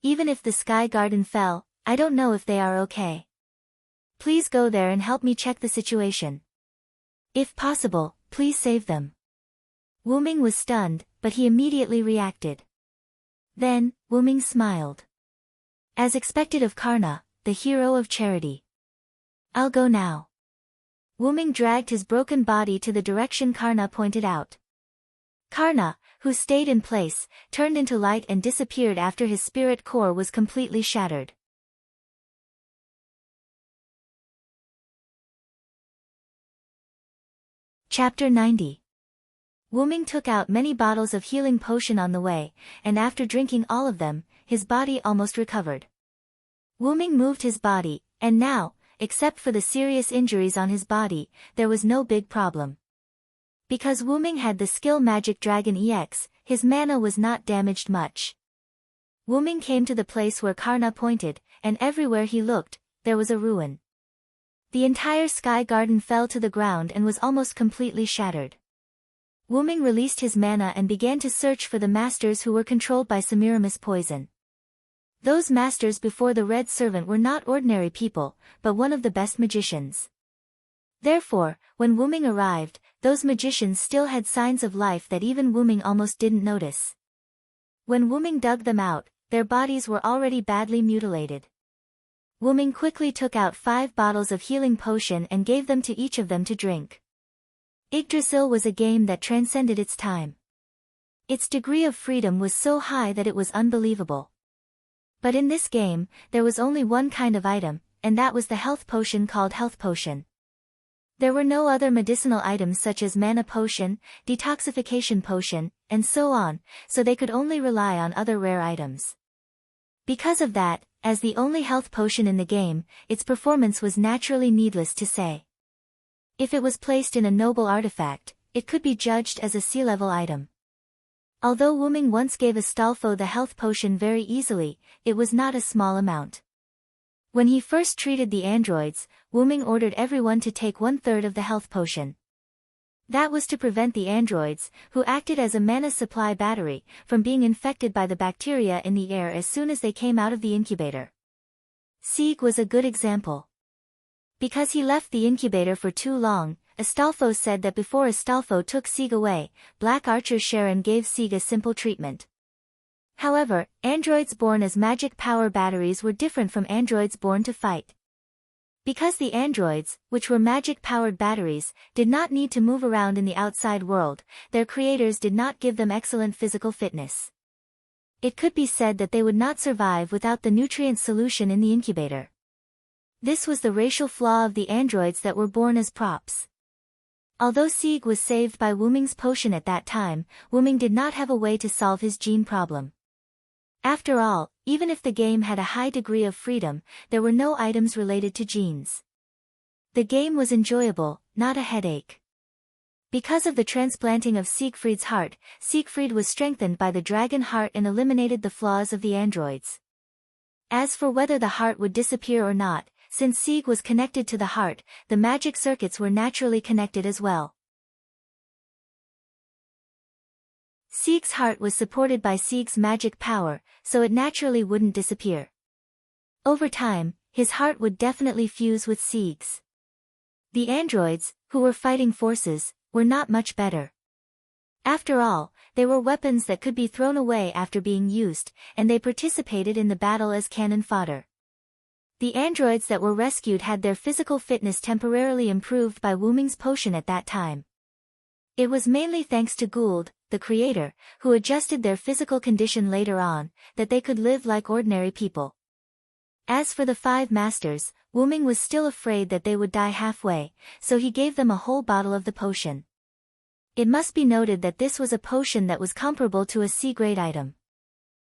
S1: Even if the Sky Garden fell, I don't know if they are okay. Please go there and help me check the situation. If possible, please save them. Wuming was stunned, but he immediately reacted. Then, Wuming smiled. As expected of Karna, the hero of charity. I'll go now. Wuming dragged his broken body to the direction Karna pointed out. Karna, who stayed in place, turned into light and disappeared after his spirit core was completely shattered. Chapter 90. Wyrm took out many bottles of healing potion on the way, and after drinking all of them, his body almost recovered. Wyrm moved his body, and now, except for the serious injuries on his body, there was no big problem. Because Wyrm had the skill Magic Dragon EX, his mana was not damaged much. Wyrm came to the place where Karna pointed, and everywhere he looked, there was a ruin. The entire sky garden fell to the ground and was almost completely shattered. Wyrm released his mana and began to search for the masters who were controlled by Semiramis poison. Those masters before the Red Servant were not ordinary people, but one of the best magicians. Therefore, when Wyrm arrived, those magicians still had signs of life that even Wyrm almost didn't notice. When Wyrm dug them out, their bodies were already badly mutilated. Wyrm quickly took out 5 bottles of healing potion and gave them to each of them to drink. Yggdrasil was a game that transcended its time. Its degree of freedom was so high that it was unbelievable. But in this game, there was only one kind of item, and that was the health potion called Health Potion. There were no other medicinal items such as Mana Potion, Detoxification Potion, and so on, so they could only rely on other rare items. Because of that, as the only health potion in the game, its performance was naturally needless to say. If it was placed in a noble artifact, it could be judged as a sea-level item. Although Wyrm once gave Astolfo the health potion very easily, it was not a small amount. When he first treated the androids, Wyrm ordered everyone to take 1/3 of the health potion. That was to prevent the androids, who acted as a mana supply battery, from being infected by the bacteria in the air as soon as they came out of the incubator. Sieg was a good example. Because he left the incubator for too long, Astolfo said that before Astolfo took Sieg away, Black Archer Sharon gave Sieg a simple treatment. However, androids born as magic power batteries were different from androids born to fight. Because the androids, which were magic-powered batteries, did not need to move around in the outside world, their creators did not give them excellent physical fitness. It could be said that they would not survive without the nutrient solution in the incubator. This was the racial flaw of the androids that were born as props. Although Sieg was saved by Wyrm's potion at that time, Wyrm did not have a way to solve his gene problem. After all, even if the game had a high degree of freedom, there were no items related to genes. The game was enjoyable, not a headache. Because of the transplanting of Siegfried's heart, Siegfried was strengthened by the dragon heart and eliminated the flaws of the androids. As for whether the heart would disappear or not, since Sieg was connected to the heart, the magic circuits were naturally connected as well. Sieg's heart was supported by Sieg's magic power, so it naturally wouldn't disappear. Over time, his heart would definitely fuse with Sieg's. The androids, who were fighting forces, were not much better. After all, they were weapons that could be thrown away after being used, and they participated in the battle as cannon fodder. The androids that were rescued had their physical fitness temporarily improved by Wyrm's potion at that time. It was mainly thanks to Gould, the creator, who adjusted their physical condition later on, that they could live like ordinary people. As for the 5 masters, Wyrm was still afraid that they would die halfway, so he gave them a whole bottle of the potion. It must be noted that this was a potion that was comparable to a C-grade item.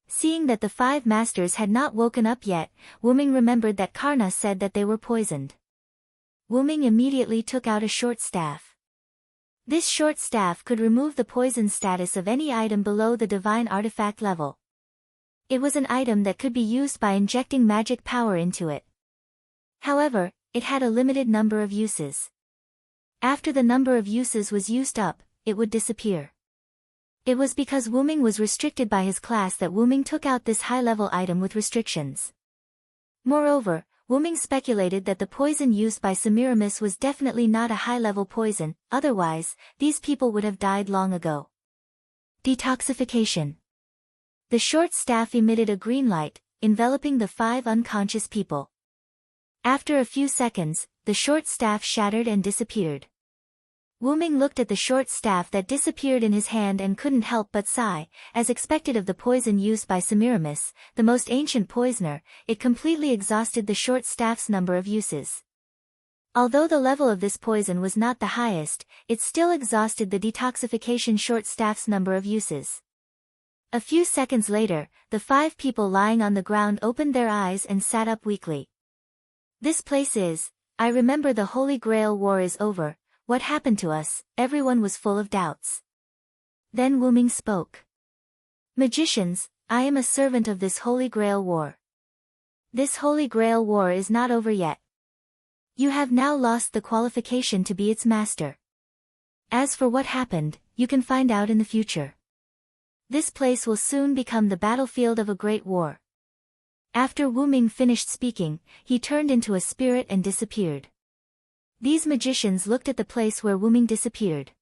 S1: Seeing that the 5 masters had not woken up yet, Wyrm remembered that Karna said that they were poisoned. Wyrm immediately took out a short staff. This short staff could remove the poison status of any item below the divine artifact level. It was an item that could be used by injecting magic power into it. However, it had a limited number of uses. After the number of uses was used up, it would disappear. It was because Wyrm was restricted by his class that Wyrm took out this high-level item with restrictions. Moreover, Wyrm speculated that the poison used by Semiramis was definitely not a high-level poison, otherwise, these people would have died long ago. Detoxification. The short staff emitted a green light, enveloping the 5 unconscious people. After a few seconds, the short staff shattered and disappeared. Ming looked at the short staff that disappeared in his hand and couldn't help but sigh. As expected of the poison used by Semiramis, the most ancient poisoner, it completely exhausted the short staff's number of uses. Although the level of this poison was not the highest, it still exhausted the detoxification short staff's number of uses. A few seconds later, the 5 people lying on the ground opened their eyes and sat up weakly. This place is, I remember the Holy Grail war is over, what happened to us? Everyone was full of doubts. Then Ming spoke. Magicians, I am a servant of this Holy Grail war. This Holy Grail war is not over yet. You have now lost the qualification to be its master. As for what happened, you can find out in the future. This place will soon become the battlefield of a great war. After Ming finished speaking, he turned into a spirit and disappeared. These magicians looked at the place where Ming disappeared.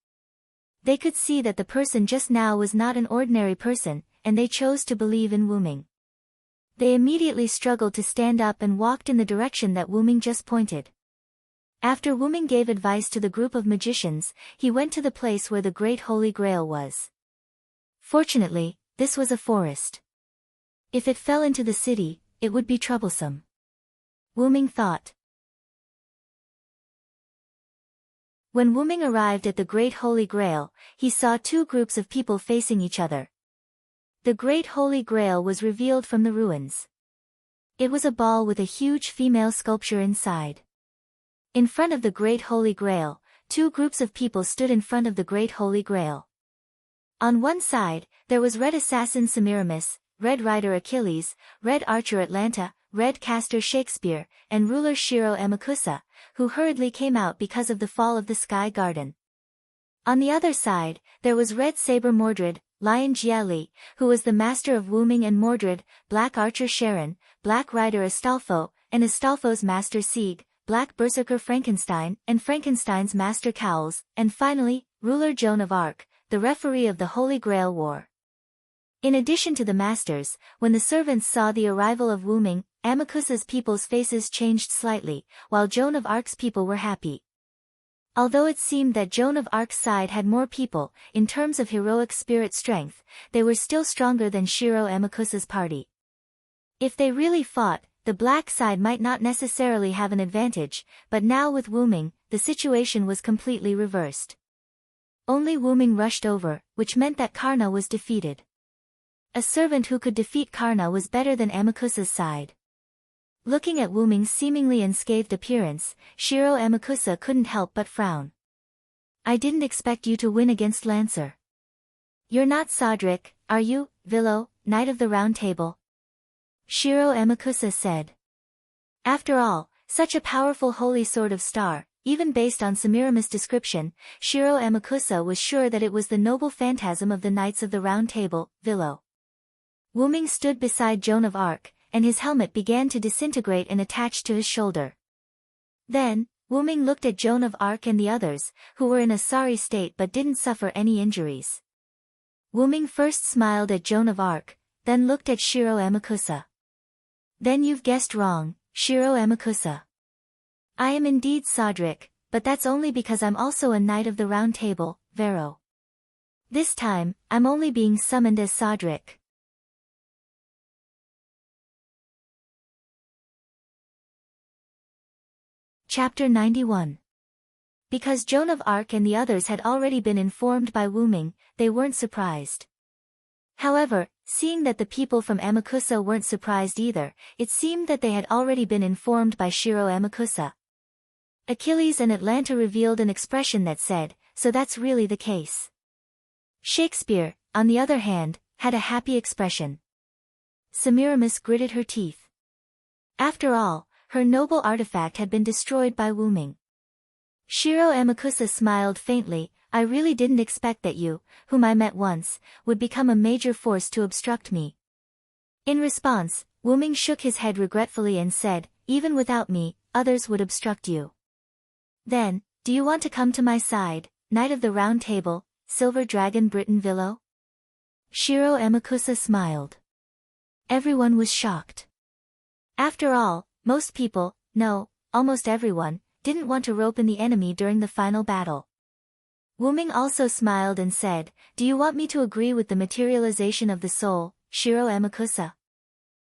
S1: They could see that the person just now was not an ordinary person, and they chose to believe in Ming. They immediately struggled to stand up and walked in the direction that Ming just pointed. After Ming gave advice to the group of magicians, he went to the place where the Great Holy Grail was. Fortunately, this was a forest. If it fell into the city, it would be troublesome. Ming thought. When Ming arrived at the Great Holy Grail, he saw 2 groups of people facing each other. The Great Holy Grail was revealed from the ruins. It was a ball with a huge female sculpture inside. In front of the Great Holy Grail, 2 groups of people stood in front of the Great Holy Grail. On one side, there was Red Assassin Semiramis, Red Rider Achilles, Red Archer Atlanta, Red Caster Shakespeare, and Ruler Shiro Amakusa, who hurriedly came out because of the fall of the Sky Garden. On the other side, there was Red Saber Mordred, Lion Jia Li, who was the master of Ming and Mordred, Black Archer Sharon, Black Rider Astolfo, and Astolfo's master Sieg, Black Berserker Frankenstein, and Frankenstein's master Cowles, and finally, Ruler Joan of Arc, the referee of the Holy Grail War. In addition to the masters, when the servants saw the arrival of Ming, Amakusa's people's faces changed slightly, while Joan of Arc's people were happy. Although it seemed that Joan of Arc's side had more people, in terms of heroic spirit strength, they were still stronger than Shiro Amakusa's party. If they really fought, the black side might not necessarily have an advantage, but now with Ming, the situation was completely reversed. Only Ming rushed over, which meant that Karna was defeated. A servant who could defeat Karna was better than Amakusa's side. Looking at Ming's seemingly unscathed appearance, Shiro Amakusa couldn't help but frown. I didn't expect you to win against Lancer. You're not Sodric, are you, Villo, Knight of the Round Table? Shiro Amakusa said. After all, such a powerful holy sword of star, even based on Semiramis' description, Shiro Amakusa was sure that it was the noble phantasm of the Knights of the Round Table, Villo. Ming stood beside Joan of Arc, and his helmet began to disintegrate and attach to his shoulder. Then, Ming looked at Joan of Arc and the others, who were in a sorry state but didn't suffer any injuries. Ming first smiled at Joan of Arc, then looked at Shiro Amakusa. Then you've guessed wrong, Shiro Amakusa. I am indeed Sodric, but that's only because I'm also a Knight of the Round Table, Vero. This time, I'm only being summoned as Sodric. Chapter 91. Because Joan of Arc and the others had already been informed by Ming, they weren't surprised. However, seeing that the people from Amakusa weren't surprised either, it seemed that they had already been informed by Shiro Amakusa. Achilles and Atlanta revealed an expression that said, so that's really the case. Shakespeare, on the other hand, had a happy expression. Semiramis gritted her teeth. After all, her noble artifact had been destroyed by Ming. Shiro Amakusa smiled faintly. I really didn't expect that you, whom I met once, would become a major force to obstruct me. In response, Ming shook his head regretfully and said, even without me, others would obstruct you. Then, do you want to come to my side, Knight of the Round Table, Silver Dragon Britain Villo? Shiro Amakusa smiled. Everyone was shocked. After all, most people, no, almost everyone, didn't want to rope in the enemy during the final battle. Wuming also smiled and said, "Do you want me to agree with the materialization of the soul, Shiro Amakusa?"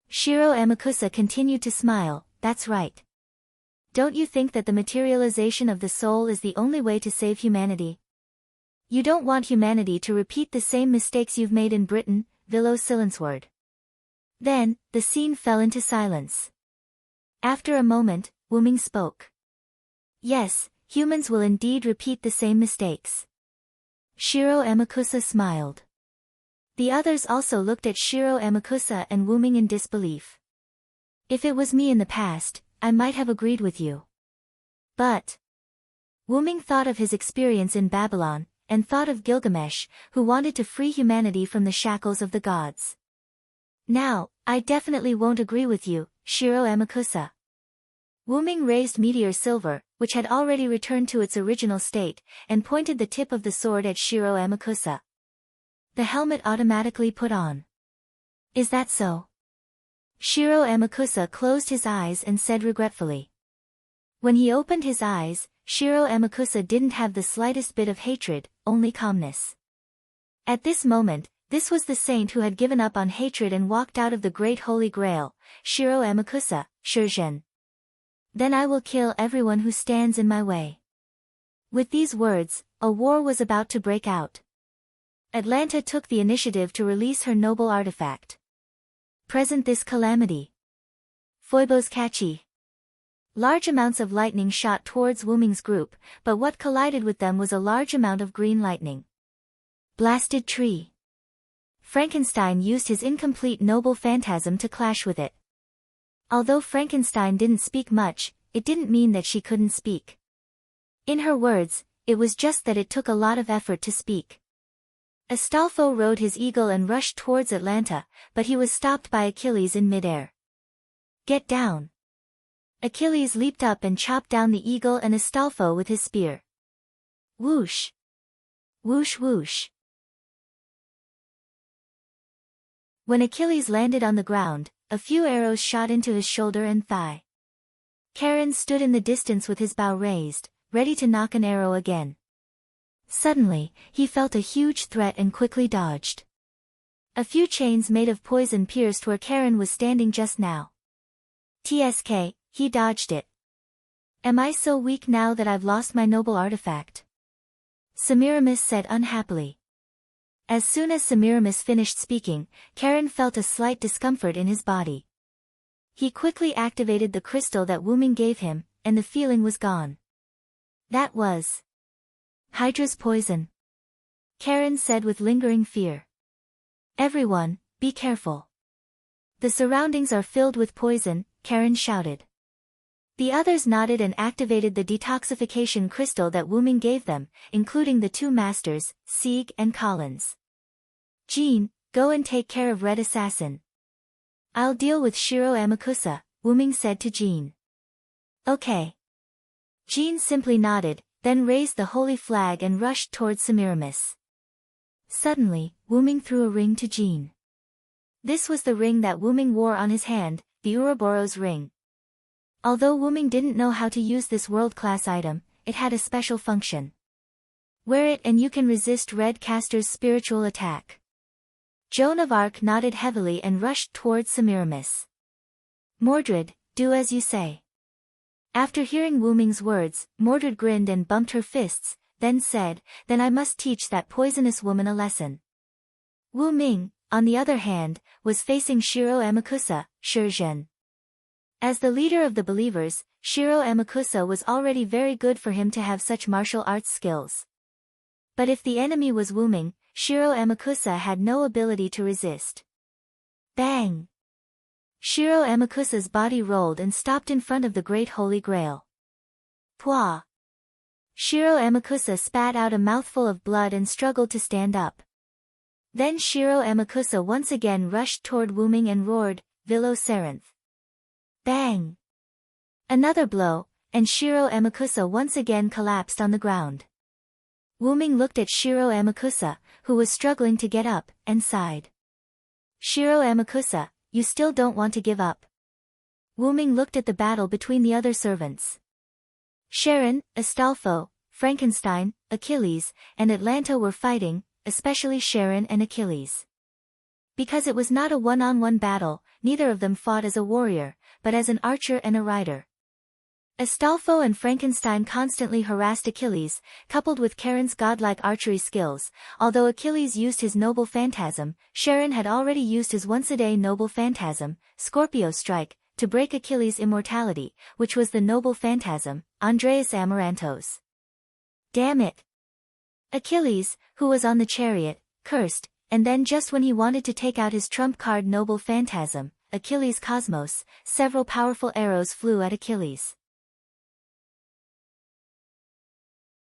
S1: Shiro Amakusa continued to smile, "That's right. Don't you think that the materialization of the soul is the only way to save humanity? You don't want humanity to repeat the same mistakes you've made in Britain, Vilo Silenceward." Then, the scene fell into silence. After a moment, Wuming spoke. "Yes, humans will indeed repeat the same mistakes." Shiro Amakusa smiled. The others also looked at Shiro Amakusa and Wuming in disbelief. "If it was me in the past, I might have agreed with you. But..." Wuming thought of his experience in Babylon, and thought of Gilgamesh, who wanted to free humanity from the shackles of the gods. "Now, I definitely won't agree with you, Shiro Amakusa." Wuming raised Meteor Silver, which had already returned to its original state, and pointed the tip of the sword at Shiro Amakusa. The helmet automatically put on. "Is that so?" Shiro Amakusa closed his eyes and said regretfully. When he opened his eyes, Shiro Amakusa didn't have the slightest bit of hatred, only calmness. At this moment, this was the saint who had given up on hatred and walked out of the Great Holy Grail, Shiro Amakusa, Shurgen. "Then I will kill everyone who stands in my way." With these words, a war was about to break out. Atlanta took the initiative to release her noble artifact. Present this calamity. Foibos Kachi. Large amounts of lightning shot towards Wuming's group, but what collided with them was a large amount of green lightning. Blasted tree. Frankenstein used his incomplete noble phantasm to clash with it. Although Frankenstein didn't speak much, it didn't mean that she couldn't speak. In her words, it was just that it took a lot of effort to speak. Astolfo rode his eagle and rushed towards Atlanta, but he was stopped by Achilles in midair. "Get down!" Achilles leaped up and chopped down the eagle and Astolfo with his spear. Whoosh! Whoosh whoosh! When Achilles landed on the ground, a few arrows shot into his shoulder and thigh. Charon stood in the distance with his bow raised, ready to knock an arrow again. Suddenly, he felt a huge threat and quickly dodged. A few chains made of poison pierced where Charon was standing just now. TSK, he dodged it. "Am I so weak now that I've lost my noble artifact?" Semiramis said unhappily. As soon as Semiramis finished speaking, Charon felt a slight discomfort in his body. He quickly activated the crystal that Wuming gave him, and the feeling was gone. "That was Hydra's poison," Charon said with lingering fear. "Everyone, be careful. The surroundings are filled with poison," Charon shouted. The others nodded and activated the detoxification crystal that Wuming gave them, including the two masters, Sieg and Collins. "Jean, go and take care of Red Assassin." "I'll deal with Shiro Amakusa," Wuming said to Jean. "Okay." Jean simply nodded, then raised the holy flag and rushed towards Semiramis. Suddenly, Wuming threw a ring to Jean. This was the ring that Wuming wore on his hand, the Ouroboros ring. Although Wuming didn't know how to use this world-class item, it had a special function. Wear it and you can resist Red Caster's spiritual attack. Joan of Arc nodded heavily and rushed towards Semiramis. "Mordred, do as you say." After hearing Wuming's words, Mordred grinned and bumped her fists, then said, "Then I must teach that poisonous woman a lesson." Wuming, on the other hand, was facing Shiro Amakusa, Shurgen. As the leader of the believers, Shiro Amakusa was already very good for him to have such martial arts skills. But if the enemy was Wuming, Shiro Amakusa had no ability to resist. Bang! Shiro Amakusa's body rolled and stopped in front of the Great Holy Grail. Pwah! Shiro Amakusa spat out a mouthful of blood and struggled to stand up. Then Shiro Amakusa once again rushed toward Wuming and roared, "Vilo Serenth." Bang! Another blow, and Shiro Amakusa once again collapsed on the ground. Wuming looked at Shiro Amakusa, who was struggling to get up, and sighed. "Shiro Amakusa, you still don't want to give up." Wuming looked at the battle between the other servants. Sharon, Astolfo, Frankenstein, Achilles, and Atlanta were fighting, especially Charon and Achilles. Because it was not a one-on-one battle, neither of them fought as a warrior, but as an archer and a rider. Astolfo and Frankenstein constantly harassed Achilles, coupled with Charon's godlike archery skills. Although Achilles used his noble phantasm, Charon had already used his once-a-day noble phantasm, Scorpio Strike, to break Achilles' immortality, which was the noble phantasm, Andreas Amarantos. Damn it! Achilles, who was on the chariot, cursed, and then just when he wanted to take out his trump card noble phantasm, Achilles Cosmos, several powerful arrows flew at Achilles.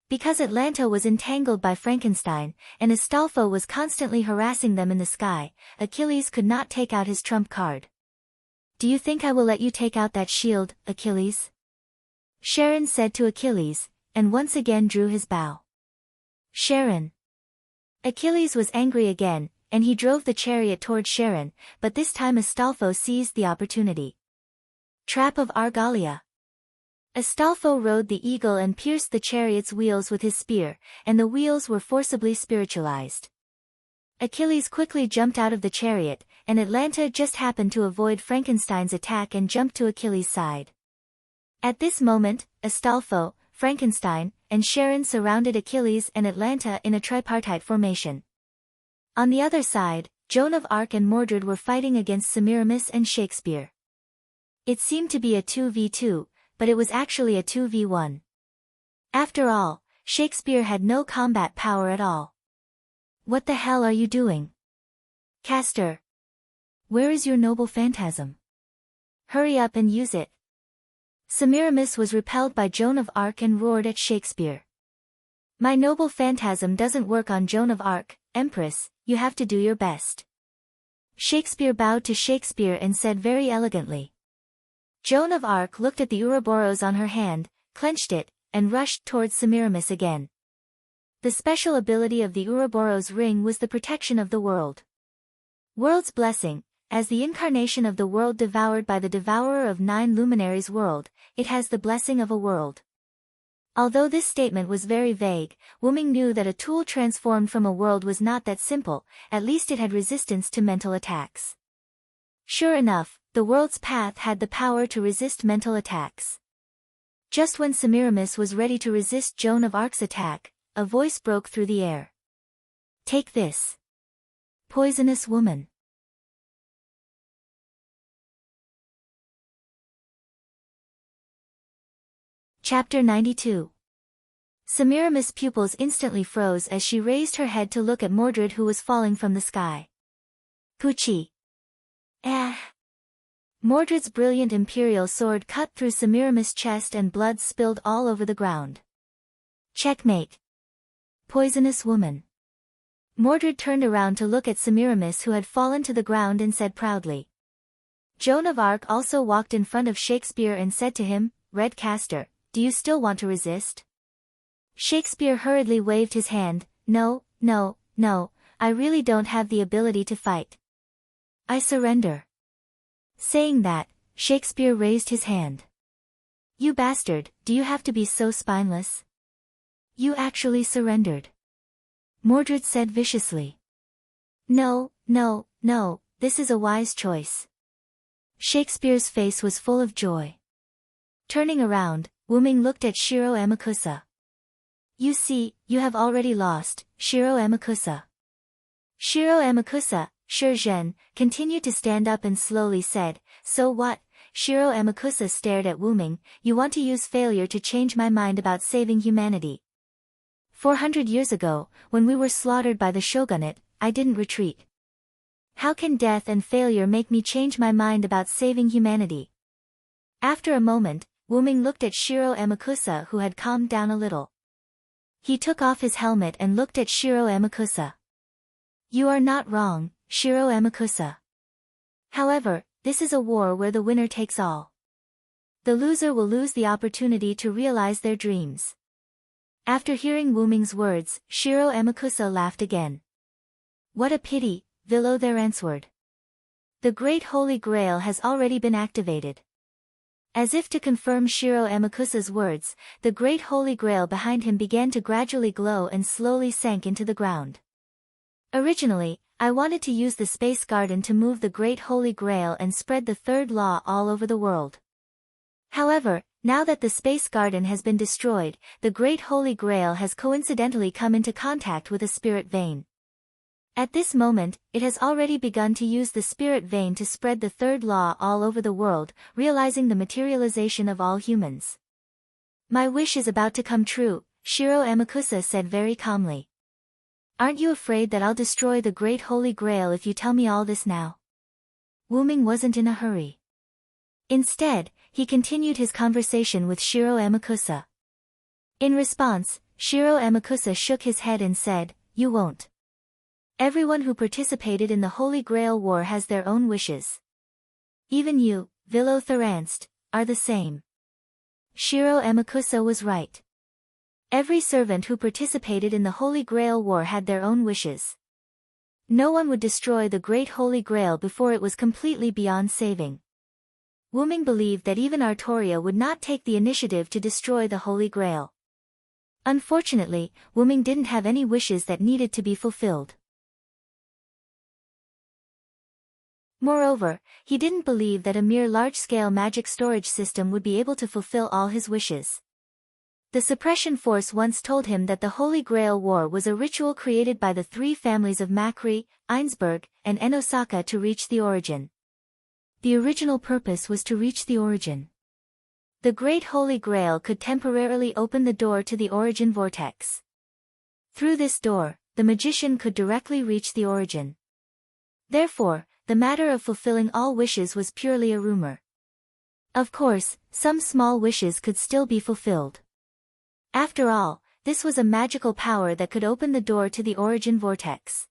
S1: Because Atlanta was entangled by Frankenstein, and Astolfo was constantly harassing them in the sky, Achilles could not take out his trump card. "Do you think I will let you take out that shield, Achilles?" Charon said to Achilles, and once again drew his bow. Charon. Achilles was angry again, and he drove the chariot toward Charon, but this time Astolfo seized the opportunity. Trap of Argalia. Astolfo rode the eagle and pierced the chariot's wheels with his spear, and the wheels were forcibly spiritualized. Achilles quickly jumped out of the chariot, and Atlanta just happened to avoid Frankenstein's attack and jumped to Achilles' side. At this moment, Astolfo, Frankenstein, and Charon surrounded Achilles and Atlanta in a tripartite formation. On the other side, Joan of Arc and Mordred were fighting against Semiramis and Shakespeare. It seemed to be a 2v2, but it was actually a 2v1. After all, Shakespeare had no combat power at all. "What the hell are you doing? Castor? Where is your noble phantasm? Hurry up and use it." Semiramis was repelled by Joan of Arc and roared at Shakespeare. "My noble phantasm doesn't work on Joan of Arc, Empress, you have to do your best." Shakespeare bowed to Shakespeare and said very elegantly. Joan of Arc looked at the Ouroboros on her hand, clenched it, and rushed towards Semiramis again. The special ability of the Ouroboros ring was the protection of the world. World's blessing, as the incarnation of the world devoured by the devourer of 9 luminaries world, it has the blessing of a world. Although this statement was very vague, Wyrm knew that a tool transformed from a world was not that simple, at least it had resistance to mental attacks. Sure enough, the world's path had the power to resist mental attacks. Just when Semiramis was ready to resist Joan of Arc's attack, a voice broke through the air. "Take this. Poisonous woman." Chapter 92. Semiramis' pupils instantly froze as she raised her head to look at Mordred who was falling from the sky. Poochie. Mordred's brilliant imperial sword cut through Semiramis' chest and blood spilled all over the ground. Checkmate. Poisonous woman. Mordred turned around to look at Semiramis who had fallen to the ground and said proudly. Joan of Arc also walked in front of Shakespeare and said to him, "Red Castor, do you still want to resist?" Shakespeare hurriedly waved his hand, No, I really don't have the ability to fight. I surrender." Saying that, Shakespeare raised his hand. "You bastard, do you have to be so spineless? You actually surrendered." Mordred said viciously. No, this is a wise choice." Shakespeare's face was full of joy. Turning around, Wyrm looked at Shiro Amakusa. "You see, you have already lost, Shiro Amakusa." Shiro Amakusa, Shurgen, continued to stand up and slowly said, "So what?" Shiro Amakusa stared at Wyrm. "You want to use failure to change my mind about saving humanity. 400 years ago, when we were slaughtered by the shogunate, I didn't retreat. How can death and failure make me change my mind about saving humanity?" After a moment, Wyrm looked at Shiro Amakusa who had calmed down a little. He took off his helmet and looked at Shiro Amakusa. "You are not wrong, Shiro Amakusa. However, this is a war where the winner takes all. The loser will lose the opportunity to realize their dreams." After hearing Wyrm's words, Shiro Amakusa laughed again. "What a pity," Vilo there answered. "The Great Holy Grail has already been activated. As if to confirm Shiro Amakusa's words, the great holy grail behind him began to gradually glow and slowly sank into the ground. Originally, I wanted to use the space garden to move the great holy grail and spread the third law all over the world. However, now that the space garden has been destroyed, the great holy grail has coincidentally come into contact with a spirit vein. At this moment, it has already begun to use the spirit vein to spread the third law all over the world, realizing the materialization of all humans. My wish is about to come true, Shiro Amakusa said very calmly. Aren't you afraid that I'll destroy the great holy grail if you tell me all this now? Wuming wasn't in a hurry. Instead, he continued his conversation with Shiro Amakusa. In response, Shiro Amakusa shook his head and said, "You won't. Everyone who participated in the Holy Grail War has their own wishes. Even you, Vilo Theranst, are the same." Shiro Amakusa was right. Every servant who participated in the Holy Grail War had their own wishes. No one would destroy the Great Holy Grail before it was completely beyond saving. Wuming believed that even Artoria would not take the initiative to destroy the Holy Grail. Unfortunately, Wuming didn't have any wishes that needed to be fulfilled. Moreover, he didn't believe that a mere large-scale magic storage system would be able to fulfill all his wishes. The suppression force once told him that the Holy Grail War was a ritual created by the three families of Macri, Ainsberg, and Enosaka to reach the origin. The original purpose was to reach the origin. The Great Holy Grail could temporarily open the door to the origin vortex. Through this door, the magician could directly reach the origin. Therefore, the matter of fulfilling all wishes was purely a rumor. Of course, some small wishes could still be fulfilled. After all, this was a magical power that could open the door to the origin vortex.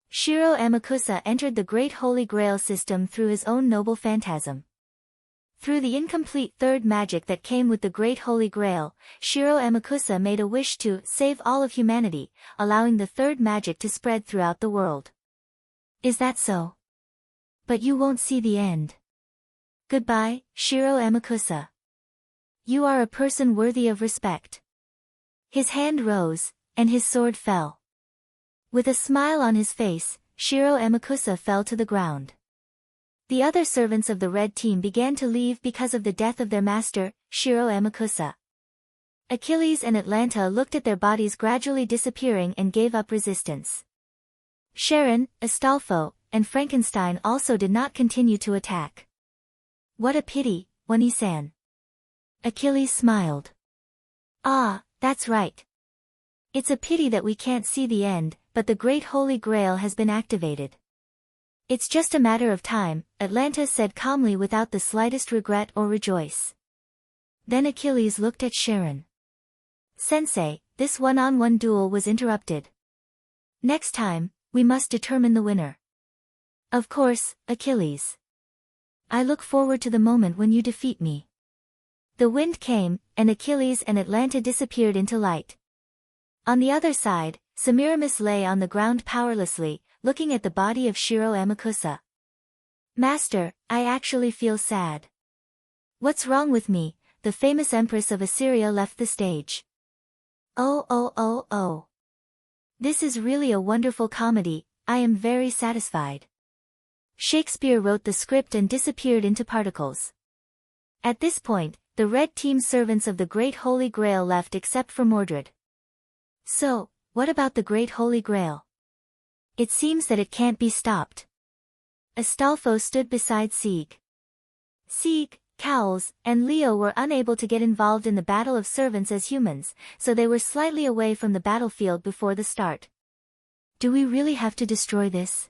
S1: Shiro Amakusa entered the Great Holy Grail system through his own noble phantasm. Through the incomplete third magic that came with the Great Holy Grail, Shiro Amakusa made a wish to save all of humanity, allowing the third magic to spread throughout the world. Is that so? But you won't see the end. Goodbye, Shiro Amakusa. You are a person worthy of respect. His hand rose, and his sword fell. With a smile on his face, Shiro Amakusa fell to the ground. The other servants of the red team began to leave because of the death of their master, Shiro Amakusa. Achilles and Atlanta looked at their bodies gradually disappearing and gave up resistance. Sharon, Astolfo, and Frankenstein also did not continue to attack. What a pity, Oni-san. Achilles smiled. Ah, that's right. It's a pity that we can't see the end, but the Great Holy Grail has been activated. It's just a matter of time, Atlanta said calmly without the slightest regret or rejoice. Then Achilles looked at Sharon. Sensei, this one-on-one duel was interrupted. Next time, we must determine the winner. Of course, Achilles. I look forward to the moment when you defeat me. The wind came, and Achilles and Atlanta disappeared into light. On the other side, Semiramis lay on the ground powerlessly, looking at the body of Shiro Amakusa. Master, I actually feel sad. What's wrong with me? The famous Empress of Assyria left the stage. Oh. This is really a wonderful comedy, I am very satisfied. Shakespeare wrote the script and disappeared into particles. At this point, the red team servants of the Great Holy Grail left except for Mordred. So, what about the Great Holy Grail? It seems that it can't be stopped. Astolfo stood beside Sieg. Sieg, Cowles, and Leo were unable to get involved in the battle of servants as humans, so they were slightly away from the battlefield before the start. Do we really have to destroy this?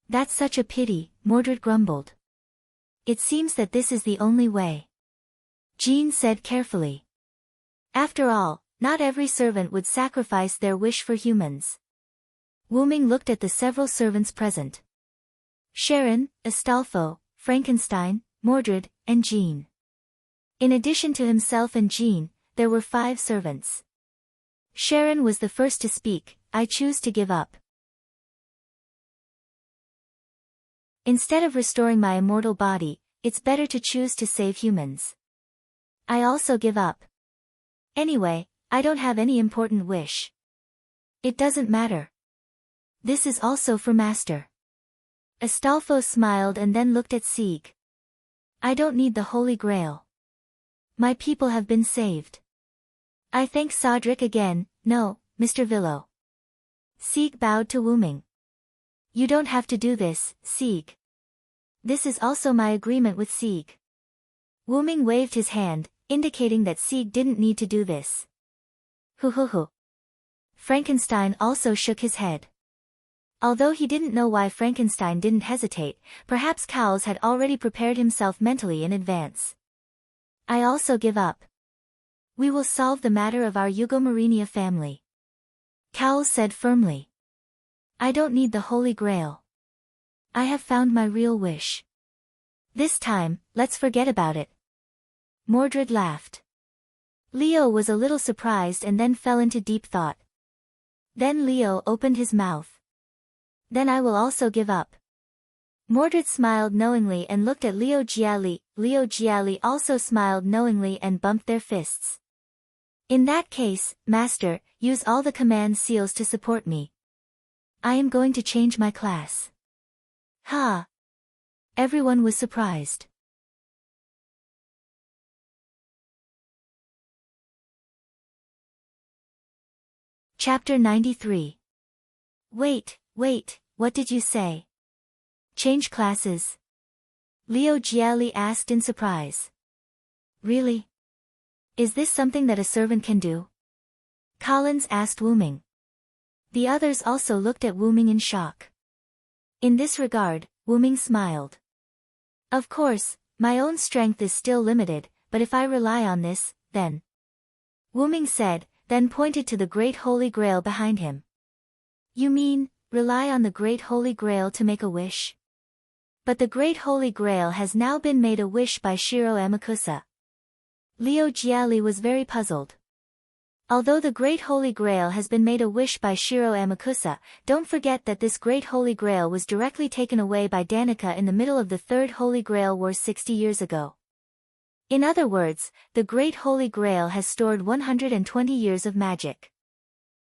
S1: That's such a pity, Mordred grumbled. It seems that this is the only way. Jean said carefully. After all, not every servant would sacrifice their wish for humans. Wuming looked at the several servants present. Sharon, Astolfo, Frankenstein, Mordred, and Jean. In addition to himself and Jean, there were 5 servants. Sharon was the first to speak. I choose to give up. Instead of restoring my immortal body, it's better to choose to save humans. I also give up. Anyway, I don't have any important wish. It doesn't matter. This is also for Master. Astolfo smiled and then looked at Sieg. I don't need the Holy Grail. My people have been saved. I thank Sodric again, no, Mr. Villo. Sieg bowed to Wuming. You don't have to do this, Sieg. This is also my agreement with Sieg. Wuming waved his hand, indicating that Sieg didn't need to do this. Hoo. Frankenstein also shook his head. Although he didn't know why Frankenstein didn't hesitate, perhaps Cowles had already prepared himself mentally in advance. I also give up. We will solve the matter of our Eugomarinia family. Cowles said firmly. I don't need the Holy Grail. I have found my real wish. This time, let's forget about it. Mordred laughed. Leo was a little surprised and then fell into deep thought. Then Leo opened his mouth. Then I will also give up. Mordred smiled knowingly and looked at Leo Gialli. Leo Gialli also smiled knowingly and bumped their fists. In that case, Master, use all the command seals to support me. I am going to change my class. Ha! Everyone was surprised. Chapter 93. Wait, what did you say? Change classes? Leo Gialli asked in surprise. Really? Is this something that a servant can do? Collins asked Wuming. The others also looked at Wuming in shock. In this regard, Wuming smiled. Of course, my own strength is still limited, but if I rely on this, then... Wuming said, then pointed to the Great Holy Grail behind him. You mean, rely on the Great Holy Grail to make a wish? But the Great Holy Grail has now been made a wish by Shiro Amakusa. Leo Gialli was very puzzled. Although the Great Holy Grail has been made a wish by Shiro Amakusa, don't forget that this Great Holy Grail was directly taken away by Danica in the middle of the Third Holy Grail War 60 years ago. In other words, the Great Holy Grail has stored 120 years of magic.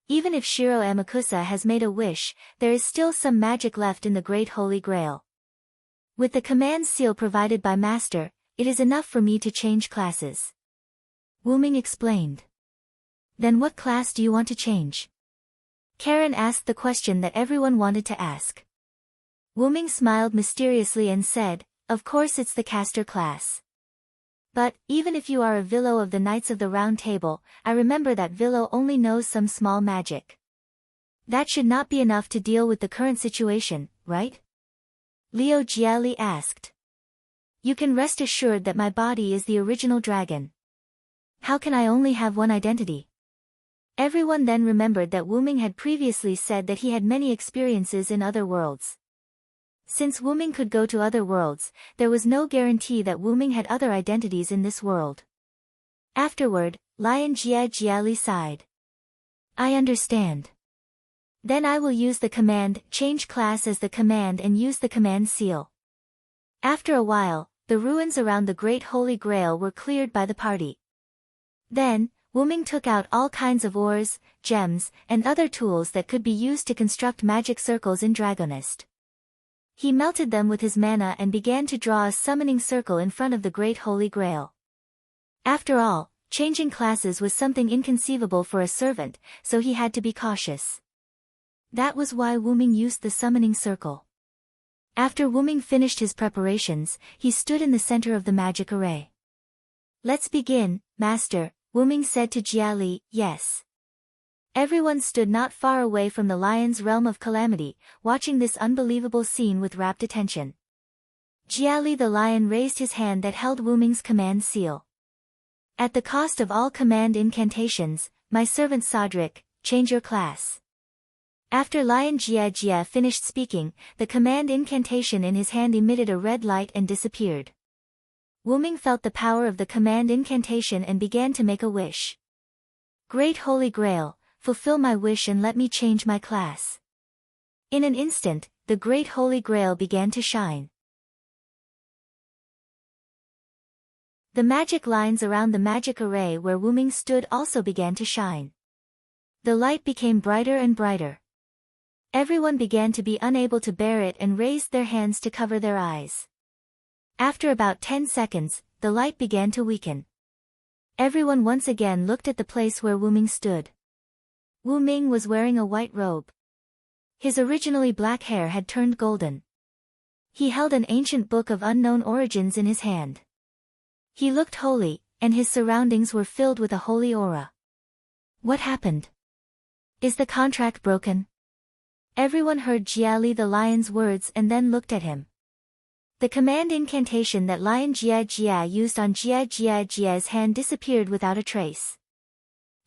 S1: Even if Shiro Amakusa has made a wish, there is still some magic left in the Great Holy Grail. With the command seal provided by Master, it is enough for me to change classes. Wuming explained. Then what class do you want to change? Karen asked the question that everyone wanted to ask. Wuming smiled mysteriously and said, of course it's the caster class. But, even if you are a Villo of the Knights of the Round Table, I remember that Villo only knows some small magic. That should not be enough to deal with the current situation, right? Leo Gialli asked. You can rest assured that my body is the original dragon. How can I only have one identity? Everyone then remembered that Wuming had previously said that he had many experiences in other worlds. Since Wuming could go to other worlds, there was no guarantee that Wuming had other identities in this world. Afterward, Lion Gialli sighed. I understand. Then I will use the command change class as the command and use the command seal. After a while, the ruins around the Great Holy Grail were cleared by the party. Then, Wuming took out all kinds of ores, gems, and other tools that could be used to construct magic circles in Dragonist. He melted them with his mana and began to draw a summoning circle in front of the Great Holy Grail. After all, changing classes was something inconceivable for a servant, so he had to be cautious. That was why Wuming used the summoning circle. After Wuming finished his preparations, he stood in the center of the magic array. Let's begin, Master, Wuming said to Gialli. Yes. Everyone stood not far away from the lion's realm of calamity, watching this unbelievable scene with rapt attention. Gialli the lion raised his hand that held Wuming's command seal. At the cost of all command incantations, my servant Sodric, change your class. After Lion Gia finished speaking, the command incantation in his hand emitted a red light and disappeared. Wuming felt the power of the command incantation and began to make a wish. Great Holy Grail, fulfill my wish and let me change my class. In an instant, the Great Holy Grail began to shine. The magic lines around the magic array where Wu Ming stood also began to shine. The light became brighter and brighter. Everyone began to be unable to bear it and raised their hands to cover their eyes. After about 10 seconds, the light began to weaken. Everyone once again looked at the place where Wu Ming stood. Wu Ming was wearing a white robe. His originally black hair had turned golden. He held an ancient book of unknown origins in his hand. He looked holy, and his surroundings were filled with a holy aura. What happened? Is the contract broken? Everyone heard Jiali the lion's words and then looked at him. The command incantation that Lion Jia Jia used on Jia Jia Jia's hand disappeared without a trace.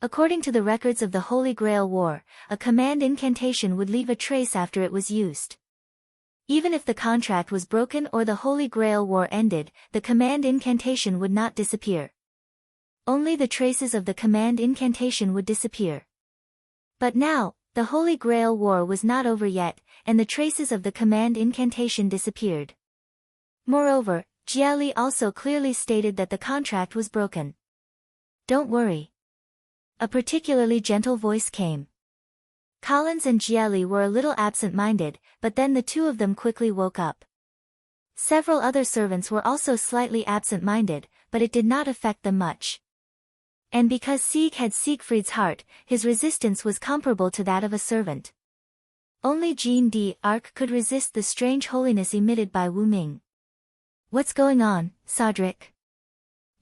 S1: According to the records of the Holy Grail War, a command incantation would leave a trace after it was used. Even if the contract was broken or the Holy Grail War ended, the command incantation would not disappear. Only the traces of the command incantation would disappear. But now, the Holy Grail War was not over yet, and the traces of the command incantation disappeared. Moreover, Jiali also clearly stated that the contract was broken. Don't worry. A particularly gentle voice came. Collins and Jiali were a little absent-minded, but then the two of them quickly woke up. Several other servants were also slightly absent-minded, but it did not affect them much. And because Sieg had Siegfried's heart, his resistance was comparable to that of a servant. Only Jean d'Arc could resist the strange holiness emitted by Wu Ming. What's going on, Cedric?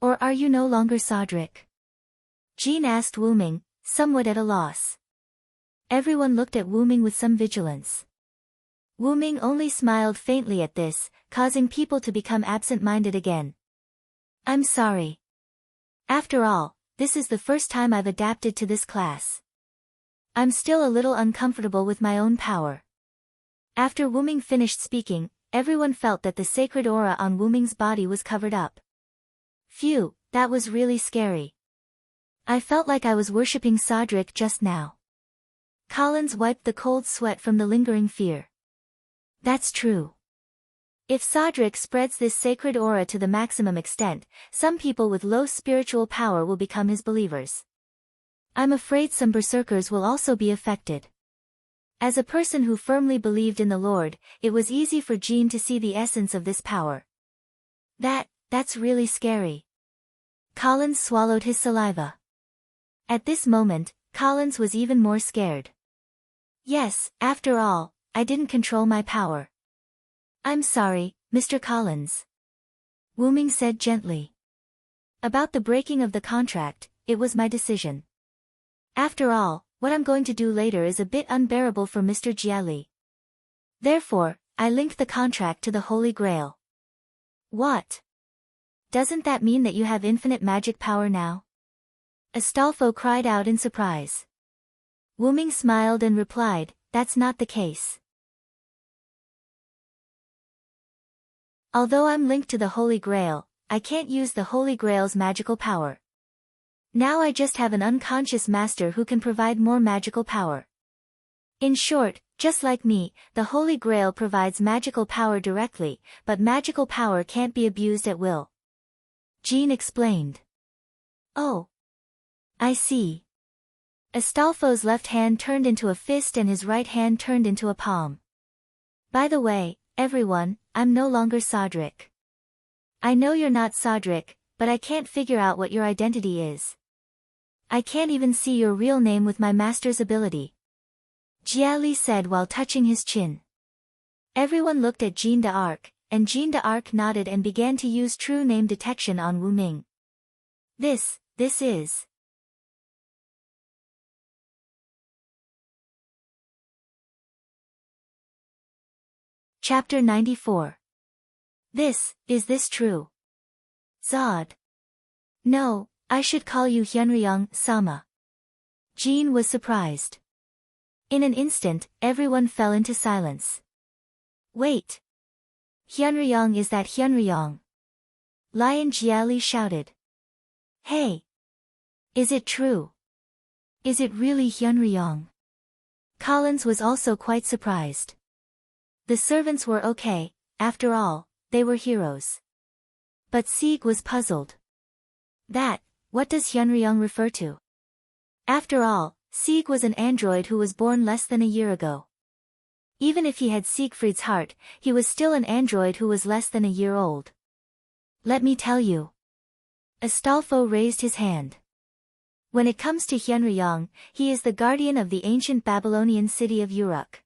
S1: Or are you no longer Cedric? Jean asked Wu Ming, somewhat at a loss. Everyone looked at Wu Ming with some vigilance. Wu Ming only smiled faintly at this, causing people to become absent-minded again. I'm sorry. After all, this is the first time I've adapted to this class. I'm still a little uncomfortable with my own power. After Wu Ming finished speaking, everyone felt that the sacred aura on Wu Ming's body was covered up. Phew, that was really scary. I felt like I was worshipping Cedric just now. Collins wiped the cold sweat from the lingering fear. That's true. If Cedric spreads this sacred aura to the maximum extent, some people with low spiritual power will become his believers. I'm afraid some berserkers will also be affected. As a person who firmly believed in the Lord, it was easy for Jean to see the essence of this power. That's really scary. Collins swallowed his saliva. At this moment, Collins was even more scared. Yes, after all, I didn't control my power. I'm sorry, Mr. Collins. Wu Ming said gently. About the breaking of the contract, it was my decision. After all, what I'm going to do later is a bit unbearable for Mr. Jiali. Therefore, I linked the contract to the Holy Grail. What? Doesn't that mean that you have infinite magic power now? Astolfo cried out in surprise. Wu Ming smiled and replied, that's not the case. Although I'm linked to the Holy Grail, I can't use the Holy Grail's magical power. Now I just have an unconscious master who can provide more magical power. In short, just like me, the Holy Grail provides magical power directly, but magical power can't be abused at will. Jean explained. Oh. I see. Astolfo's left hand turned into a fist and his right hand turned into a palm. By the way, everyone, I'm no longer Cedric. I know you're not Cedric, but I can't figure out what your identity is. I can't even see your real name with my master's ability. Jiali said while touching his chin. Everyone looked at Jean d'Arc, and Jean d'Arc nodded and began to use true name detection on Wu Ming. This is... Chapter 94. Is this true? Zod. No, I should call you Hyunryong Sama. Jean was surprised. In an instant, everyone fell into silence. Wait. Hyunryong, is that Hyunryong? Lion Jiali shouted. Hey! Is it true? Is it really Hyunryong? Collins was also quite surprised. The servants were okay, after all, they were heroes. But Sieg was puzzled. What does Hyunryong refer to? After all, Sieg was an android who was born less than a year ago. Even if he had Siegfried's heart, he was still an android who was less than a year old. Let me tell you. Astolfo raised his hand. When it comes to Hyunryong, he is the guardian of the ancient Babylonian city of Uruk.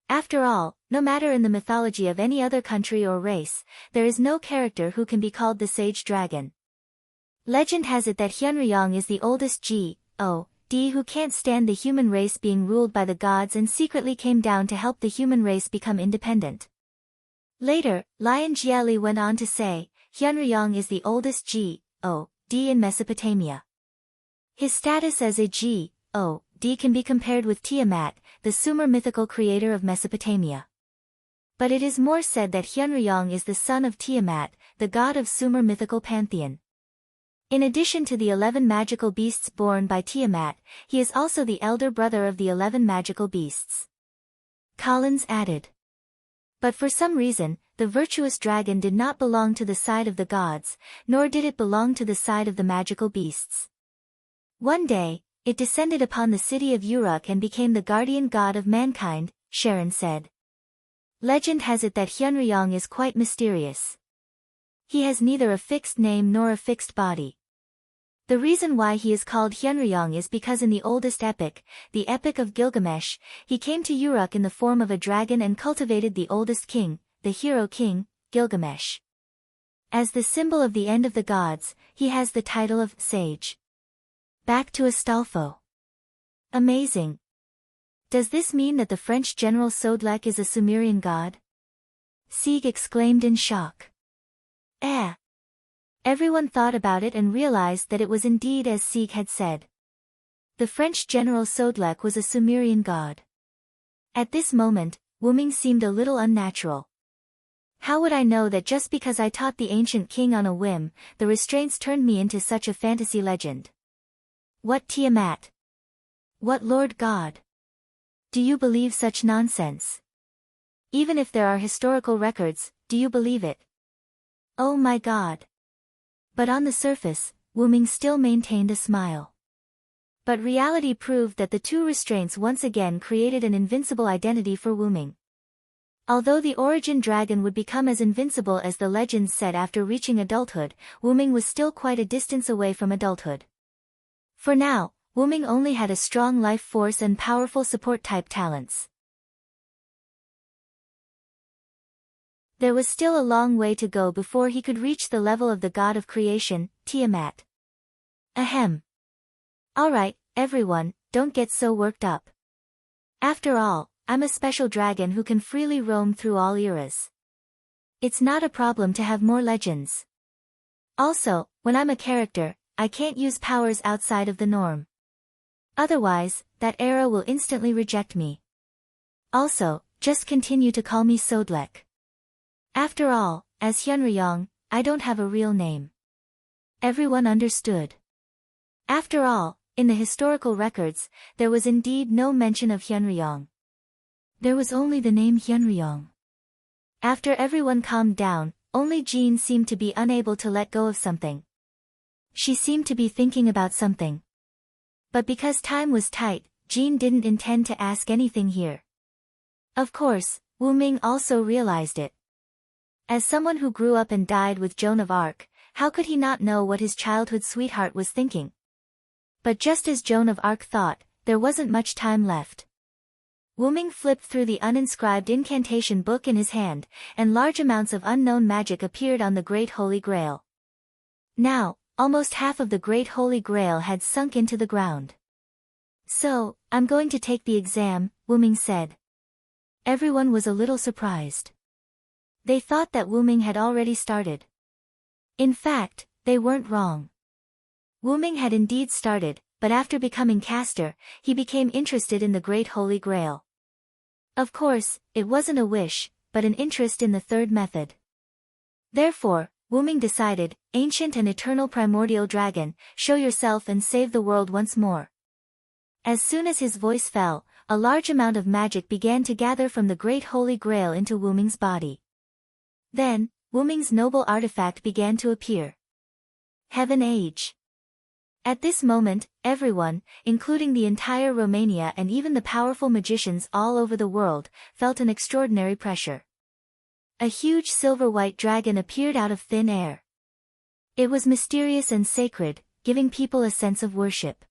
S1: After all, no matter in the mythology of any other country or race, there is no character who can be called the sage dragon. Legend has it that Hyunryong is the oldest God who can't stand the human race being ruled by the gods and secretly came down to help the human race become independent. Later, Lion Jieli went on to say, Hyunryong is the oldest God in Mesopotamia. His status as a God can be compared with Tiamat, the Sumer mythical creator of Mesopotamia. But it is more said that Hyunryong is the son of Tiamat, the god of Sumer mythical pantheon. In addition to the 11 magical beasts born by Tiamat, he is also the elder brother of the 11 magical beasts. Collins added. But for some reason, the virtuous dragon did not belong to the side of the gods, nor did it belong to the side of the magical beasts. One day, it descended upon the city of Uruk and became the guardian god of mankind, Sharon said. Legend has it that Hyunryong is quite mysterious. He has neither a fixed name nor a fixed body. The reason why he is called Hyunryong is because in the oldest epic, the Epic of Gilgamesh, he came to Uruk in the form of a dragon and cultivated the oldest king, the hero king, Gilgamesh. As the symbol of the end of the gods, he has the title of sage. Back to Astolfo. Amazing. Does this mean that the French general Sodlek is a Sumerian god? Sieg exclaimed in shock. Everyone thought about it and realized that it was indeed as Sieg had said. The French general Sodlek was a Sumerian god. At this moment, Wuming seemed a little unnatural. How would I know that just because I taught the ancient king on a whim, the restraints turned me into such a fantasy legend? What Tiamat? What Lord God? Do you believe such nonsense? Even if there are historical records, do you believe it? Oh my God. But on the surface, Wuming still maintained a smile. But reality proved that the two restraints once again created an invincible identity for Wuming. Although the origin dragon would become as invincible as the legends said after reaching adulthood, Wuming was still quite a distance away from adulthood. For now, Wuming only had a strong life force and powerful support-type talents. There was still a long way to go before he could reach the level of the god of creation, Tiamat. Ahem. Alright, everyone, don't get so worked up. After all, I'm a special dragon who can freely roam through all eras. It's not a problem to have more legends. Also, when I'm a character, I can't use powers outside of the norm. Otherwise, that era will instantly reject me. Also, just continue to call me Sodlek. After all, as Hyunryong, I don't have a real name. Everyone understood. After all, in the historical records, there was indeed no mention of Hyunryong. There was only the name Hyunryong. After everyone calmed down, only Jean seemed to be unable to let go of something. She seemed to be thinking about something. But because time was tight, Jean didn't intend to ask anything here. Of course, Wuming also realized it. As someone who grew up and died with Joan of Arc, how could he not know what his childhood sweetheart was thinking? But just as Joan of Arc thought, there wasn't much time left. Wuming flipped through the uninscribed incantation book in his hand, and large amounts of unknown magic appeared on the Great Holy Grail. Now, almost half of the Great Holy Grail had sunk into the ground. So, I'm going to take the exam, Wuming said. Everyone was a little surprised. They thought that Wuming had already started. In fact, they weren't wrong. Wuming had indeed started, but after becoming caster, he became interested in the Great Holy Grail. Of course, it wasn't a wish, but an interest in the third method. Therefore, Wuming decided, ancient and eternal primordial dragon, show yourself and save the world once more. As soon as his voice fell, a large amount of magic began to gather from the Great Holy Grail into Wuming's body. Then, Wuming's noble artifact began to appear. Heaven Age. At this moment, everyone, including the entire Romania and even the powerful magicians all over the world, felt an extraordinary pressure. A huge silver-white dragon appeared out of thin air. It was mysterious and sacred, giving people a sense of worship.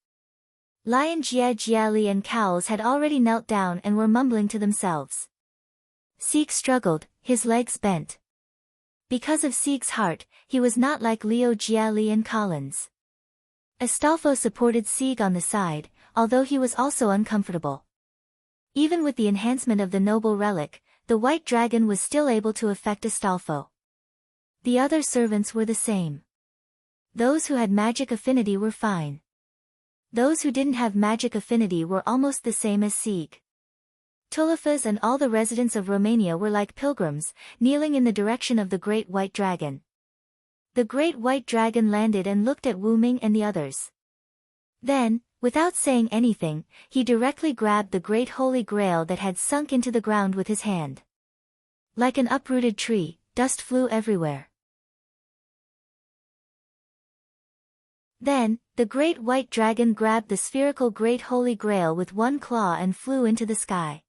S1: Lion Jia Jiali and cows had already knelt down and were mumbling to themselves. Sieg struggled, his legs bent. Because of Sieg's heart, he was not like Leo Jiali and Collins. Astolfo supported Sieg on the side, although he was also uncomfortable. Even with the enhancement of the noble relic, the white dragon was still able to affect Astolfo. The other servants were the same. Those who had magic affinity were fine. Those who didn't have magic affinity were almost the same as Sieg. Tulifas and all the residents of Romania were like pilgrims, kneeling in the direction of the great white dragon. The great white dragon landed and looked at Wu Ming and the others. Then, without saying anything, he directly grabbed the great holy grail that had sunk into the ground with his hand. Like an uprooted tree, dust flew everywhere. Then, the great white dragon grabbed the spherical great holy grail with one claw and flew into the sky.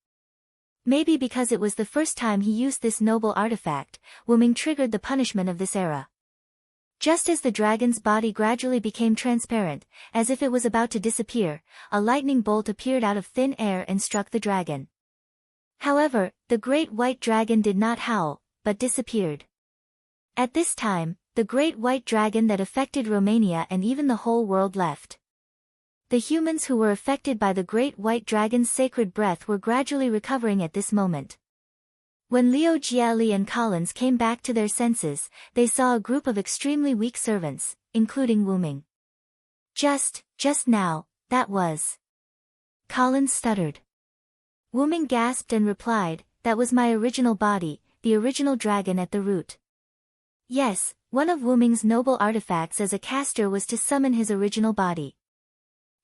S1: Maybe because it was the first time he used this noble artifact, Wu Ming triggered the punishment of this era. Just as the dragon's body gradually became transparent, as if it was about to disappear, a lightning bolt appeared out of thin air and struck the dragon. However, the great white dragon did not howl, but disappeared. At this time, the great white dragon that affected Romania and even the whole world left. The humans who were affected by the great white dragon's sacred breath were gradually recovering at this moment. When Leo Jiali and Collins came back to their senses, they saw a group of extremely weak servants, including Wu Ming. Just now, that was. Collins stuttered. Wu Ming gasped and replied, that was my original body, the original dragon at the root. Yes, one of Wu Ming's noble artifacts as a caster was to summon his original body.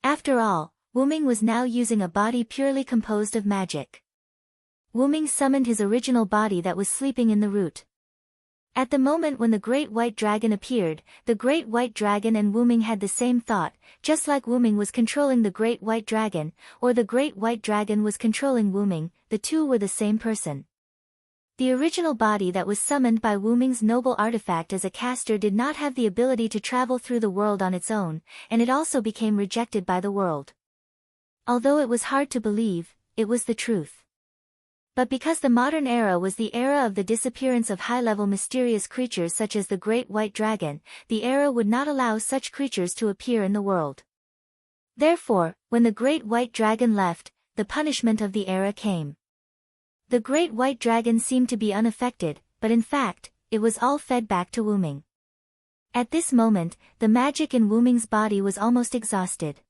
S1: After all, Wu Ming was now using a body purely composed of magic. Wu Ming summoned his original body that was sleeping in the root. At the moment when the great white dragon appeared, the great white dragon and Wu Ming had the same thought, just like Wu Ming was controlling the great white dragon, or the great white dragon was controlling Wu Ming, the two were the same person. The original body that was summoned by Wu Ming's noble artifact as a caster did not have the ability to travel through the world on its own, and it also became rejected by the world. Although it was hard to believe, it was the truth. But because the modern era was the era of the disappearance of high-level mysterious creatures such as the great white dragon, the era would not allow such creatures to appear in the world. Therefore, when the great white dragon left, the punishment of the era came. The great white dragon seemed to be unaffected, but in fact, it was all fed back to Wu Ming. At this moment, the magic in Wu Ming's body was almost exhausted.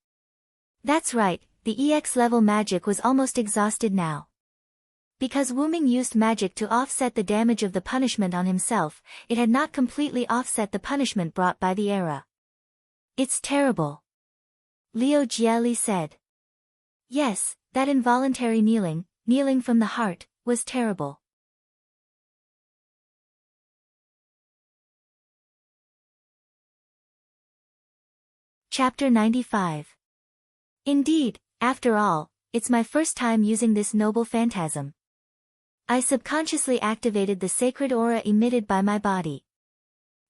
S1: That's right, the EX-level magic was almost exhausted now. Because Wu Ming used magic to offset the damage of the punishment on himself, it had not completely offset the punishment brought by the era. It's terrible. Leo Jiali said. Yes, that involuntary kneeling from the heart, was terrible. Chapter 95. Indeed, after all, it's my first time using this noble phantasm. I subconsciously activated the sacred aura emitted by my body.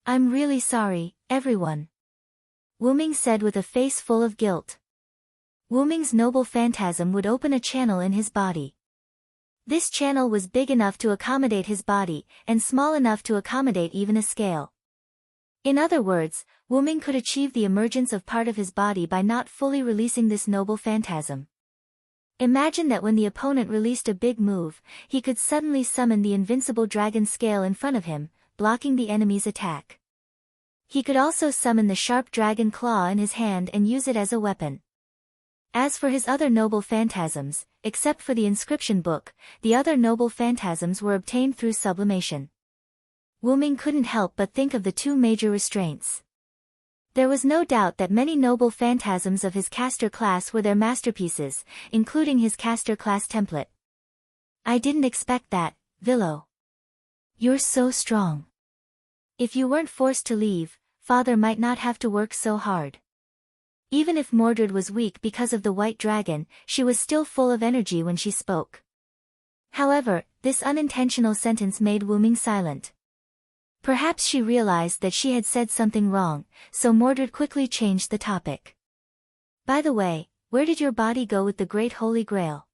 S1: I'm really sorry, everyone. Wu Ming said with a face full of guilt. Wu Ming's noble phantasm would open a channel in his body. This channel was big enough to accommodate his body, and small enough to accommodate even a scale. In other words, Wu Ming could achieve the emergence of part of his body by not fully releasing this noble phantasm. Imagine that when the opponent released a big move, he could suddenly summon the invincible dragon scale in front of him, blocking the enemy's attack. He could also summon the sharp dragon claw in his hand and use it as a weapon. As for his other noble phantasms, except for the inscription book, the other noble phantasms were obtained through sublimation. Wu Ming couldn't help but think of the two major restraints. There was no doubt that many noble phantasms of his caster class were their masterpieces, including his caster class template. I didn't expect that, Villo. You're so strong. If you weren't forced to leave, father might not have to work so hard. Even if Mordred was weak because of the white dragon, she was still full of energy when she spoke. However, this unintentional sentence made Wyrm silent. Perhaps she realized that she had said something wrong, so Mordred quickly changed the topic. By the way, where did your body go with the Great Holy Grail?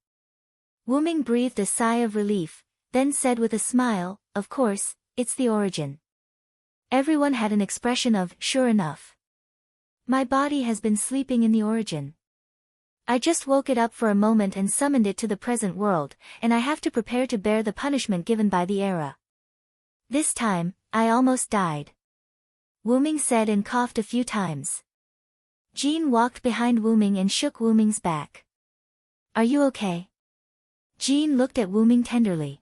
S1: Wyrm breathed a sigh of relief, then said with a smile, of course, it's the origin. Everyone had an expression of, sure enough. My body has been sleeping in the origin. I just woke it up for a moment and summoned it to the present world, and I have to prepare to bear the punishment given by the era. This time, I almost died. Wyrm said and coughed a few times. Jean walked behind Wyrm and shook Wyrm's back. Are you okay? Jean looked at Wyrm tenderly.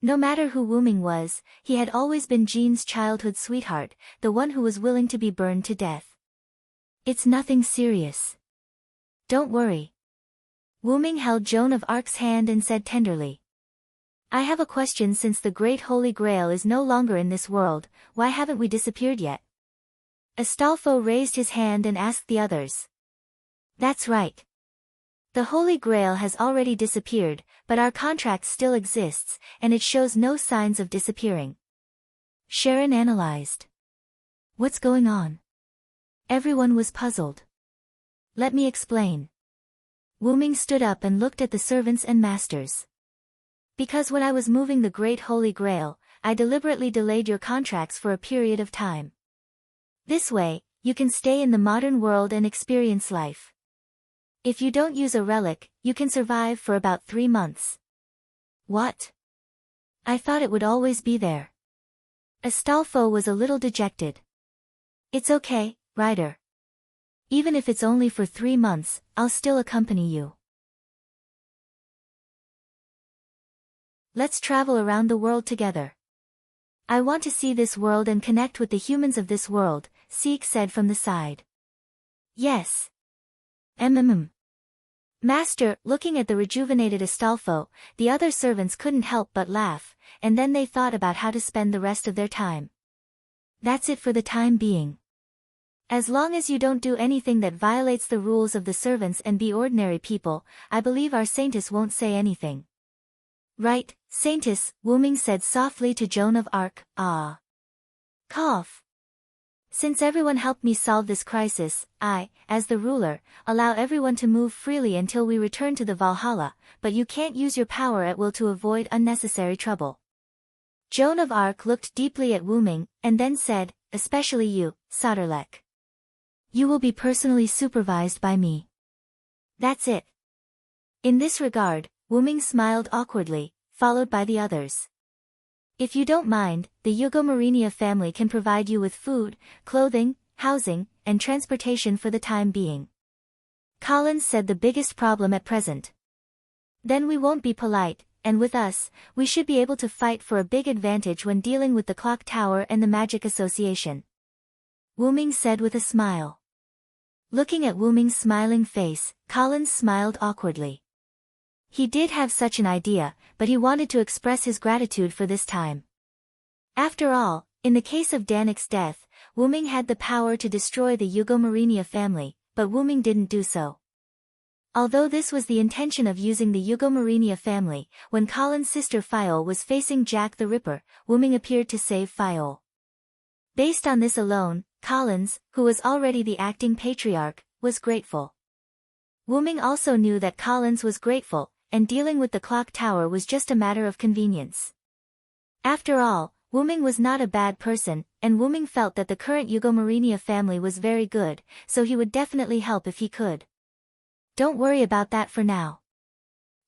S1: No matter who Wyrm was, he had always been Jean's childhood sweetheart, the one who was willing to be burned to death. It's nothing serious. Don't worry. Wyrm held Joan of Arc's hand and said tenderly. I have a question. Since the Great Holy Grail is no longer in this world, why haven't we disappeared yet? Astolfo raised his hand and asked the others. That's right. The Holy Grail has already disappeared, but our contract still exists, and it shows no signs of disappearing. Sharon analyzed. What's going on? Everyone was puzzled. Let me explain. Wyrm stood up and looked at the servants and masters. Because when I was moving the Great Holy Grail, I deliberately delayed your contracts for a period of time. This way, you can stay in the modern world and experience life. If you don't use a relic, you can survive for about 3 months. What? I thought it would always be there. Astolfo was a little dejected. It's okay, Ryder. Even if it's only for 3 months, I'll still accompany you. Let's travel around the world together. I want to see this world and connect with the humans of this world, Seek said from the side. Yes. Master, looking at the rejuvenated Astolfo, the other servants couldn't help but laugh, and then they thought about how to spend the rest of their time. That's it for the time being. As long as you don't do anything that violates the rules of the servants and be ordinary people, I believe our Saintess won't say anything. Right, Saintess, Wyrm said softly to Joan of Arc, ah. Cough. Since everyone helped me solve this crisis, I, as the ruler, allow everyone to move freely until we return to the Valhalla, but you can't use your power at will to avoid unnecessary trouble. Joan of Arc looked deeply at Wyrm, and then said, especially you, Soderlek. You will be personally supervised by me. That's it. In this regard, Wyrm smiled awkwardly, followed by the others. If you don't mind, the Yugomarinia family can provide you with food, clothing, housing, and transportation for the time being. Collins said the biggest problem at present. Then we won't be polite, and with us, we should be able to fight for a big advantage when dealing with the Clock Tower and the Magic Association. Wyrm said with a smile. Looking at Wyrm's smiling face, Collins smiled awkwardly. He did have such an idea, but he wanted to express his gratitude for this time. After all, in the case of Danik's death, Wyrm had the power to destroy the Yugomarinia family, but Wyrm didn't do so. Although this was the intention of using the Yugomarinia family, when Colin's sister Fiol was facing Jack the Ripper, Wyrm appeared to save Fiol. Based on this alone, Collins, who was already the acting patriarch, was grateful. Wyrm also knew that Collins was grateful, and dealing with the Clock Tower was just a matter of convenience. After all, Wyrm was not a bad person, and Wyrm felt that the current Yugomarinia family was very good, so he would definitely help if he could. Don't worry about that for now.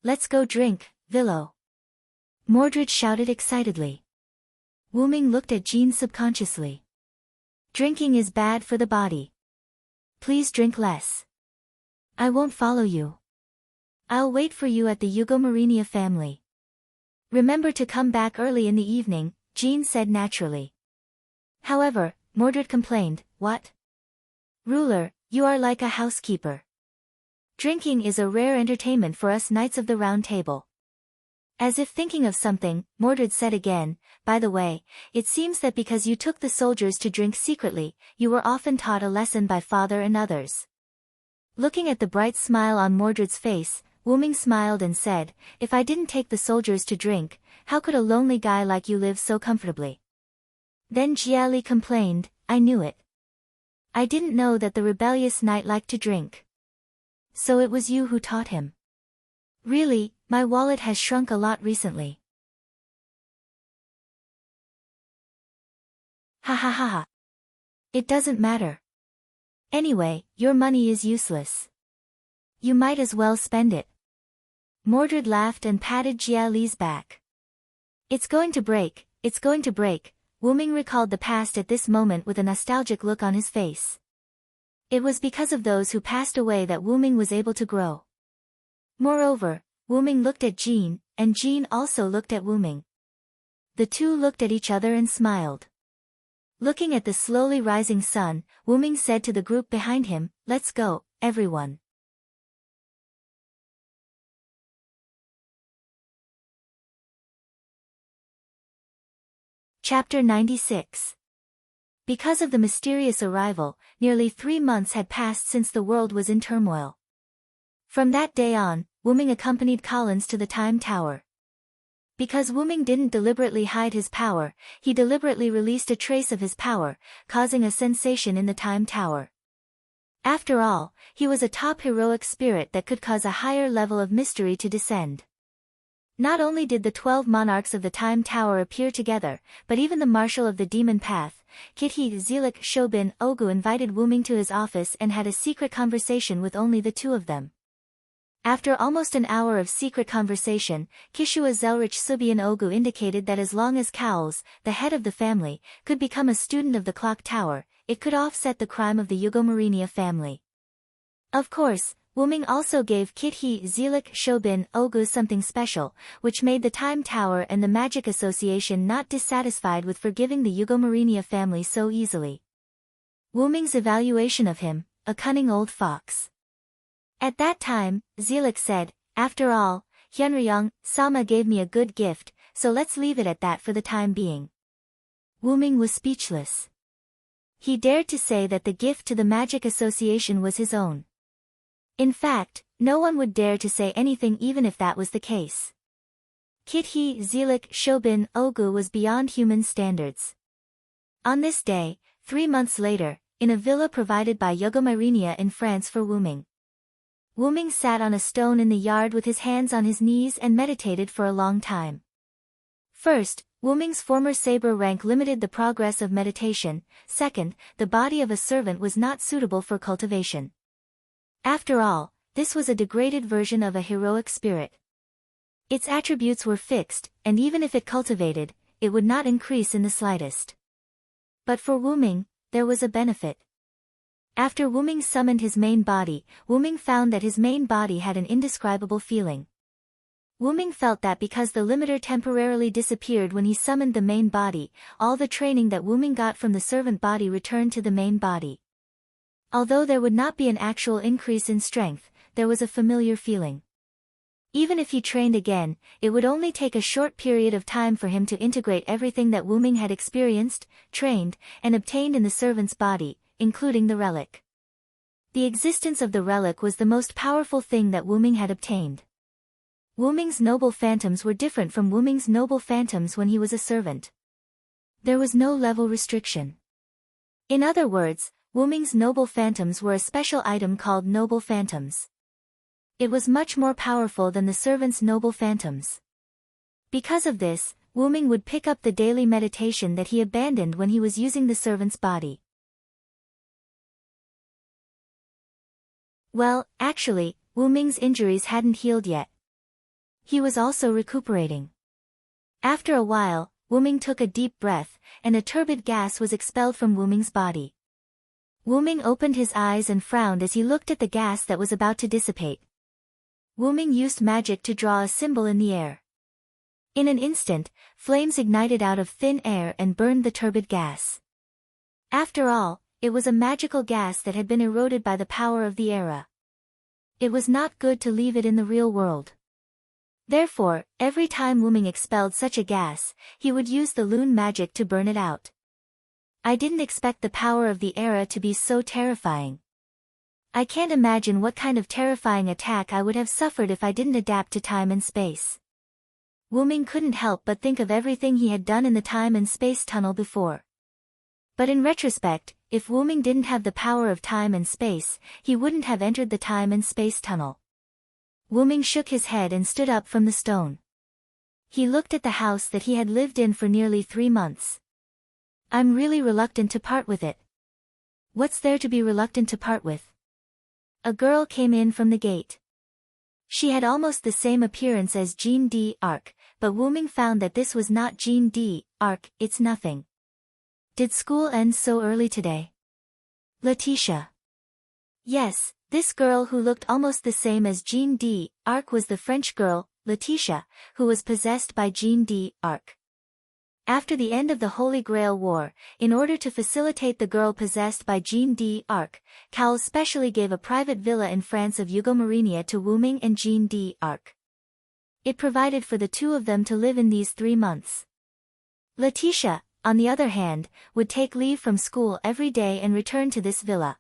S1: Let's go drink, Villo. Mordred shouted excitedly. Wyrm looked at Jean subconsciously. Drinking is bad for the body. Please drink less. I won't follow you. I'll wait for you at the Yugomarinia family. Remember to come back early in the evening, Jean said naturally. However, Mordred complained, what? Ruler, you are like a housekeeper. Drinking is a rare entertainment for us Knights of the Round Table. As if thinking of something, Mordred said again, "By the way, it seems that because you took the soldiers to drink secretly, you were often taught a lesson by father and others." Looking at the bright smile on Mordred's face, Wyrm smiled and said, "If I didn't take the soldiers to drink, how could a lonely guy like you live so comfortably?" Then Jiali complained, "I knew it. I didn't know that the rebellious knight liked to drink. So it was you who taught him." "Really, my wallet has shrunk a lot recently." Ha ha ha ha. "It doesn't matter. Anyway, your money is useless. You might as well spend it." Mordred laughed and patted Jiali's back. It's going to break, it's going to break." Wyrm recalled the past at this moment with a nostalgic look on his face. It was because of those who passed away that Wyrm was able to grow. Moreover, Wyrm looked at Jean, and Jean also looked at Wyrm. The two looked at each other and smiled. Looking at the slowly rising sun, Wyrm said to the group behind him, "Let's go, everyone." Chapter 96. Because of the mysterious arrival, nearly 3 months had passed since the world was in turmoil. From that day on, Wyrm accompanied Collins to the Time Tower. Because Wyrm didn't deliberately hide his power, he deliberately released a trace of his power, causing a sensation in the Time Tower. After all, he was a top heroic spirit that could cause a higher level of mystery to descend. Not only did the 12 monarchs of the Time Tower appear together, but even the Marshal of the Demon Path, Kithi Zelik Shobin Ogu, invited Wyrm to his office and had a secret conversation with only the two of them. After almost an hour of secret conversation, Kishua Zelrich Subian Ogu indicated that as long as Cowles, the head of the family, could become a student of the Clock Tower, it could offset the crime of the Yugomarinia family. Of course, Wyrm also gave Kithi Zelik Shobin Ogu something special, which made the Time Tower and the Magic Association not dissatisfied with forgiving the Yugomarinia family so easily. Wyrm's evaluation of him, a cunning old fox. At that time, Zelik said, "After all, Hyunryong Sama gave me a good gift, so let's leave it at that for the time being." Wyrm was speechless. He dared to say that the gift to the Magic Association was his own. In fact, no one would dare to say anything even if that was the case. Kithi Zelik Shobin Ogu was beyond human standards. On this day, 3 months later, in a villa provided by Yugomarinia in France for Wyrm sat on a stone in the yard with his hands on his knees and meditated for a long time. First, Wyrm's former saber rank limited the progress of meditation. Second, the body of a servant was not suitable for cultivation. After all, this was a degraded version of a heroic spirit. Its attributes were fixed, and even if it cultivated, it would not increase in the slightest. But for Wyrm, there was a benefit. After Wyrm summoned his main body, Wyrm found that his main body had an indescribable feeling. Wyrm felt that because the limiter temporarily disappeared when he summoned the main body, all the training that Wyrm got from the servant body returned to the main body. Although there would not be an actual increase in strength, there was a familiar feeling. Even if he trained again, it would only take a short period of time for him to integrate everything that Wyrm had experienced, trained, and obtained in the servant's body, including the relic. The existence of the relic was the most powerful thing that Wyrm had obtained. Wyrm's noble phantoms were different from Wyrm's noble phantoms when he was a servant. There was no level restriction. In other words, Wyrm's noble phantoms were a special item called noble phantoms. It was much more powerful than the servant's noble phantoms. Because of this, Wyrm would pick up the daily meditation that he abandoned when he was using the servant's body. Well, actually, Wyrm's injuries hadn't healed yet. He was also recuperating. After a while, Wyrm took a deep breath, and a turbid gas was expelled from Wyrm's body. Wyrm opened his eyes and frowned as he looked at the gas that was about to dissipate. Wyrm used magic to draw a symbol in the air. In an instant, flames ignited out of thin air and burned the turbid gas. After all, it was a magical gas that had been eroded by the power of the era. It was not good to leave it in the real world. Therefore, every time Wuming expelled such a gas, he would use the Loon magic to burn it out. I didn't expect the power of the era to be so terrifying. I can't imagine what kind of terrifying attack I would have suffered if I didn't adapt to time and space. Wuming couldn't help but think of everything he had done in the time and space tunnel before. But in retrospect, if Wuming didn't have the power of time and space, he wouldn't have entered the time and space tunnel. Wuming shook his head and stood up from the stone. He looked at the house that he had lived in for nearly 3 months. I'm really reluctant to part with it. What's there to be reluctant to part with? A girl came in from the gate. She had almost the same appearance as Jean d'Arc, but Wuming found that this was not Jean d'Arc. It's nothing. Did school end so early today? Letitia. Yes, this girl who looked almost the same as Jean d'Arc was the French girl, Letitia, who was possessed by Jean d'Arc. After the end of the Holy Grail War, in order to facilitate the girl possessed by Jean d'Arc, Cowles specially gave a private villa in France of Eugomarinia to Wuming and Jean d'Arc. It provided for the two of them to live in these 3 months. Letitia, on the other hand, would take leave from school every day and return to this villa.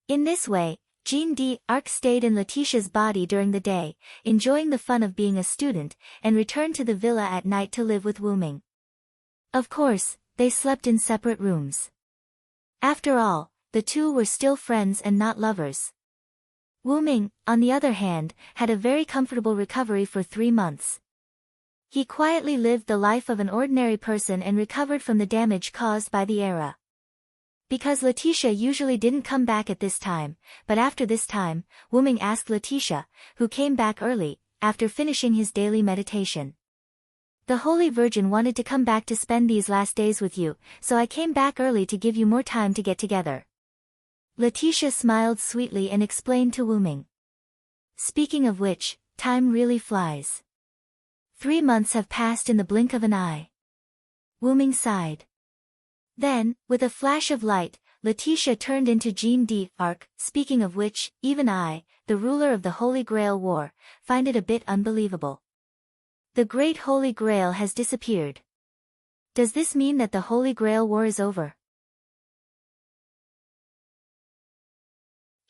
S1: In this way, Jean d'Arc stayed in Letitia's body during the day, enjoying the fun of being a student, and returned to the villa at night to live with Wuming. Of course, they slept in separate rooms. After all, the two were still friends and not lovers. Wuming, on the other hand, had a very comfortable recovery for 3 months. He quietly lived the life of an ordinary person and recovered from the damage caused by the era. Because Letitia usually didn't come back at this time, but after this time, Wuming asked Letitia, who came back early, after finishing his daily meditation. The Holy Virgin wanted to come back to spend these last days with you, so I came back early to give you more time to get together. Letitia smiled sweetly and explained to Wuming. Speaking of which, time really flies. 3 months have passed in the blink of an eye. Wuming sighed. Then, with a flash of light, Letitia turned into Jean d'Arc. Speaking of which, even I, the ruler of the Holy Grail War, find it a bit unbelievable. The Great Holy Grail has disappeared. Does this mean that the Holy Grail War is over?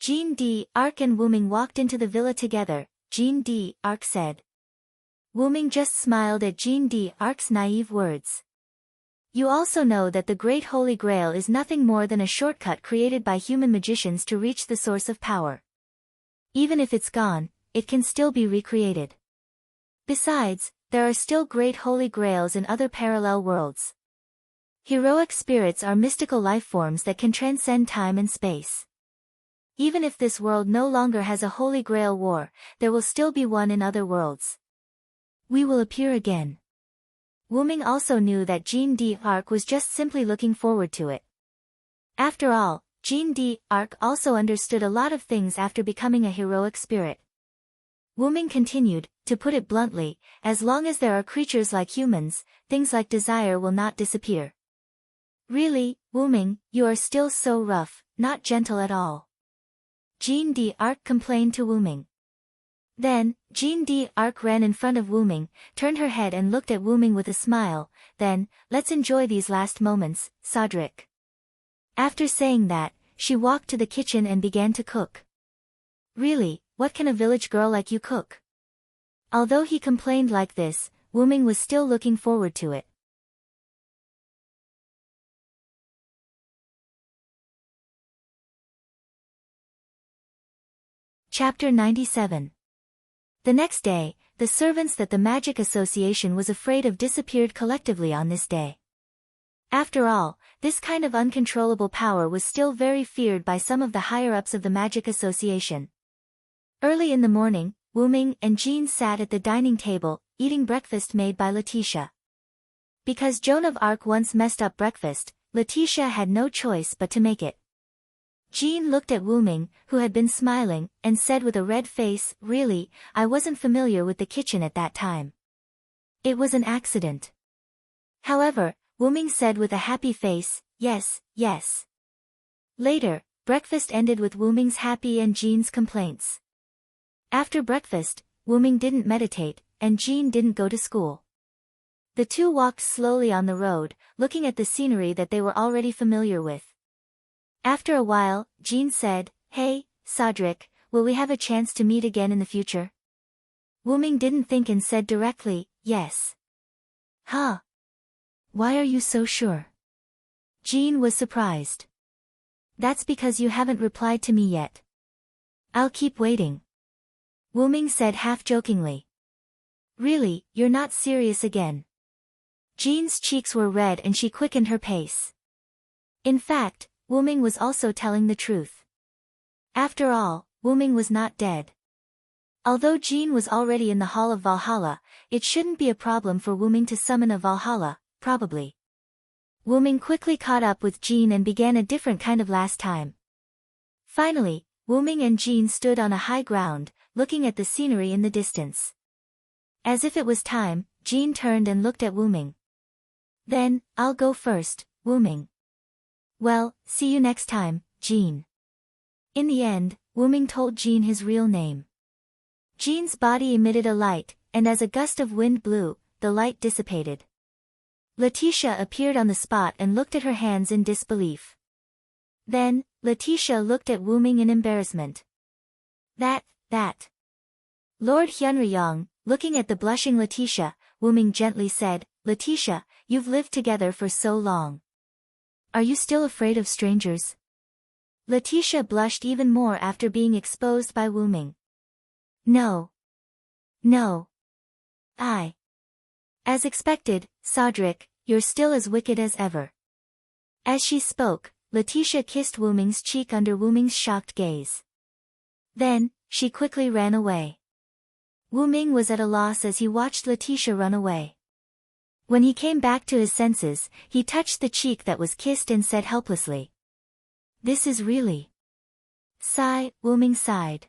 S1: Jean d'Arc and Wuming walked into the villa together. Jean d'Arc said. Wuming just smiled at Jean d'Arc's naive words. You also know that the Great Holy Grail is nothing more than a shortcut created by human magicians to reach the source of power. Even if it's gone, it can still be recreated. Besides, there are still great holy grails in other parallel worlds. Heroic spirits are mystical life forms that can transcend time and space. Even if this world no longer has a Holy Grail War, there will still be one in other worlds. We will appear again. Wuming also knew that Jean d'Arc was just simply looking forward to it. After all, Jean d'Arc also understood a lot of things after becoming a heroic spirit. Wuming continued, to put it bluntly, as long as there are creatures like humans, things like desire will not disappear. Really, Wuming, you are still so rough, not gentle at all. Jean d'Arc complained to Wuming. Then, Jean d'Arc ran in front of Wuming, turned her head and looked at Wuming with a smile. Then, let's enjoy these last moments, Cedric. After saying that, she walked to the kitchen and began to cook. Really, what can a village girl like you cook? Although he complained like this, Wuming was still looking forward to it. Chapter 97. The next day, the servants that the Magic Association was afraid of disappeared collectively on this day. After all, this kind of uncontrollable power was still very feared by some of the higher-ups of the Magic Association. Early in the morning, Wuming and Jean sat at the dining table, eating breakfast made by Letitia. Because Joan of Arc once messed up breakfast, Letitia had no choice but to make it. Jean looked at Wuming, who had been smiling, and said with a red face, "Really, I wasn't familiar with the kitchen at that time. It was an accident." However, Wuming said with a happy face, "Yes, yes." Later, breakfast ended with Wuming's happy and Jean's complaints. After breakfast, Wuming didn't meditate, and Jean didn't go to school. The two walked slowly on the road, looking at the scenery that they were already familiar with. After a while, Jean said, "Hey, Cedric, will we have a chance to meet again in the future?" Wyrm didn't think and said directly, "Yes." "Huh? Why are you so sure?" Jean was surprised. "That's because you haven't replied to me yet." "I'll keep waiting," Wyrm said half-jokingly. "Really, you're not serious again?" Jean's cheeks were red and she quickened her pace. In fact, Wyrm was also telling the truth. After all, Wyrm was not dead. Although Jean was already in the Hall of Valhalla, it shouldn't be a problem for Wyrm to summon a Valhalla, probably. Wyrm quickly caught up with Jean and began a different kind of last time. Finally, Wyrm and Jean stood on a high ground, looking at the scenery in the distance. As if it was time, Jean turned and looked at Wyrm. "Then, I'll go first, Wyrm." "Well, see you next time, Jean." In the end, Wyrm told Jean his real name. Jean's body emitted a light, and as a gust of wind blew, the light dissipated. Letitia appeared on the spot and looked at her hands in disbelief. Then, Letitia looked at Wyrm in embarrassment. That. Lord Hyunryong, looking at the blushing Letitia, Wyrm gently said, "Letitia, you've lived together for so long. Are you still afraid of strangers?" Letitia blushed even more after being exposed by Wyrm. No. As expected, Cedric, you're still as wicked as ever." As she spoke, Letitia kissed Wyrm's cheek under Wyrm's shocked gaze. Then, she quickly ran away. Wyrm was at a loss as he watched Letitia run away. When he came back to his senses, he touched the cheek that was kissed and said helplessly, "This is really..." Wyrm sighed.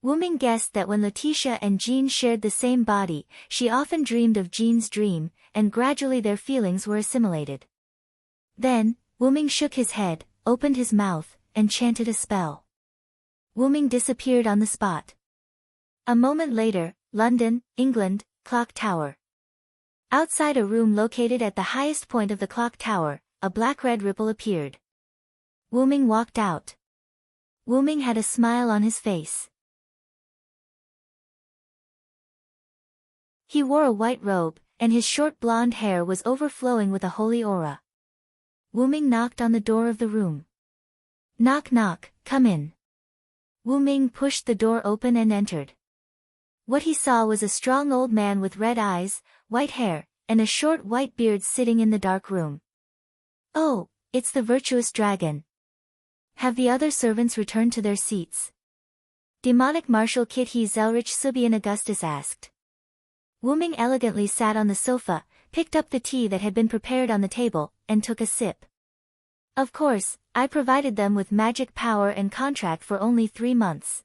S1: Wyrm guessed that when Letitia and Jean shared the same body, she often dreamed of Jean's dream, and gradually their feelings were assimilated. Then, Wyrm shook his head, opened his mouth, and chanted a spell. Wyrm disappeared on the spot. A moment later, London, England, Clock Tower. Outside a room located at the highest point of the clock tower, a black-red ripple appeared. Wyrm walked out. Wyrm had a smile on his face. He wore a white robe, and his short blonde hair was overflowing with a holy aura. Wyrm knocked on the door of the room. "Knock knock, come in." Wyrm pushed the door open and entered. What he saw was a strong old man with red eyes, white hair, and a short white beard sitting in the dark room. "Oh, it's the virtuous dragon. Have the other servants returned to their seats?" Demonic Marshal Kitty Zelrich Subian Augustus asked. Wyrm elegantly sat on the sofa, picked up the tea that had been prepared on the table, and took a sip. "Of course, I provided them with magic power and contract for only 3 months.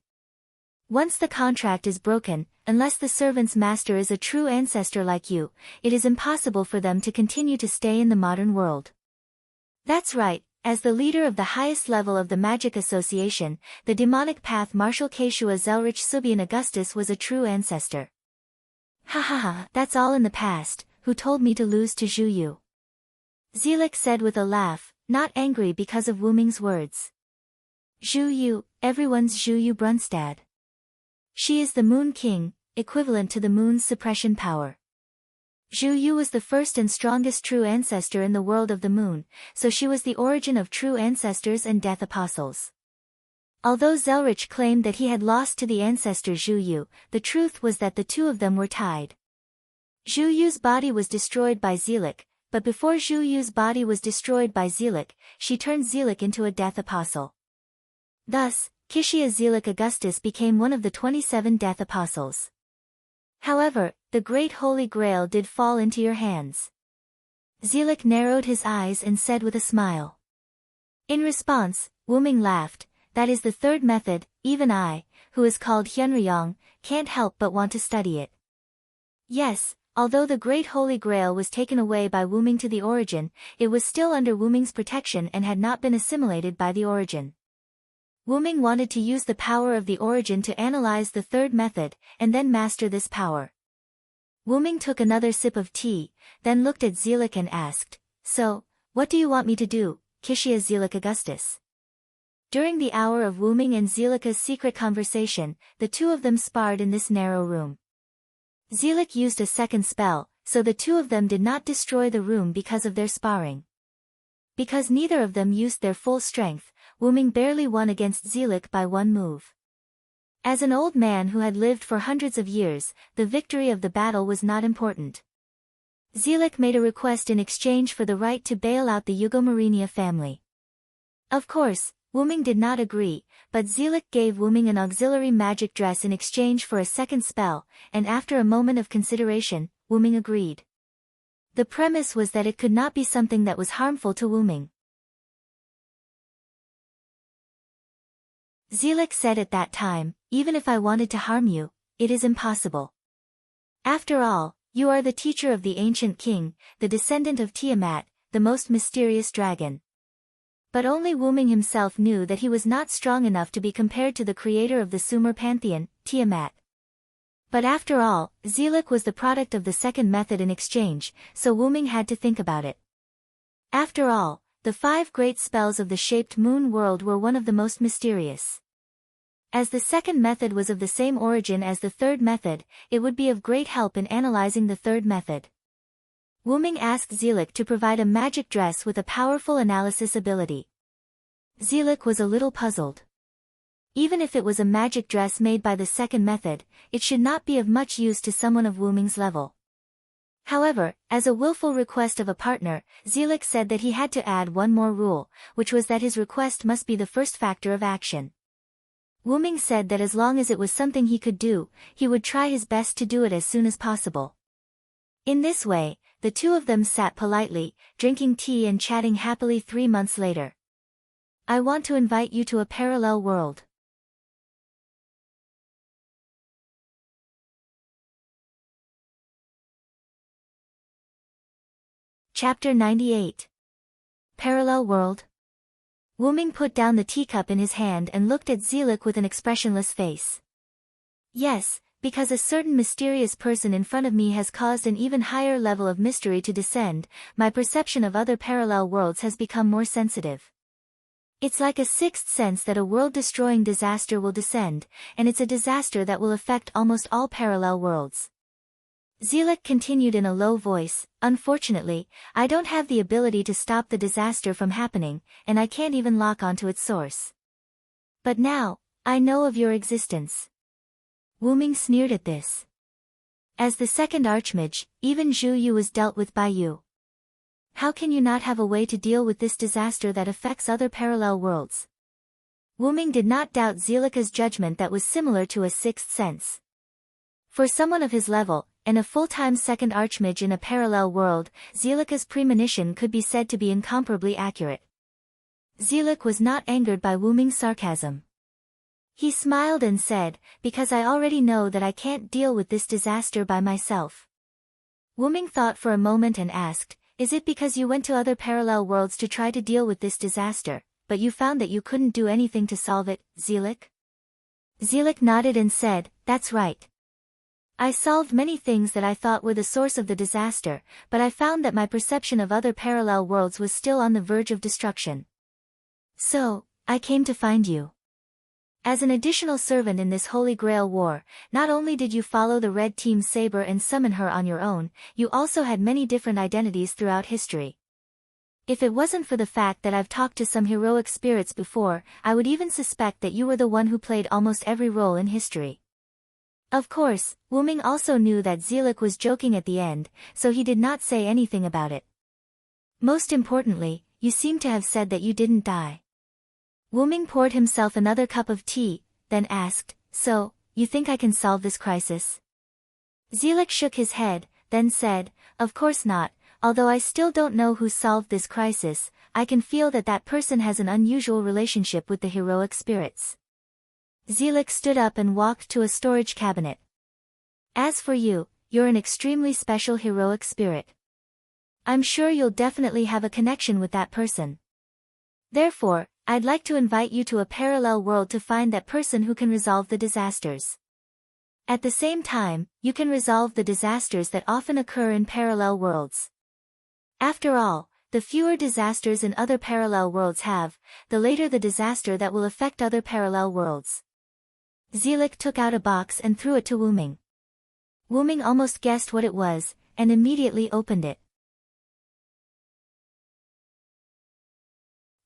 S1: Once the contract is broken, unless the servant's master is a true ancestor like you, it is impossible for them to continue to stay in the modern world." "That's right, as the leader of the highest level of the Magic Association, the demonic path Marshal Keshua Zelrich Subian Augustus was a true ancestor." Ha, that's all in the past, who told me to lose to Zhu Yu?" Zelik said with a laugh, not angry because of Wyrm's words. "Zhu Yu, everyone's Zhu Yu Brunstad. She is the Moon King, equivalent to the moon's suppression power. Zhu Yu was the first and strongest true ancestor in the world of the moon, so she was the origin of true ancestors and death apostles." Although Zelrich claimed that he had lost to the ancestor Zhu Yu, the truth was that the two of them were tied. Zhu Yu's body was destroyed by Zelik, but before Zhu Yu's body was destroyed by Zelik, she turned Zelik into a death apostle. Thus, Kishia Zelik Augustus became one of the 27 death apostles. However, the Great Holy Grail did fall into your hands. Zelik narrowed his eyes and said with a smile. In response, Wyrm laughed, "That is the third method, even I, who is called Hyunryong, can't help but want to study it." Yes, although the Great Holy Grail was taken away by Wyrm to the Origin, it was still under Wyrm's protection and had not been assimilated by the Origin. Wyrm wanted to use the power of the Origin to analyze the third method, and then master this power. Wuming took another sip of tea, then looked at Zelik and asked, "So, what do you want me to do, Kishia Zelik Augustus?" During the hour of Wuming and Zelika's secret conversation, the two of them sparred in this narrow room. Zelik used a second spell, so the two of them did not destroy the room because of their sparring. Because neither of them used their full strength, Wuming barely won against Zelik by one move. As an old man who had lived for hundreds of years, the victory of the battle was not important. Zelik made a request in exchange for the right to bail out the Yugomarinia family. Of course, Wuming did not agree, but Zelik gave Wuming an auxiliary magic dress in exchange for a second spell, and after a moment of consideration, Wuming agreed. The premise was that it could not be something that was harmful to Wuming. Zelik said at that time, "Even if I wanted to harm you, it is impossible. After all, you are the teacher of the ancient king, the descendant of Tiamat, the most mysterious dragon." But only Wuming himself knew that he was not strong enough to be compared to the creator of the Sumer pantheon, Tiamat. But after all, Zelik was the product of the second method in exchange, so Wuming had to think about it. After all, the 5 great spells of the shaped moon world were one of the most mysterious. As the second method was of the same origin as the third method, it would be of great help in analyzing the third method. Wuming asked Zelik to provide a magic dress with a powerful analysis ability. Zelik was a little puzzled. Even if it was a magic dress made by the second method, it should not be of much use to someone of Wuming's level. However, as a willful request of a partner, Zelik said that he had to add one more rule, which was that his request must be the first factor of action. Wuming said that as long as it was something he could do, he would try his best to do it as soon as possible. In this way, the two of them sat politely, drinking tea and chatting happily 3 months later. "I want to invite you to a parallel world." Chapter 98. Parallel World. Wuming put down the teacup in his hand and looked at Zelik with an expressionless face. "Yes, because a certain mysterious person in front of me has caused an even higher level of mystery to descend, my perception of other parallel worlds has become more sensitive. It's like a sixth sense that a world-destroying disaster will descend, and it's a disaster that will affect almost all parallel worlds." Zelik continued in a low voice, "Unfortunately, I don't have the ability to stop the disaster from happening, and I can't even lock onto its source. But now, I know of your existence." Wuming sneered at this. "As the second archmage, even Zhu Yu was dealt with by you. How can you not have a way to deal with this disaster that affects other parallel worlds?" Wuming did not doubt Zelika's judgment that was similar to a sixth sense. For someone of his level, and a full-time second archmage in a parallel world, Zelika's premonition could be said to be incomparably accurate. Zelik was not angered by Wuming's sarcasm. He smiled and said, "Because I already know that I can't deal with this disaster by myself." Wuming thought for a moment and asked, "Is it because you went to other parallel worlds to try to deal with this disaster, but you found that you couldn't do anything to solve it, Zelik?" Zelik nodded and said, "That's right. I solved many things that I thought were the source of the disaster, but I found that my perception of other parallel worlds was still on the verge of destruction. So, I came to find you. As an additional servant in this Holy Grail war, not only did you follow the Red Team's saber and summon her on your own, you also had many different identities throughout history. If it wasn't for the fact that I've talked to some heroic spirits before, I would even suspect that you were the one who played almost every role in history." Of course, Wuming also knew that Zelik was joking at the end, so he did not say anything about it. "Most importantly, you seem to have said that you didn't die." Wuming poured himself another cup of tea, then asked, "So, you think I can solve this crisis?" Zelik shook his head, then said, "Of course not, although I still don't know who solved this crisis, I can feel that that person has an unusual relationship with the heroic spirits." Zelik stood up and walked to a storage cabinet. "As for you, you're an extremely special heroic spirit. I'm sure you'll definitely have a connection with that person. Therefore, I'd like to invite you to a parallel world to find that person who can resolve the disasters." At the same time, you can resolve the disasters that often occur in parallel worlds. After all, the fewer disasters in other parallel worlds have, the later the disaster that will affect other parallel worlds. Zelik took out a box and threw it to Wuming. Wuming almost guessed what it was, and immediately opened it.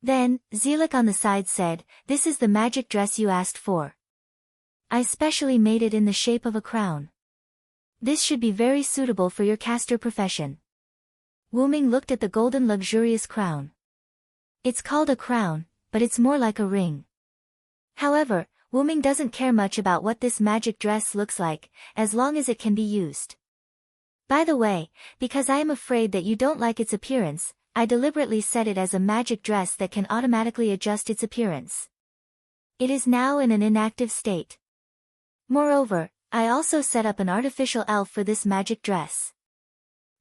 S1: Then, Zelik on the side said, "This is the magic dress you asked for. I specially made it in the shape of a crown. This should be very suitable for your caster profession." Wuming looked at the golden luxurious crown. It's called a crown, but it's more like a ring. However, Wuming doesn't care much about what this magic dress looks like, as long as it can be used. By the way, because I am afraid that you don't like its appearance, I deliberately set it as a magic dress that can automatically adjust its appearance. It is now in an inactive state. Moreover, I also set up an artificial elf for this magic dress.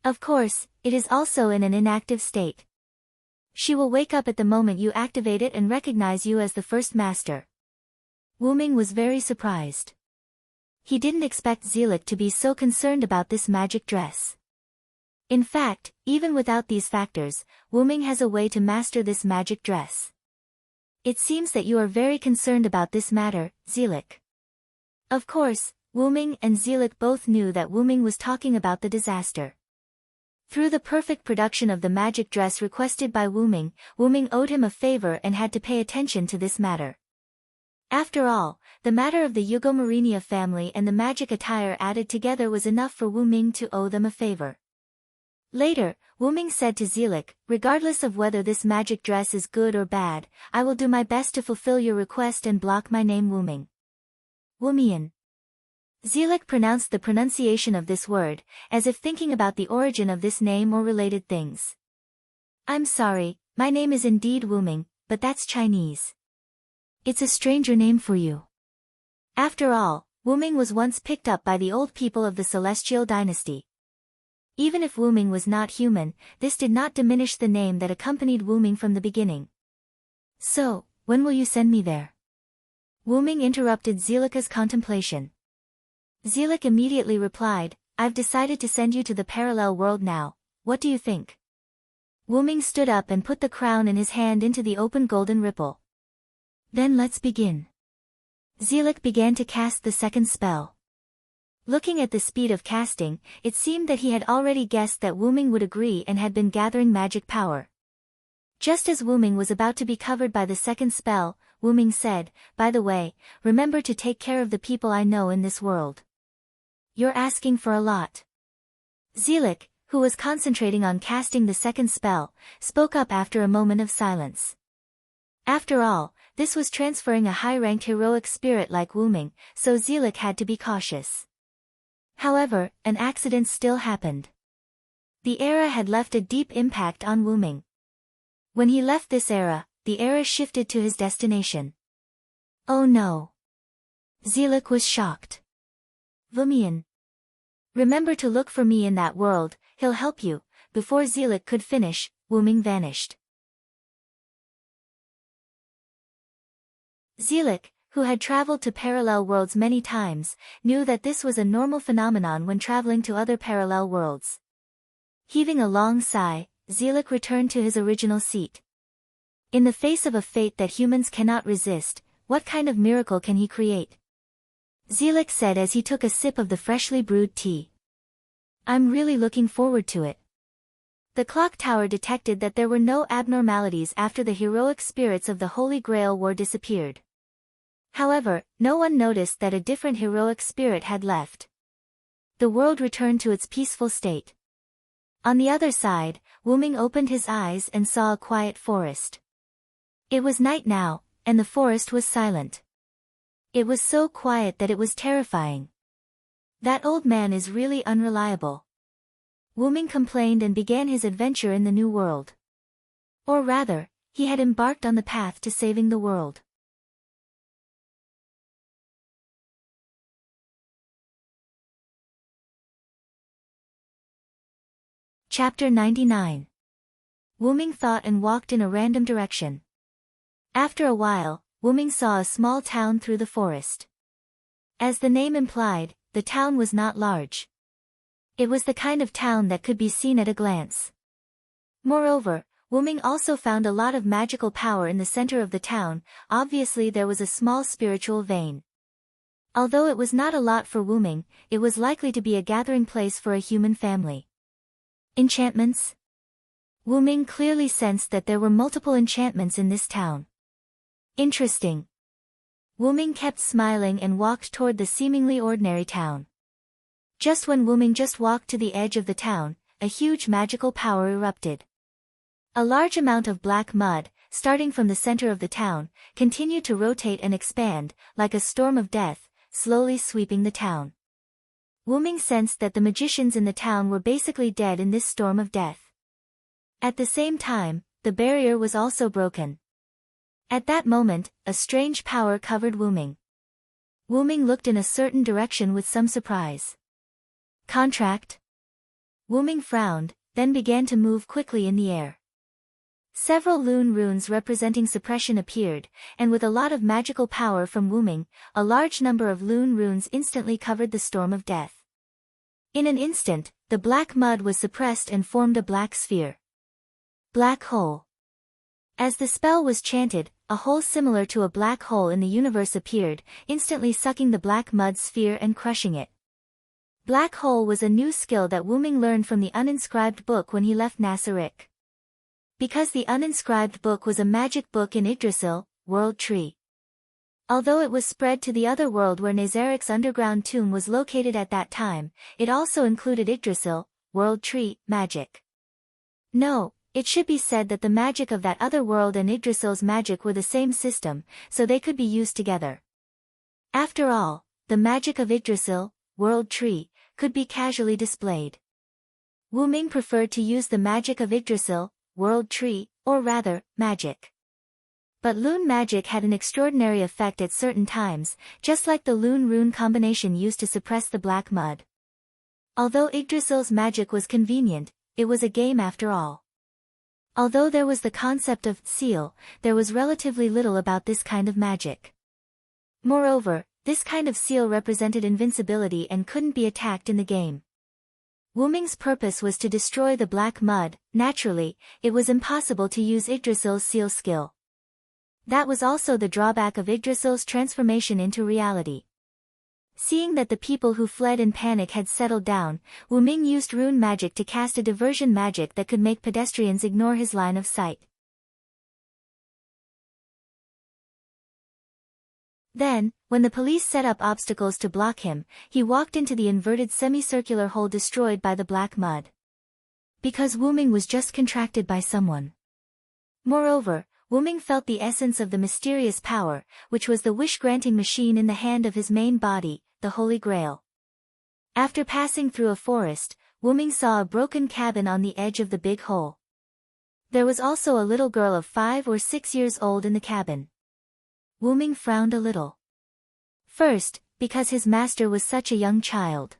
S1: Of course, it is also in an inactive state. She will wake up at the moment you activate it and recognize you as the first master. Wuming was very surprised. He didn't expect Zelik to be so concerned about this magic dress. In fact, even without these factors, Wuming has a way to master this magic dress. It seems that you are very concerned about this matter, Zelik. Of course, Wuming and Zelik both knew that Wuming was talking about the disaster. Through the perfect production of the magic dress requested by Wuming, Wuming owed him a favor and had to pay attention to this matter. After all, the matter of the Yugomarinia family and the magic attire added together was enough for Wuming to owe them a favor. Later, Wuming said to Zelik, "Regardless of whether this magic dress is good or bad, I will do my best to fulfill your request and block my name Wuming." Wumian. Zelik pronounced the pronunciation of this word, as if thinking about the origin of this name or related things. "I'm sorry, my name is indeed Wuming, but that's Chinese. It's a stranger name for you." After all, Wuming was once picked up by the old people of the Celestial Dynasty. Even if Wuming was not human, this did not diminish the name that accompanied Wuming from the beginning. "So, when will you send me there?" Wuming interrupted Zelika's contemplation. Zelik immediately replied, "I've decided to send you to the parallel world now, what do you think?" Wuming stood up and put the crown in his hand into the open golden ripple. "Then let's begin." Zelik began to cast the second spell. Looking at the speed of casting, it seemed that he had already guessed that Wuming would agree and had been gathering magic power. Just as Wuming was about to be covered by the second spell, Wuming said, "By the way, remember to take care of the people I know in this world. You're asking for a lot." Zelik, who was concentrating on casting the second spell, spoke up after a moment of silence. After all, this was transferring a high-ranked heroic spirit like Wuming, so Zelik had to be cautious. However, an accident still happened. The era had left a deep impact on Wuming. When he left this era, the era shifted to his destination. "Oh no." Zelik was shocked. "Wumian. Remember to look for me in that world, he'll help you." Before Zelik could finish, Wuming vanished. Zelik, who had traveled to parallel worlds many times, knew that this was a normal phenomenon when traveling to other parallel worlds. Heaving a long sigh, Zelik returned to his original seat. In the face of a fate that humans cannot resist, what kind of miracle can he create? Zelik said as he took a sip of the freshly brewed tea. "I'm really looking forward to it." The clock tower detected that there were no abnormalities after the heroic spirits of the Holy Grail war disappeared. However, no one noticed that a different heroic spirit had left. The world returned to its peaceful state. On the other side, Wuming opened his eyes and saw a quiet forest. It was night now, and the forest was silent. It was so quiet that it was terrifying. "That old man is really unreliable." Wuming complained and began his adventure in the new world. Or rather, he had embarked on the path to saving the world. Chapter 99. Wuming thought and walked in a random direction. After a while, Wuming saw a small town through the forest. As the name implied, the town was not large. It was the kind of town that could be seen at a glance. Moreover, Wyrm also found a lot of magical power in the center of the town. Obviously there was a small spiritual vein. Although it was not a lot for Wyrm, it was likely to be a gathering place for a human family. Enchantments? Wyrm clearly sensed that there were multiple enchantments in this town. Interesting. Wyrm kept smiling and walked toward the seemingly ordinary town. Just when Wyrm walked to the edge of the town, a huge magical power erupted. A large amount of black mud, starting from the center of the town, continued to rotate and expand, like a storm of death, slowly sweeping the town. Wyrm sensed that the magicians in the town were basically dead in this storm of death. At the same time, the barrier was also broken. At that moment, a strange power covered Wyrm. Wyrm looked in a certain direction with some surprise. Contract? Wyrm frowned, then began to move quickly in the air. Several Lune runes representing suppression appeared, and with a lot of magical power from Wyrm, a large number of Lune runes instantly covered the storm of death. In an instant, the black mud was suppressed and formed a black sphere. Black hole. As the spell was chanted, a hole similar to a black hole in the universe appeared, instantly sucking the black mud sphere and crushing it. Black hole was a new skill that Wyrm learned from the uninscribed book when he left Nasarick. Because the uninscribed book was a magic book in Yggdrasil, World Tree. Although it was spread to the other world where Nazarick's underground tomb was located at that time, it also included Yggdrasil, World Tree, magic. No, it should be said that the magic of that other world and Yggdrasil's magic were the same system, so they could be used together. After all, the magic of Yggdrasil, World Tree, could be casually displayed. Wyrm preferred to use the magic of Yggdrasil, World Tree, or rather, magic. But Lune magic had an extraordinary effect at certain times, just like the Lune rune combination used to suppress the black mud. Although Yggdrasil's magic was convenient, it was a game after all. Although there was the concept of seal, there was relatively little about this kind of magic. Moreover, this kind of seal represented invincibility and couldn't be attacked in the game. Wyrm's purpose was to destroy the black mud. Naturally, it was impossible to use Yggdrasil's seal skill. That was also the drawback of Yggdrasil's transformation into reality. Seeing that the people who fled in panic had settled down, Wyrm used rune magic to cast a diversion magic that could make pedestrians ignore his line of sight. Then, when the police set up obstacles to block him, he walked into the inverted semicircular hole destroyed by the black mud. Because Wyrm was just contracted by someone. Moreover, Wyrm felt the essence of the mysterious power, which was the wish-granting machine in the hand of his main body, the Holy Grail. After passing through a forest, Wyrm saw a broken cabin on the edge of the big hole. There was also a little girl of 5 or 6 years old in the cabin. Wyrm frowned a little. First, because his master was such a young child.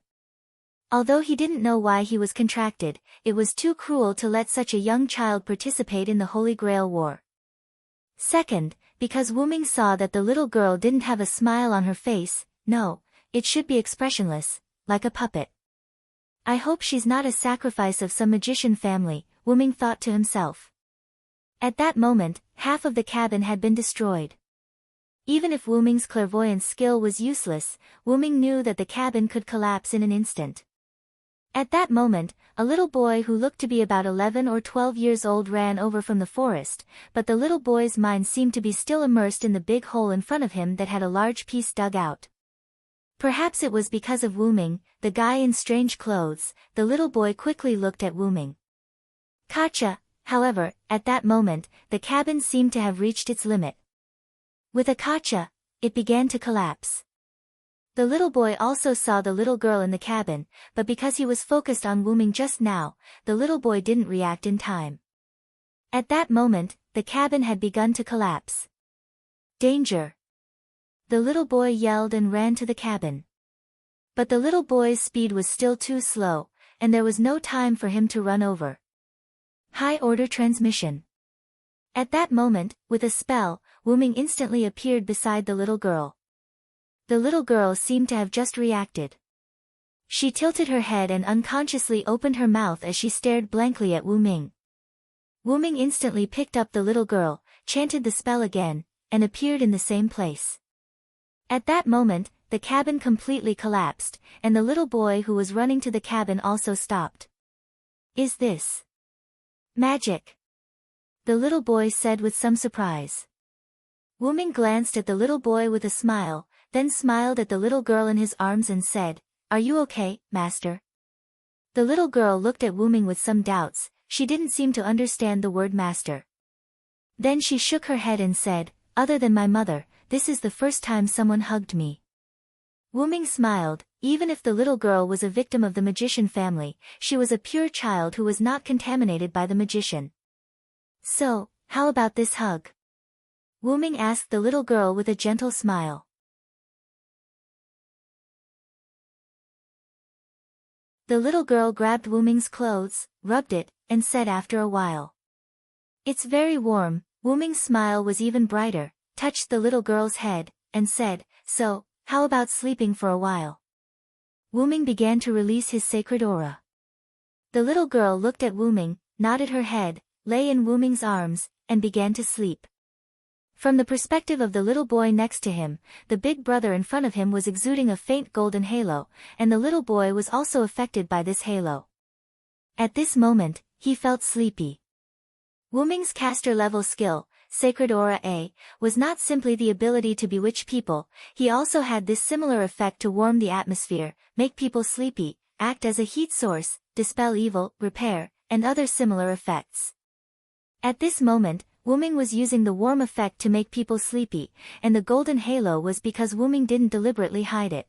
S1: Although he didn't know why he was contracted, it was too cruel to let such a young child participate in the Holy Grail War. Second, because Wyrm saw that the little girl didn't have a smile on her face. No, it should be expressionless, like a puppet. I hope she's not a sacrifice of some magician family, Wyrm thought to himself. At that moment, half of the cabin had been destroyed. Even if Wyrm's clairvoyance skill was useless, Wyrm knew that the cabin could collapse in an instant. At that moment, a little boy who looked to be about 11 or 12 years old ran over from the forest, but the little boy's mind seemed to be still immersed in the big hole in front of him that had a large piece dug out. Perhaps it was because of Wyrm, the guy in strange clothes. The little boy quickly looked at Wyrm. Gotcha. However, at that moment, the cabin seemed to have reached its limit. With a gotcha, it began to collapse. The little boy also saw the little girl in the cabin, but because he was focused on Wyrm just now, the little boy didn't react in time. At that moment, the cabin had begun to collapse. Danger! The little boy yelled and ran to the cabin. But the little boy's speed was still too slow, and there was no time for him to run over. High-order transmission. At that moment, with a spell, Wyrm instantly appeared beside the little girl. The little girl seemed to have just reacted. She tilted her head and unconsciously opened her mouth as she stared blankly at Wu Ming. Wu Ming instantly picked up the little girl, chanted the spell again, and appeared in the same place. At that moment, the cabin completely collapsed, and the little boy who was running to the cabin also stopped. "Is this magic?" the little boy said with some surprise. Wu Ming glanced at the little boy with a smile, then smiled at the little girl in his arms and said, "Are you okay, master?" The little girl looked at Wu Ming with some doubts. She didn't seem to understand the word master. Then she shook her head and said, "Other than my mother, this is the first time someone hugged me." Wu Ming smiled. Even if the little girl was a victim of the magician family, she was a pure child who was not contaminated by the magician. "So, how about this hug?" Wu Ming asked the little girl with a gentle smile. The little girl grabbed Wu Ming's clothes, rubbed it, and said after a while, "It's very warm." Wu Ming's smile was even brighter, touched the little girl's head, and said, "So, how about sleeping for a while?" Wu Ming began to release his sacred aura. The little girl looked at Wu Ming, nodded her head, lay in Wu Ming's arms, and began to sleep. From the perspective of the little boy next to him, the big brother in front of him was exuding a faint golden halo, and the little boy was also affected by this halo. At this moment, he felt sleepy. Wu Ming's caster level skill, Sacred Aura A, was not simply the ability to bewitch people, he also had this similar effect to warm the atmosphere, make people sleepy, act as a heat source, dispel evil, repair, and other similar effects. At this moment, Wu Ming was using the warm effect to make people sleepy, and the golden halo was because Wu Ming didn't deliberately hide it.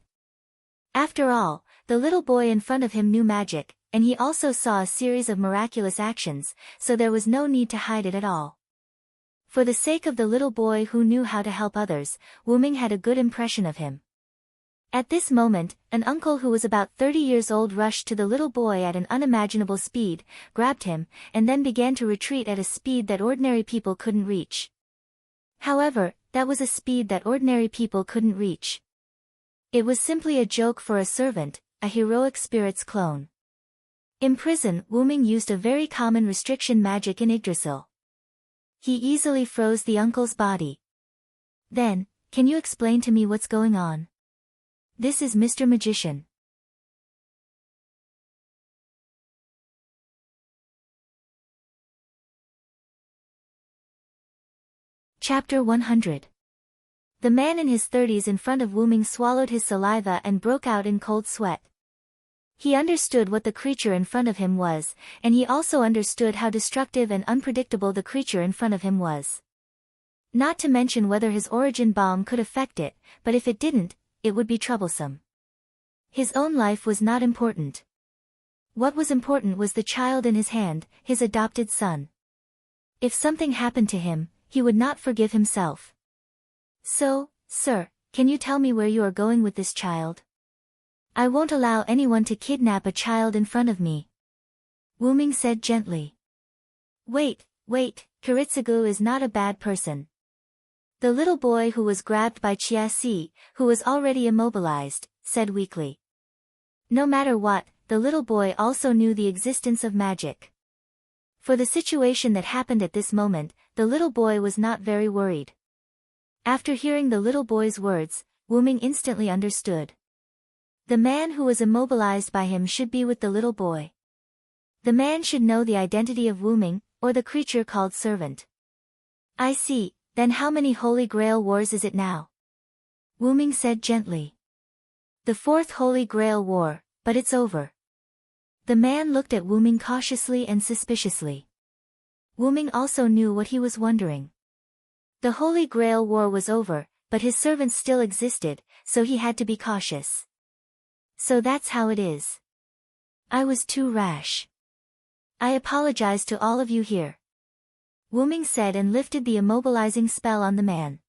S1: After all, the little boy in front of him knew magic, and he also saw a series of miraculous actions, so there was no need to hide it at all. For the sake of the little boy who knew how to help others, Wu Ming had a good impression of him. At this moment, an uncle who was about 30 years old rushed to the little boy at an unimaginable speed, grabbed him, and then began to retreat at a speed that ordinary people couldn't reach. However, that was a speed that ordinary people couldn't reach. It was simply a joke for a servant, a heroic spirit's clone. In prison, Wu Ming used a very common restriction magic in Yggdrasil. He easily froze the uncle's body. "Then, can you explain to me what's going on? This is Mr. Magician." Chapter 100. The man in his 30s in front of Wu Ming swallowed his saliva and broke out in cold sweat. He understood what the creature in front of him was, and he also understood how destructive and unpredictable the creature in front of him was. Not to mention whether his origin bomb could affect it, but if it didn't, it would be troublesome. His own life was not important. What was important was the child in his hand, his adopted son. If something happened to him, he would not forgive himself. "So, sir, can you tell me where you are going with this child? I won't allow anyone to kidnap a child in front of me," Wu Ming said gently. Wait, Kiritsugu is not a bad person." The little boy who was grabbed by Chia Si, who was already immobilized, said weakly. No matter what, the little boy also knew the existence of magic. For the situation that happened at this moment, the little boy was not very worried. After hearing the little boy's words, Wu Ming instantly understood. The man who was immobilized by him should be with the little boy. The man should know the identity of Wu Ming, or the creature called servant. "I see, then how many Holy Grail Wars is it now?" Wu Ming said gently. "The 4th Holy Grail War, but it's over." The man looked at Wu Ming cautiously and suspiciously. Wu Ming also knew what he was wondering. The Holy Grail War was over, but his servants still existed, so he had to be cautious. "So that's how it is. I was too rash. I apologize to all of you here," Wu Ming said and lifted the immobilizing spell on the man.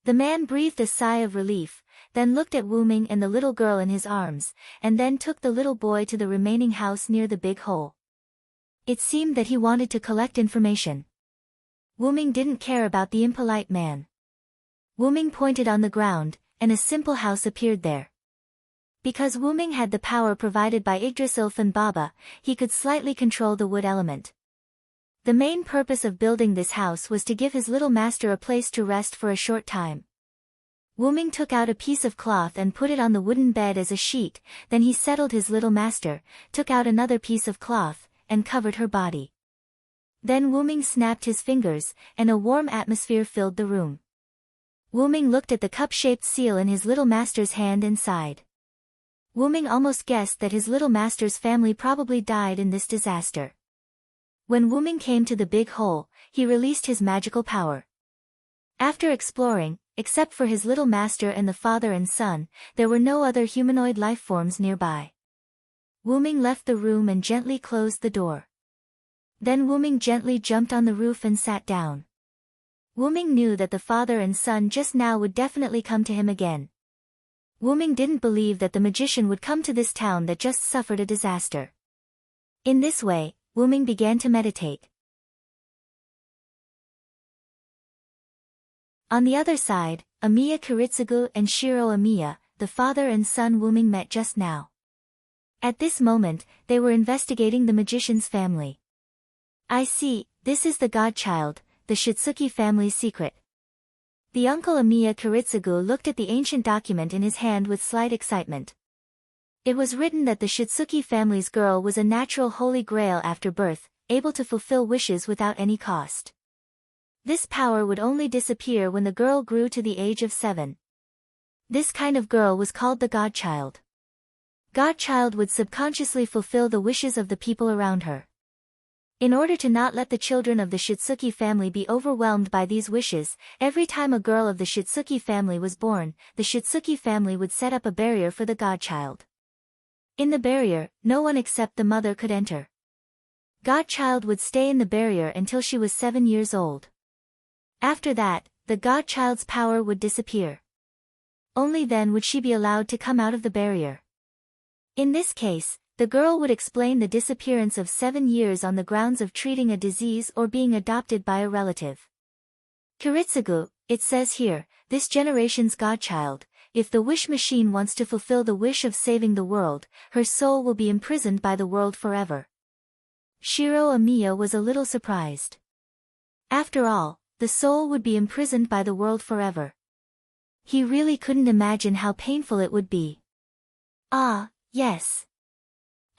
S1: The man breathed a sigh of relief, then looked at Wu Ming and the little girl in his arms, and then took the little boy to the remaining house near the big hole. It seemed that he wanted to collect information. Wu Ming didn't care about the impolite man. Wu Ming pointed on the ground, and a simple house appeared there. Because Wuming had the power provided by Yggdrasil Baba, he could slightly control the wood element. The main purpose of building this house was to give his little master a place to rest for a short time. Wuming took out a piece of cloth and put it on the wooden bed as a sheet, then he settled his little master, took out another piece of cloth, and covered her body. Then Wuming snapped his fingers, and a warm atmosphere filled the room. Wuming looked at the cup-shaped seal in his little master's hand and sighed. Wuming almost guessed that his little master's family probably died in this disaster. When Wuming came to the big hole, he released his magical power. After exploring, except for his little master and the father and son, there were no other humanoid life forms nearby. Wuming left the room and gently closed the door. Then Wuming gently jumped on the roof and sat down. Wuming knew that the father and son just now would definitely come to him again. Wuming didn't believe that the magician would come to this town that just suffered a disaster. In this way, Wuming began to meditate. On the other side, Amiya Kiritsugu and Shiro Amiya, the father and son Wuming met just now. At this moment, they were investigating the magician's family. I see, this is the godchild, the Shitsuki family's secret. The uncle Amiya Kiritsugu looked at the ancient document in his hand with slight excitement. It was written that the Shitsuki family's girl was a natural holy grail after birth, able to fulfill wishes without any cost. This power would only disappear when the girl grew to the age of 7. This kind of girl was called the godchild. Godchild would subconsciously fulfill the wishes of the people around her. In order to not let the children of the Shitsuki family be overwhelmed by these wishes, every time a girl of the Shitsuki family was born, the Shitsuki family would set up a barrier for the godchild. In the barrier, no one except the mother could enter. Godchild would stay in the barrier until she was 7 years old. After that, the godchild's power would disappear. Only then would she be allowed to come out of the barrier. In this case, the girl would explain the disappearance of 7 years on the grounds of treating a disease or being adopted by a relative. Kiritsugu, it says here, this generation's godchild, if the wish machine wants to fulfill the wish of saving the world, her soul will be imprisoned by the world forever. Shiro Amiya was a little surprised. After all, the soul would be imprisoned by the world forever. He really couldn't imagine how painful it would be. Ah, yes.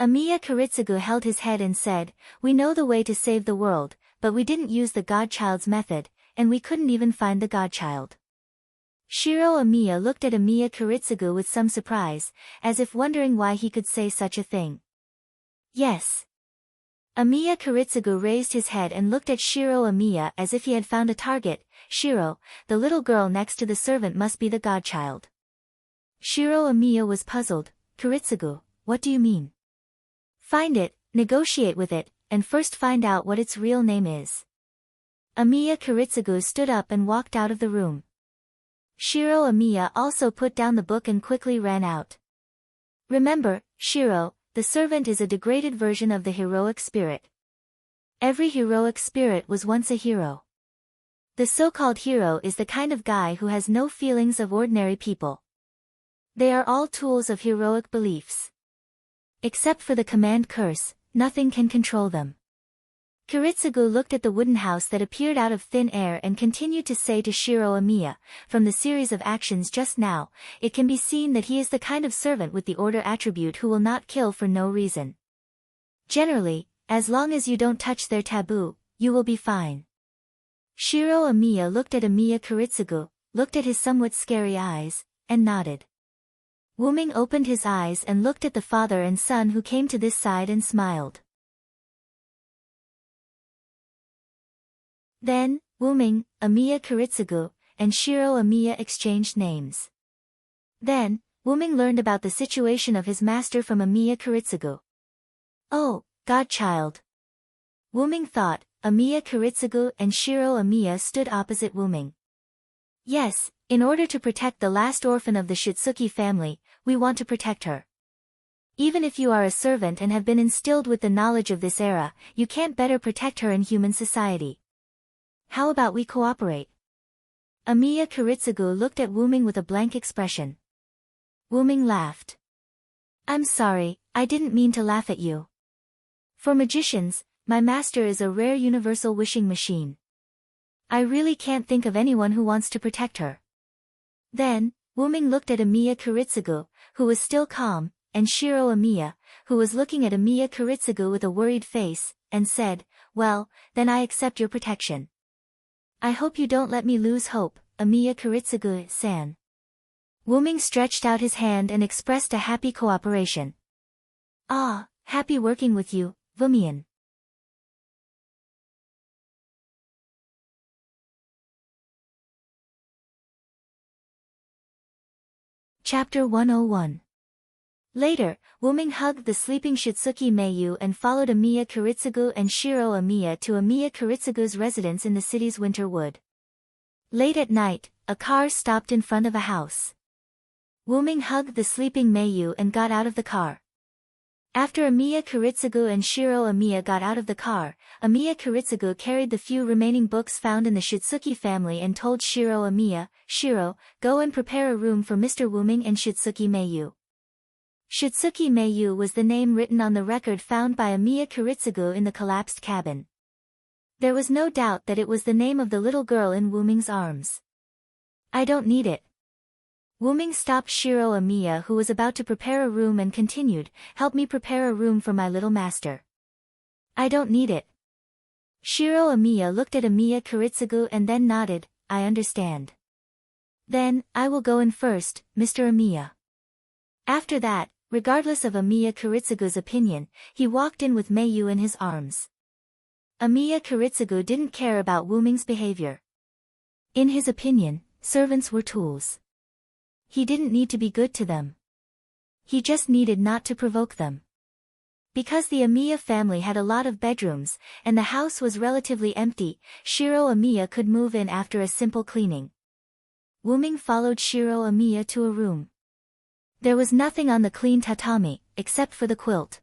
S1: Amiya Kiritsugu held his head and said, we know the way to save the world, but we didn't use the godchild's method, and we couldn't even find the godchild. Shiro Amiya looked at Amiya Kiritsugu with some surprise, as if wondering why he could say such a thing. Yes. Amiya Kiritsugu raised his head and looked at Shiro Amiya as if he had found a target. Shiro, the little girl next to the servant must be the godchild. Shiro Amiya was puzzled. Kiritsugu, what do you mean? Find it, negotiate with it, and first find out what its real name is. Amiya Kiritsugu stood up and walked out of the room. Shiro Amiya also put down the book and quickly ran out. Remember, Shiro, the servant is a degraded version of the heroic spirit. Every heroic spirit was once a hero. The so-called hero is the kind of guy who has no feelings of ordinary people. They are all tools of heroic beliefs. Except for the command curse, nothing can control them. Kiritsugu looked at the wooden house that appeared out of thin air and continued to say to Shiro Amiya, from the series of actions just now, it can be seen that he is the kind of servant with the order attribute who will not kill for no reason. Generally, as long as you don't touch their taboo, you will be fine. Shiro Amiya looked at Amiya Kiritsugu, looked at his somewhat scary eyes, and nodded. Wuming opened his eyes and looked at the father and son who came to this side and smiled. Then, Wuming, Amiya Kiritsugu, and Shiro Amiya exchanged names. Then, Wuming learned about the situation of his master from Amiya Kiritsugu. Oh, godchild. Wuming thought. Amiya Kiritsugu and Shiro Amiya stood opposite Wuming. Yes, in order to protect the last orphan of the Shitsuki family, we want to protect her. Even if you are a servant and have been instilled with the knowledge of this era, you can't better protect her in human society. How about we cooperate? Amiya Kiritsugu looked at Wuming with a blank expression. Wuming laughed. I'm sorry, I didn't mean to laugh at you. For magicians, my master is a rare universal wishing machine. I really can't think of anyone who wants to protect her. Then, Wuming looked at Amiya Kuritsugu, who was still calm, and Shiro Amiya, who was looking at Amiya Kuritsugu with a worried face, and said, well, then I accept your protection. I hope you don't let me lose hope, Amiya Kuritsugu-san. Wuming stretched out his hand and expressed a happy cooperation. Ah, happy working with you, Wumian. Chapter 101. Later, Wuming hugged the sleeping Shitsuki Meiyu and followed Amiya Kuritsugu and Shiro Amiya to Amiya Kuritsugu's residence in the city's winter wood. Late at night, a car stopped in front of a house. Wuming hugged the sleeping Meiyu and got out of the car. After Amiya Kuritsugu and Shiro Amiya got out of the car, Amiya Kuritsugu carried the few remaining books found in the Shitsuki family and told Shiro Amiya, Shiro, go and prepare a room for Mr. Wuming and Shitsuki Meiyu. Shitsuki Meiyu was the name written on the record found by Amiya Kuritsugu in the collapsed cabin. There was no doubt that it was the name of the little girl in Wuming's arms. I don't need it. Wuming stopped Shiro Amiya, who was about to prepare a room, and continued, help me prepare a room for my little master. I don't need it. Shiro Amiya looked at Amiya Kuritsugu and then nodded, I understand. Then, I will go in first, Mr. Amiya. After that, regardless of Amiya Kuritsugu's opinion, he walked in with Meiyu in his arms. Amiya Kuritsugu didn't care about Wuming's behavior. In his opinion, servants were tools. He didn't need to be good to them. He just needed not to provoke them. Because the Amiya family had a lot of bedrooms, and the house was relatively empty, Shiro Amiya could move in after a simple cleaning. Wuming followed Shiro Amiya to a room. There was nothing on the clean tatami, except for the quilt.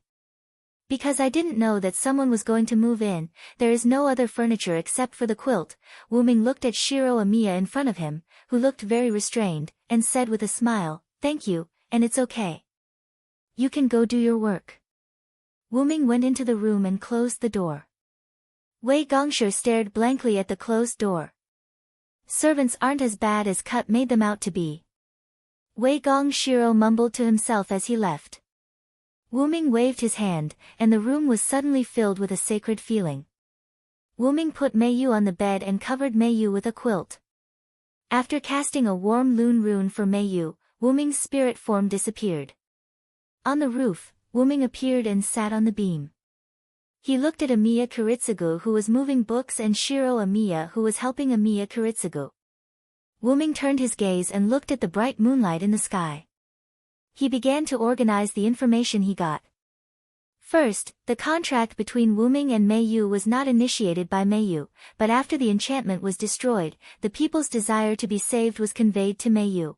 S1: Because I didn't know that someone was going to move in, there is no other furniture except for the quilt. Wuming looked at Shiro Amiya in front of him, who looked very restrained, and said with a smile, thank you, and it's okay. You can go do your work. Wuming went into the room and closed the door. Wei Gongshi stared blankly at the closed door. Servants aren't as bad as Cut made them out to be. Wei Gongshiro mumbled to himself as he left. Wuming waved his hand, and the room was suddenly filled with a sacred feeling. Wuming put Meiyu on the bed and covered Meiyu with a quilt. After casting a warm lune rune for Meiyu, Wuming's spirit form disappeared. On the roof, Wuming appeared and sat on the beam. He looked at Amiya Kuritsugu, who was moving books, and Shiro Amiya, who was helping Amiya Kuritsugu. Wuming turned his gaze and looked at the bright moonlight in the sky. He began to organize the information he got. First, the contract between Wuming and Meiyu was not initiated by Meiyu, but after the enchantment was destroyed, the people's desire to be saved was conveyed to Meiyu.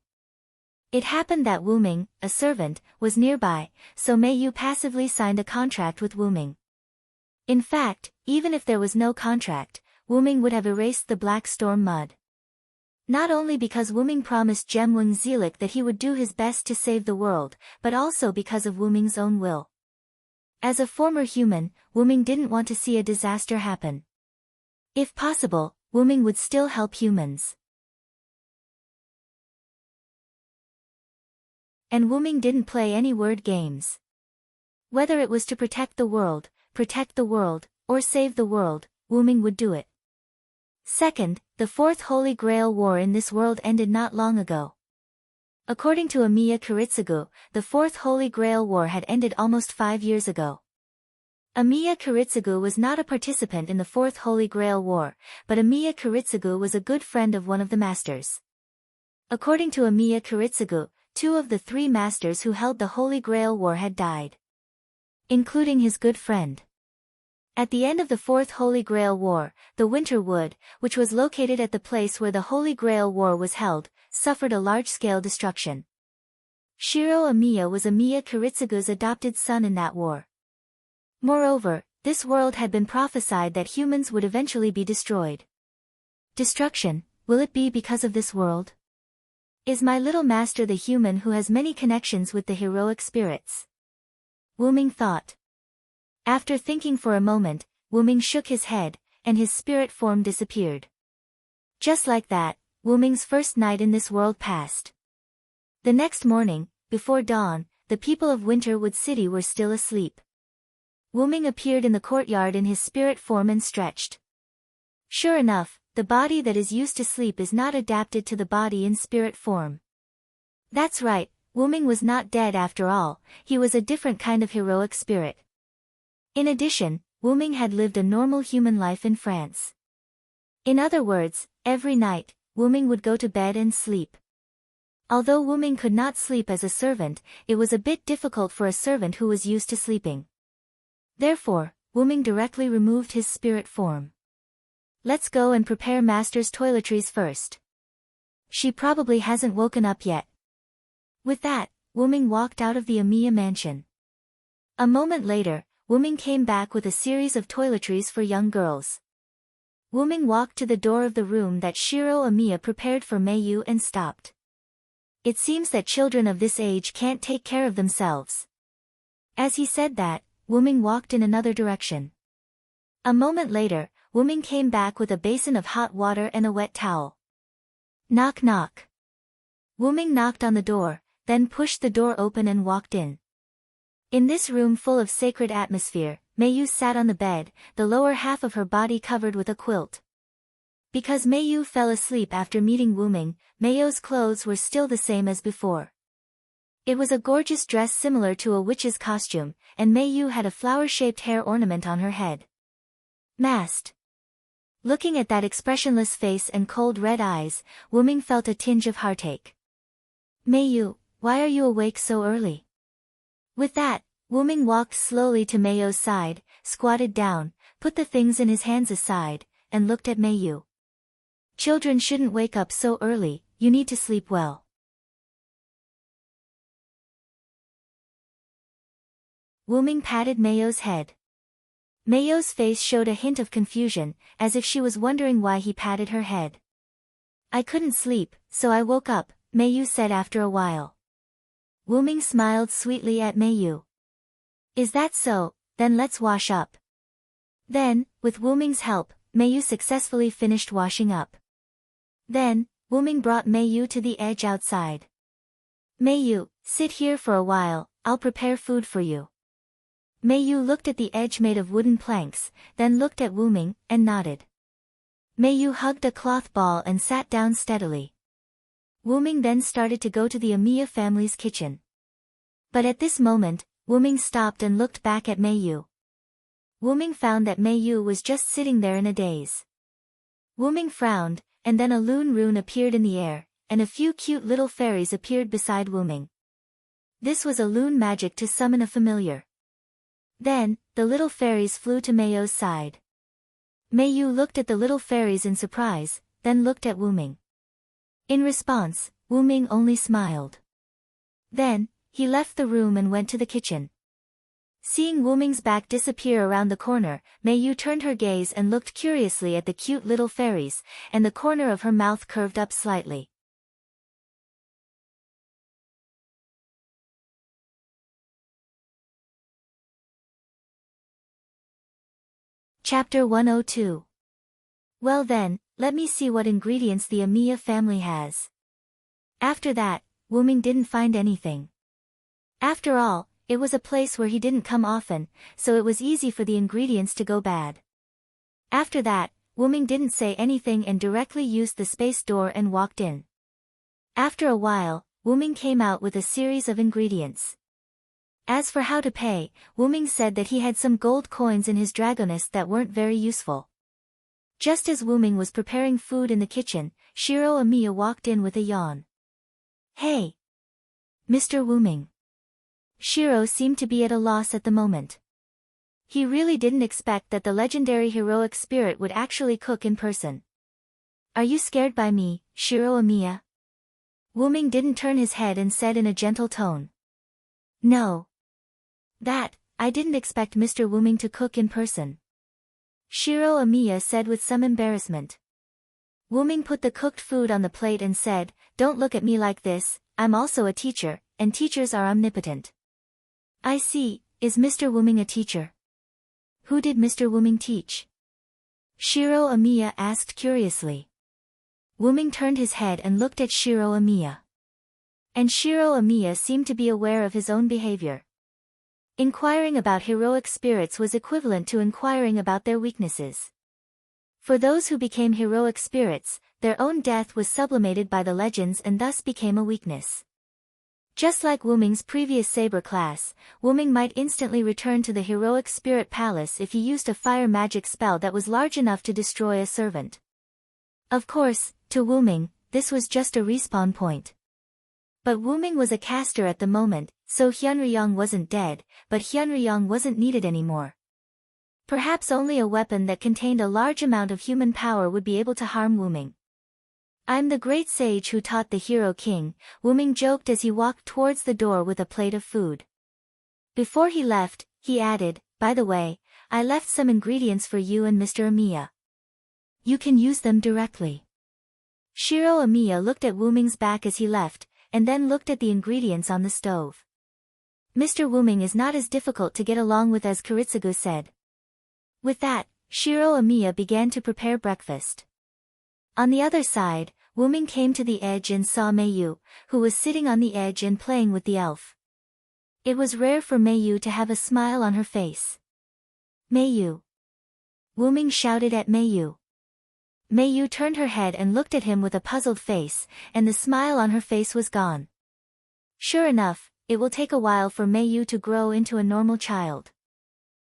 S1: It happened that Wuming, a servant, was nearby, so Meiyu passively signed a contract with Wuming. In fact, even if there was no contract, Wuming would have erased the Black Storm mud. Not only because Wuming promised Jemwing Zelik that he would do his best to save the world, but also because of Wuming's own will. As a former human, Wuming didn't want to see a disaster happen. If possible, Wuming would still help humans. And Wuming didn't play any word games. Whether it was to protect the world, or save the world, Wuming would do it. Second, the Fourth Holy Grail War in this world ended not long ago. According to Amiya Kuritsugu, the Fourth Holy Grail War had ended almost 5 years ago. Amiya Kuritsugu was not a participant in the Fourth Holy Grail War, but Amiya Kuritsugu was a good friend of one of the masters. According to Amiya Kuritsugu, 2 of the 3 masters who held the Holy Grail War had died, including his good friend. At the end of the Fourth Holy Grail War, the Winter Wood, which was located at the place where the Holy Grail War was held, suffered a large-scale destruction. Shiro Amiya was Amiya Kuritsugu's adopted son in that war. Moreover, this world had been prophesied that humans would eventually be destroyed. Destruction, will it be because of this world? Is my little master the human who has many connections with the heroic spirits? Wuming thought. After thinking for a moment, Wuming shook his head, and his spirit form disappeared. Just like that, Wuming's first night in this world passed. The next morning, before dawn, the people of Winterwood City were still asleep. Wuming appeared in the courtyard in his spirit form and stretched. Sure enough, the body that is used to sleep is not adapted to the body in spirit form. That's right, Wuming was not dead after all, he was a different kind of heroic spirit. In addition, Wuming had lived a normal human life in France. In other words, every night, Wuming would go to bed and sleep. Although Wuming could not sleep as a servant, it was a bit difficult for a servant who was used to sleeping. Therefore, Wuming directly removed his spirit form. Let's go and prepare Master's toiletries first. She probably hasn't woken up yet. With that, Wuming walked out of the Amiya mansion. A moment later, Wuming came back with a series of toiletries for young girls. Wuming walked to the door of the room that Shiro Amiya prepared for Mayu and stopped. It seems that children of this age can't take care of themselves. As he said that, Wuming walked in another direction. A moment later, Wuming came back with a basin of hot water and a wet towel. Knock knock. Wuming knocked on the door, then pushed the door open and walked in. In this room full of sacred atmosphere, Mayu sat on the bed, the lower half of her body covered with a quilt. Because Mayu fell asleep after meeting Wuming, Mayu's clothes were still the same as before. It was a gorgeous dress similar to a witch's costume, and Mayu had a flower-shaped hair ornament on her head. Masked. Looking at that expressionless face and cold red eyes, Wuming felt a tinge of heartache. Mayu, why are you awake so early? With that, Wuming walked slowly to Mayu's side, squatted down, put the things in his hands aside, and looked at Mayu. Children shouldn't wake up so early, you need to sleep well. Wuming patted Mayu's head. Mayu's face showed a hint of confusion, as if she was wondering why he patted her head. I couldn't sleep, so I woke up, Mayu said after a while. Wuming smiled sweetly at Mayu. Is that so, then let's wash up. Then, with Wuming's help, Mayu successfully finished washing up. Then, Wuming brought Mayu to the edge outside. Mayu, sit here for a while, I'll prepare food for you. Mayu looked at the edge made of wooden planks, then looked at Wuming, and nodded. Mayu hugged a cloth ball and sat down steadily. Wuming then started to go to the Amiya family's kitchen. But at this moment, Wuming stopped and looked back at Mayu. Wuming found that Mayu was just sitting there in a daze. Wuming frowned, and then a loon rune appeared in the air, and a few cute little fairies appeared beside Wuming. This was a loon magic to summon a familiar. Then, the little fairies flew to Mayu's side. Mayu looked at the little fairies in surprise, then looked at Wuming. In response, Wuming only smiled. Then, he left the room and went to the kitchen. Seeing Wuming's back disappear around the corner, Mayu turned her gaze and looked curiously at the cute little fairies, and the corner of her mouth curved up slightly. Chapter 102. Well then, let me see what ingredients the Amiya family has. After that, Wuming didn't find anything. After all, it was a place where he didn't come often, so it was easy for the ingredients to go bad. After that, Wuming didn't say anything and directly used the space door and walked in. After a while, Wuming came out with a series of ingredients. As for how to pay, Wuming said that he had some gold coins in his dragoness that weren't very useful. Just as Wuming was preparing food in the kitchen, Shiro Amiya walked in with a yawn. Hey! Mr. Wuming. Shiro seemed to be at a loss at the moment. He really didn't expect that the legendary heroic spirit would actually cook in person. Are you scared by me, Shiro Amiya? Wuming didn't turn his head and said in a gentle tone. No. I didn't expect Mr. Wuming to cook in person. Shiro Amiya said with some embarrassment. Wuming put the cooked food on the plate and said, Don't look at me like this, I'm also a teacher, and teachers are omnipotent. I see, is Mr. Wuming a teacher? Who did Mr. Wuming teach? Shiro Amiya asked curiously. Wuming turned his head and looked at Shiro Amiya. And Shiro Amiya seemed to be aware of his own behavior. Inquiring about heroic spirits was equivalent to inquiring about their weaknesses. For those who became heroic spirits, their own death was sublimated by the legends and thus became a weakness. Just like Wuming's previous saber class, Wuming might instantly return to the heroic spirit palace if he used a fire magic spell that was large enough to destroy a servant. Of course, to Wuming, this was just a respawn point. But Wuming was a caster at the moment, so Hyunryong wasn't dead, but Hyunryong wasn't needed anymore. Perhaps only a weapon that contained a large amount of human power would be able to harm Wuming. I'm the great sage who taught the hero king, Wuming joked as he walked towards the door with a plate of food. Before he left, he added, by the way, I left some ingredients for you and Mr. Amiya. You can use them directly. Shiro Amiya looked at Wuming's back as he left, and then looked at the ingredients on the stove. Mr. Wuming is not as difficult to get along with as Kiritsugu said. With that, Shiro Amiya began to prepare breakfast. On the other side, Wuming came to the edge and saw Meiyu, who was sitting on the edge and playing with the elf. It was rare for Meiyu to have a smile on her face. Meiyu! Wuming shouted at Meiyu. Meiyu turned her head and looked at him with a puzzled face, and the smile on her face was gone. Sure enough, it will take a while for Meiyu to grow into a normal child.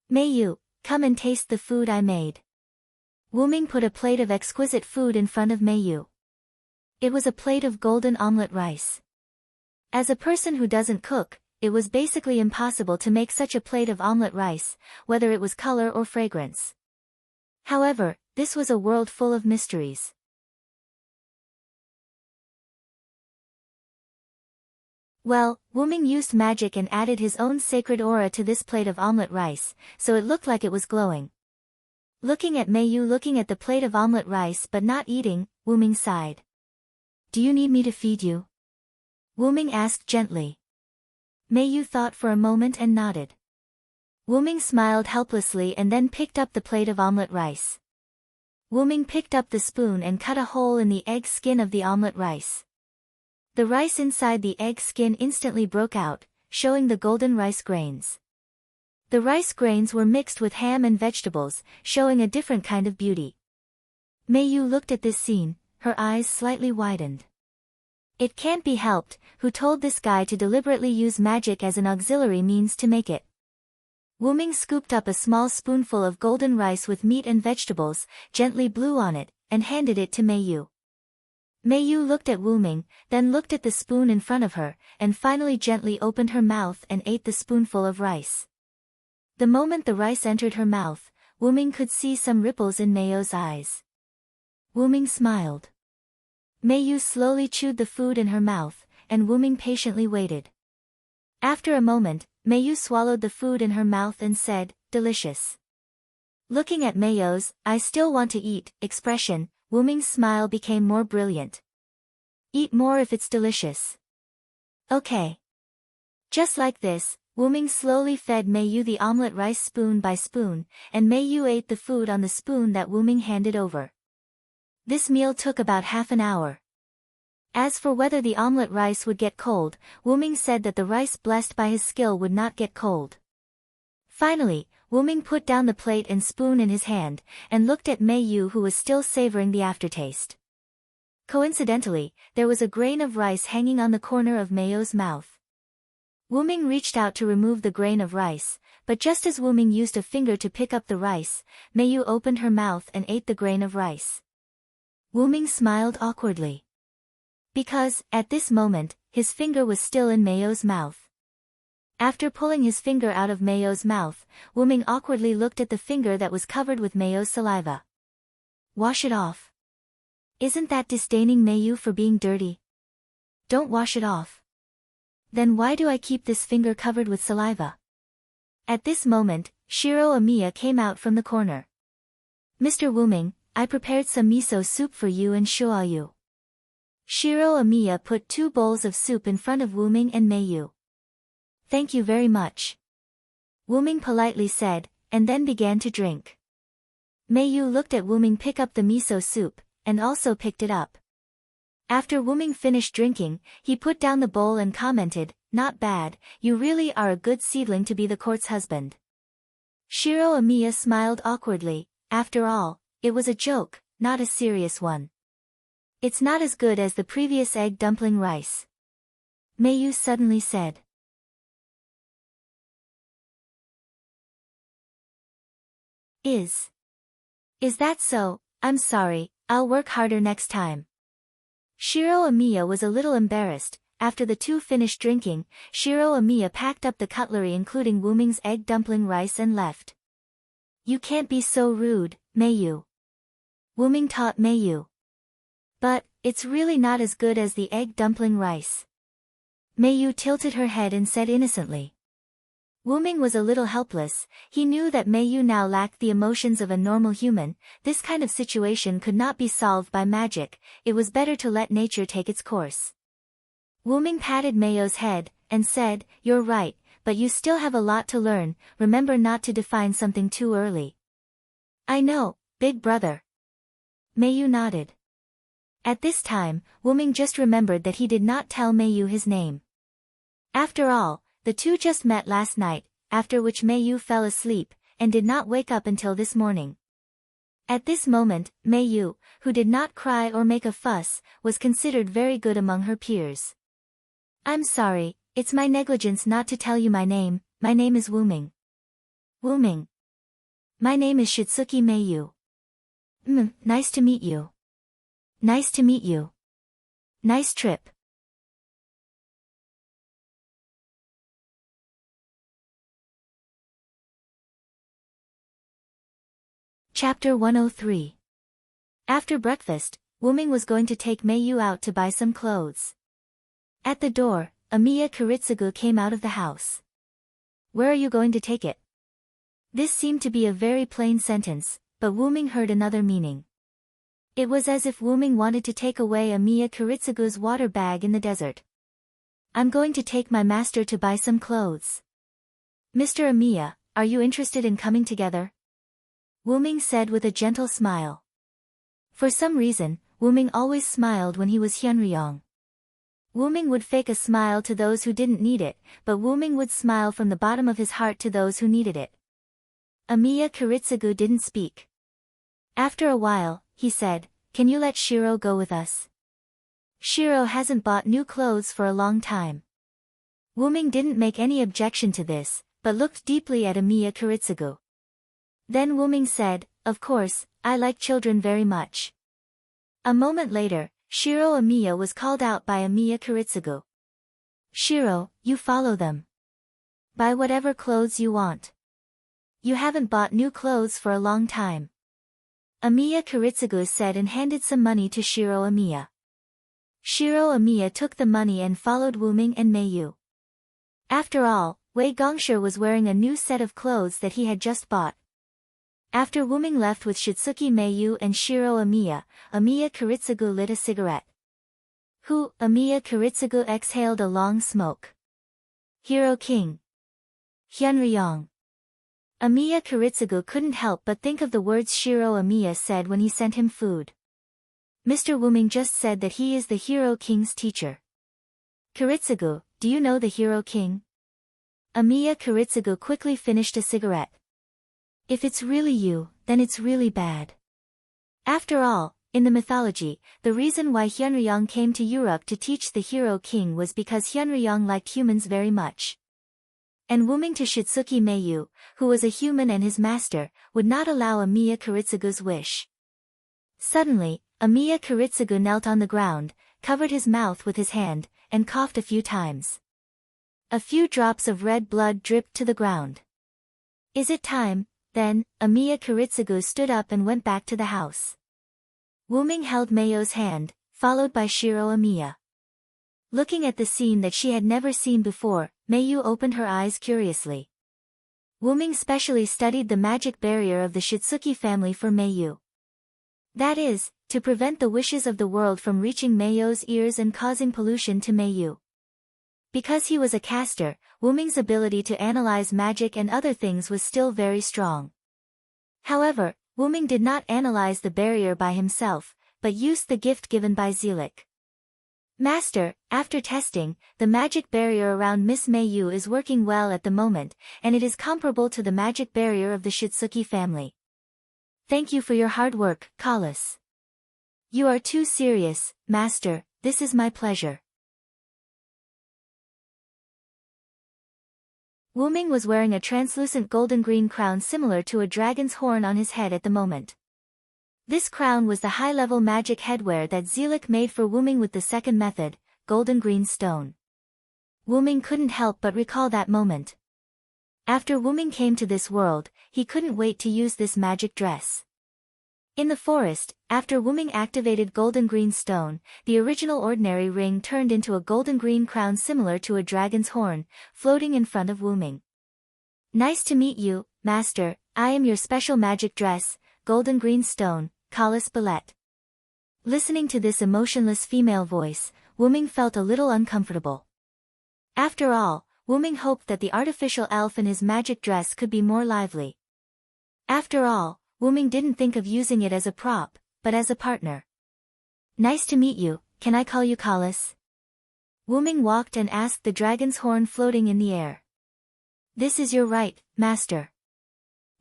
S1: Meiyu, come and taste the food I made. Wuming put a plate of exquisite food in front of Meiyu. It was a plate of golden omelette rice. As a person who doesn't cook, it was basically impossible to make such a plate of omelette rice, whether it was color or fragrance. However, this was a world full of mysteries. Well, Wuming used magic and added his own sacred aura to this plate of omelette rice, so it looked like it was glowing. Looking at Meiyu looking at the plate of omelette rice but not eating, Wuming sighed. Do you need me to feed you? Wuming asked gently. Meiyu thought for a moment and nodded. Wuming smiled helplessly and then picked up the plate of omelette rice. Wuming picked up the spoon and cut a hole in the egg skin of the omelette rice. The rice inside the egg skin instantly broke out, showing the golden rice grains. The rice grains were mixed with ham and vegetables, showing a different kind of beauty. Meiyu looked at this scene, her eyes slightly widened. It can't be helped, who told this guy to deliberately use magic as an auxiliary means to make it? Wuming scooped up a small spoonful of golden rice with meat and vegetables, gently blew on it, and handed it to Meiyu. Meiyu looked at Wuming, then looked at the spoon in front of her, and finally gently opened her mouth and ate the spoonful of rice. The moment the rice entered her mouth, Wuming could see some ripples in Meiyu's eyes. Wuming smiled. Meiyu slowly chewed the food in her mouth, and Wuming patiently waited. After a moment, Meiyu swallowed the food in her mouth and said, delicious. Looking at Meiyu's, I still want to eat, expression, Wuming's smile became more brilliant. Eat more if it's delicious. Okay. Just like this, Wuming slowly fed Meiyu the omelette rice spoon by spoon, and Meiyu ate the food on the spoon that Wuming handed over. This meal took about half an hour. As for whether the omelette rice would get cold, Wuming said that the rice blessed by his skill would not get cold. Finally, Wuming put down the plate and spoon in his hand, and looked at Meiyu who was still savoring the aftertaste. Coincidentally, there was a grain of rice hanging on the corner of Meiyu's mouth. Wuming reached out to remove the grain of rice, but just as Wuming used a finger to pick up the rice, Meiyu opened her mouth and ate the grain of rice. Wuming smiled awkwardly. Because, at this moment, his finger was still in Meiyu's mouth. After pulling his finger out of Meiyu's mouth, Wuming awkwardly looked at the finger that was covered with Meiyu's saliva. Wash it off. Isn't that disdaining Meiyu for being dirty? Don't wash it off. Then why do I keep this finger covered with saliva? At this moment, Shiro Amiya came out from the corner. Mr. Wuming, I prepared some miso soup for you and Shoayu. Shiro Amiya put 2 bowls of soup in front of Wuming and Meiyu. Thank you very much. Wuming politely said, and then began to drink. Meiyu looked at Wuming pick up the miso soup, and also picked it up. After Wuming finished drinking, he put down the bowl and commented, "Not bad, you really are a good seedling to be the court's husband." Shiro Amiya smiled awkwardly. After all, it was a joke, not a serious one. "It's not as good as the previous egg dumpling rice," Meiyu suddenly said. Is that so? I'm sorry, I'll work harder next time." Shiro Amiya was a little embarrassed. After the two finished drinking, Shiro Amiya packed up the cutlery including Wuming's egg dumpling rice and left. "You can't be so rude, Meiyu," Wuming taught Meiyu. "But, it's really not as good as the egg dumpling rice." Meiyu tilted her head and said innocently. Wuming was a little helpless. He knew that Meiyu now lacked the emotions of a normal human. This kind of situation could not be solved by magic. It was better to let nature take its course. Wuming patted Meiyu's head, and said, "You're right, but you still have a lot to learn. Remember not to define something too early." "I know, big brother." Meiyu nodded. At this time, Wuming just remembered that he did not tell Meiyu his name. After all, the two just met last night, after which Meiyu fell asleep, and did not wake up until this morning. At this moment, Meiyu, who did not cry or make a fuss, was considered very good among her peers. "I'm sorry, it's my negligence not to tell you my name. My name is Wuming." "Wuming. My name is Shitsuki Meiyu." Nice to meet you." "Nice to meet you." "Nice trip." Chapter 103. After breakfast, Wuming was going to take Meiyu out to buy some clothes. At the door, Amiya Kiritsugu came out of the house. "Where are you going to take it?" This seemed to be a very plain sentence, but Wuming heard another meaning. It was as if Wuming wanted to take away Amiya Kiritsugu's water bag in the desert. "I'm going to take my master to buy some clothes." "Mr. Amiya, are you interested in coming together?" Wuming said with a gentle smile. For some reason, Wuming always smiled when he was Hyunryong. Wuming would fake a smile to those who didn't need it, but Wuming would smile from the bottom of his heart to those who needed it. Amiya Kiritsugu didn't speak. After a while, he said, "Can you let Shiro go with us? Shiro hasn't bought new clothes for a long time." Wuming didn't make any objection to this, but looked deeply at Amiya Kiritsugu. Then Wuming said, "Of course, I like children very much." A moment later, Shiro Amiya was called out by Amiya Kiritsugu. "Shiro, you follow them. Buy whatever clothes you want. You haven't bought new clothes for a long time." Amiya Kiritsugu said and handed some money to Shiro Amiya. Shiro Amiya took the money and followed Wuming and Meiyu. After all, Wei Gongshi was wearing a new set of clothes that he had just bought. After Wuming left with Shitsuki Meiyu and Shiro Amiya, Amiya Kiritsugu lit a cigarette. Amiya Kiritsugu exhaled a long smoke. "Hero King. Hyunryong." Amiya Kiritsugu couldn't help but think of the words Shiro Amiya said when he sent him food. "Mr. Wuming just said that he is the Hero King's teacher." "Kiritsugu, do you know the Hero King?" Amiya Kiritsugu quickly finished a cigarette. "If it's really you, then it's really bad." After all, in the mythology, the reason why Hyunryong came to Europe to teach the Hero King was because Hyunryong liked humans very much. And Wuming to Shitsuki Meiyu, who was a human and his master, would not allow Amiya Kiritsugu's wish. Suddenly, Amiya Kiritsugu knelt on the ground, covered his mouth with his hand, and coughed a few times. A few drops of red blood dripped to the ground. "Is it time?" Then, Amiya Kiritsugu stood up and went back to the house. Wuming held Meiyu's hand, followed by Shiro Amiya. Looking at the scene that she had never seen before, Meiyu opened her eyes curiously. Wuming specially studied the magic barrier of the Shitsuki family for Meiyu. That is, to prevent the wishes of the world from reaching Meiyu's ears and causing pollution to Meiyu. Because he was a caster, Wuming's ability to analyze magic and other things was still very strong. However, Wuming did not analyze the barrier by himself, but used the gift given by Zelik. Master, after testing, the magic barrier around Miss Meiyu is working well at the moment, and it is comparable to the magic barrier of the Shitsuki family. Thank you for your hard work, Kalas. You are too serious, Master, this is my pleasure. Wuming was wearing a translucent golden-green crown similar to a dragon's horn on his head at the moment. This crown was the high-level magic headwear that Zelik made for Wuming with the second method, golden-green stone. Wuming couldn't help but recall that moment. After Wuming came to this world, he couldn't wait to use this magic dress. In the forest, after Wuming activated golden-green stone, the original ordinary ring turned into a golden-green crown similar to a dragon's horn, floating in front of Wuming. Nice to meet you, Master, I am your special magic dress, golden-green stone, Kalas Ballet. Listening to this emotionless female voice, Wuming felt a little uncomfortable. After all, Wuming hoped that the artificial elf in his magic dress could be more lively. After all, Wuming didn't think of using it as a prop, but as a partner. Nice to meet you, can I call you Kalas? Wuming walked and asked the dragon's horn floating in the air. This is your right, Master.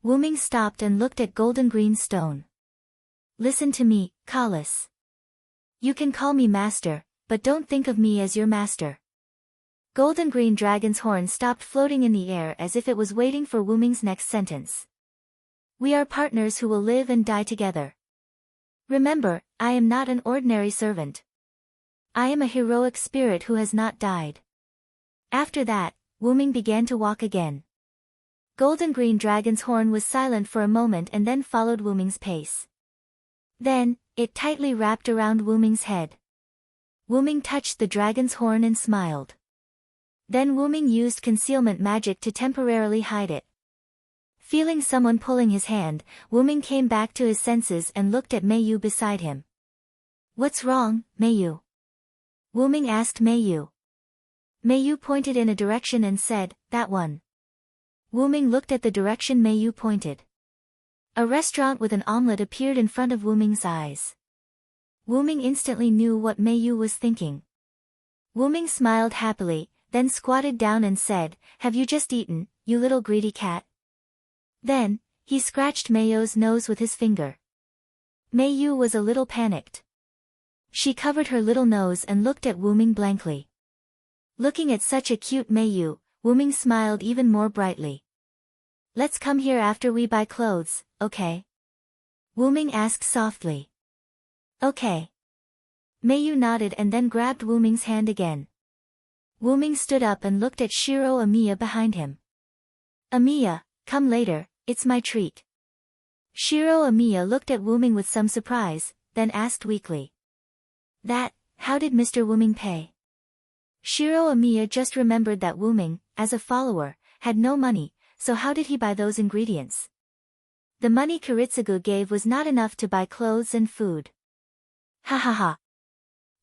S1: Wuming stopped and looked at golden-green stone. Listen to me, Kalas. You can call me Master, but don't think of me as your master. Golden-green dragon's horn stopped floating in the air as if it was waiting for Wuming's next sentence. We are partners who will live and die together. Remember, I am not an ordinary servant. I am a heroic spirit who has not died. After that, Wuming began to walk again. Golden-green dragon's horn was silent for a moment and then followed Wuming's pace. Then, it tightly wrapped around Wuming's head. Wuming touched the dragon's horn and smiled. Then Wuming used concealment magic to temporarily hide it. Feeling someone pulling his hand, Wuming came back to his senses and looked at Meiyu beside him. What's wrong, Meiyu? Wuming asked Meiyu. Meiyu pointed in a direction and said, that one. Wuming looked at the direction Meiyu pointed. A restaurant with an omelette appeared in front of Wuming's eyes. Wuming instantly knew what Meiyu was thinking. Wuming smiled happily, then squatted down and said, have you just eaten, you little greedy cat? Then, he scratched Meiyu's nose with his finger. Meiyu was a little panicked. She covered her little nose and looked at Wuming blankly. Looking at such a cute Meiyu, Wuming smiled even more brightly. Let's come here after we buy clothes, okay? Wuming asked softly. Okay. Meiyu nodded and then grabbed Wuming's hand again. Wuming stood up and looked at Shiro Amiya behind him. Amiya, come later, it's my treat. Shiro Amiya looked at Wuming with some surprise, then asked weakly. How did Mr. Wuming pay? Shiro Amiya just remembered that Wuming, as a follower, had no money, so how did he buy those ingredients? The money Kiritsugu gave was not enough to buy clothes and food. Ha ha ha.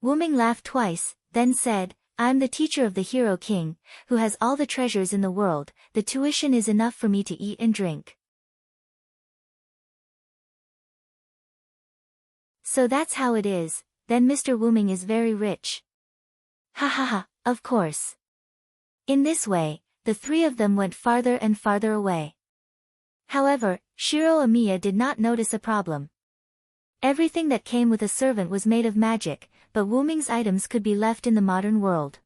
S1: Wuming laughed twice, then said, I'm the teacher of the Hero King, who has all the treasures in the world, the tuition is enough for me to eat and drink. So that's how it is, then Mr. Wuming is very rich. Ha ha ha, of course. In this way, the three of them went farther and farther away. However, Shiro Amiya did not notice a problem. Everything that came with a servant was made of magic, but Wuming's items could be left in the modern world.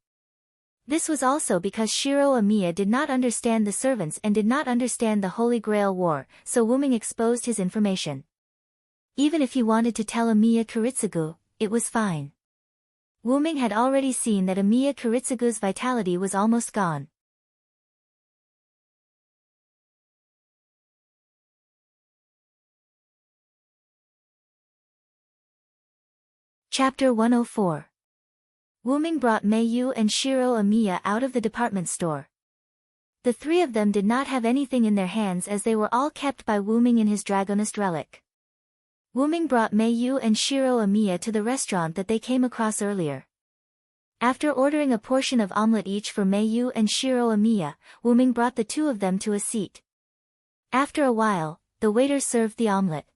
S1: This was also because Shiro Amiya did not understand the servants and did not understand the Holy Grail War, so Wuming exposed his information. Even if he wanted to tell Amiya Kiritsugu, it was fine. Wuming had already seen that Amiya Kiritsugu's vitality was almost gone. Chapter 104. Wuming brought Meiyu and Shiro Amiya out of the department store. The three of them did not have anything in their hands as they were all kept by Wuming in his Dragonist relic. Wuming brought Meiyu and Shiro Amiya to the restaurant that they came across earlier. After ordering a portion of omelette each for Meiyu and Shiro Amiya, Wuming brought the two of them to a seat. After a while, the waiter served the omelette.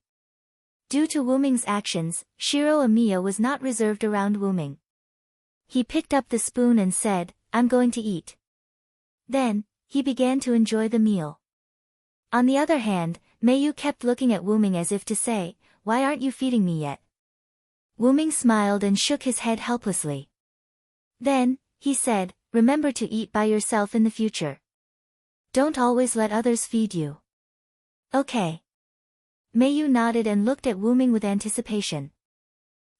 S1: Due to Wuming's actions, Shiro Amiya was not reserved around Wuming. He picked up the spoon and said, "I'm going to eat." Then, he began to enjoy the meal. On the other hand, Meiyu kept looking at Wuming as if to say, "Why aren't you feeding me yet?" Wuming smiled and shook his head helplessly. Then, he said, "Remember to eat by yourself in the future. Don't always let others feed you." "Okay." Meiyu nodded and looked at Wuming with anticipation.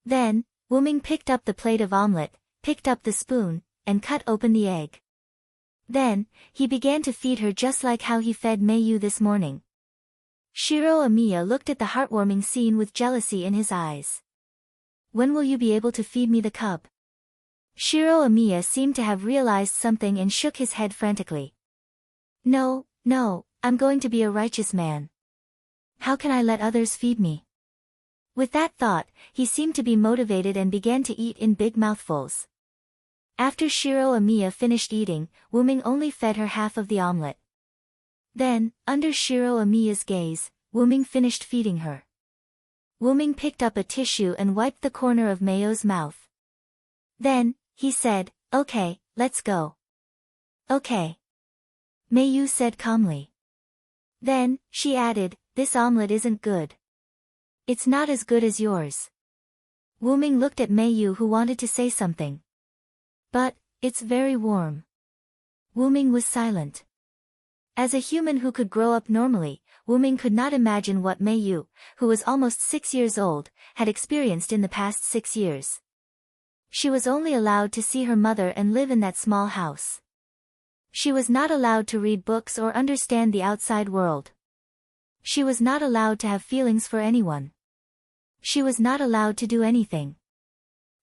S1: Then, Wuming picked up the plate of omelette, picked up the spoon, and cut open the egg. Then, he began to feed her just like how he fed Meiyu this morning. Shiro Amiya looked at the heartwarming scene with jealousy in his eyes. "When will you be able to feed me the cub?" Shiro Amiya seemed to have realized something and shook his head frantically. No, I'm going to be a righteous man. How can I let others feed me?" With that thought, he seemed to be motivated and began to eat in big mouthfuls. After Shiro Amiya finished eating, Wuming only fed her half of the omelette. Then, under Shiro Amiya's gaze, Wuming finished feeding her. Wuming picked up a tissue and wiped the corner of Meiyu's mouth. Then, he said, "Okay, let's go." "Okay." Meiyu said calmly. Then, she added, "This omelette isn't good. It's not as good as yours." Wuming looked at Meiyu who wanted to say something. "But, it's very warm." Wuming was silent. As a human who could grow up normally, Wuming could not imagine what Meiyu, who was almost 6 years old, had experienced in the past 6 years. She was only allowed to see her mother and live in that small house. She was not allowed to read books or understand the outside world. She was not allowed to have feelings for anyone. She was not allowed to do anything.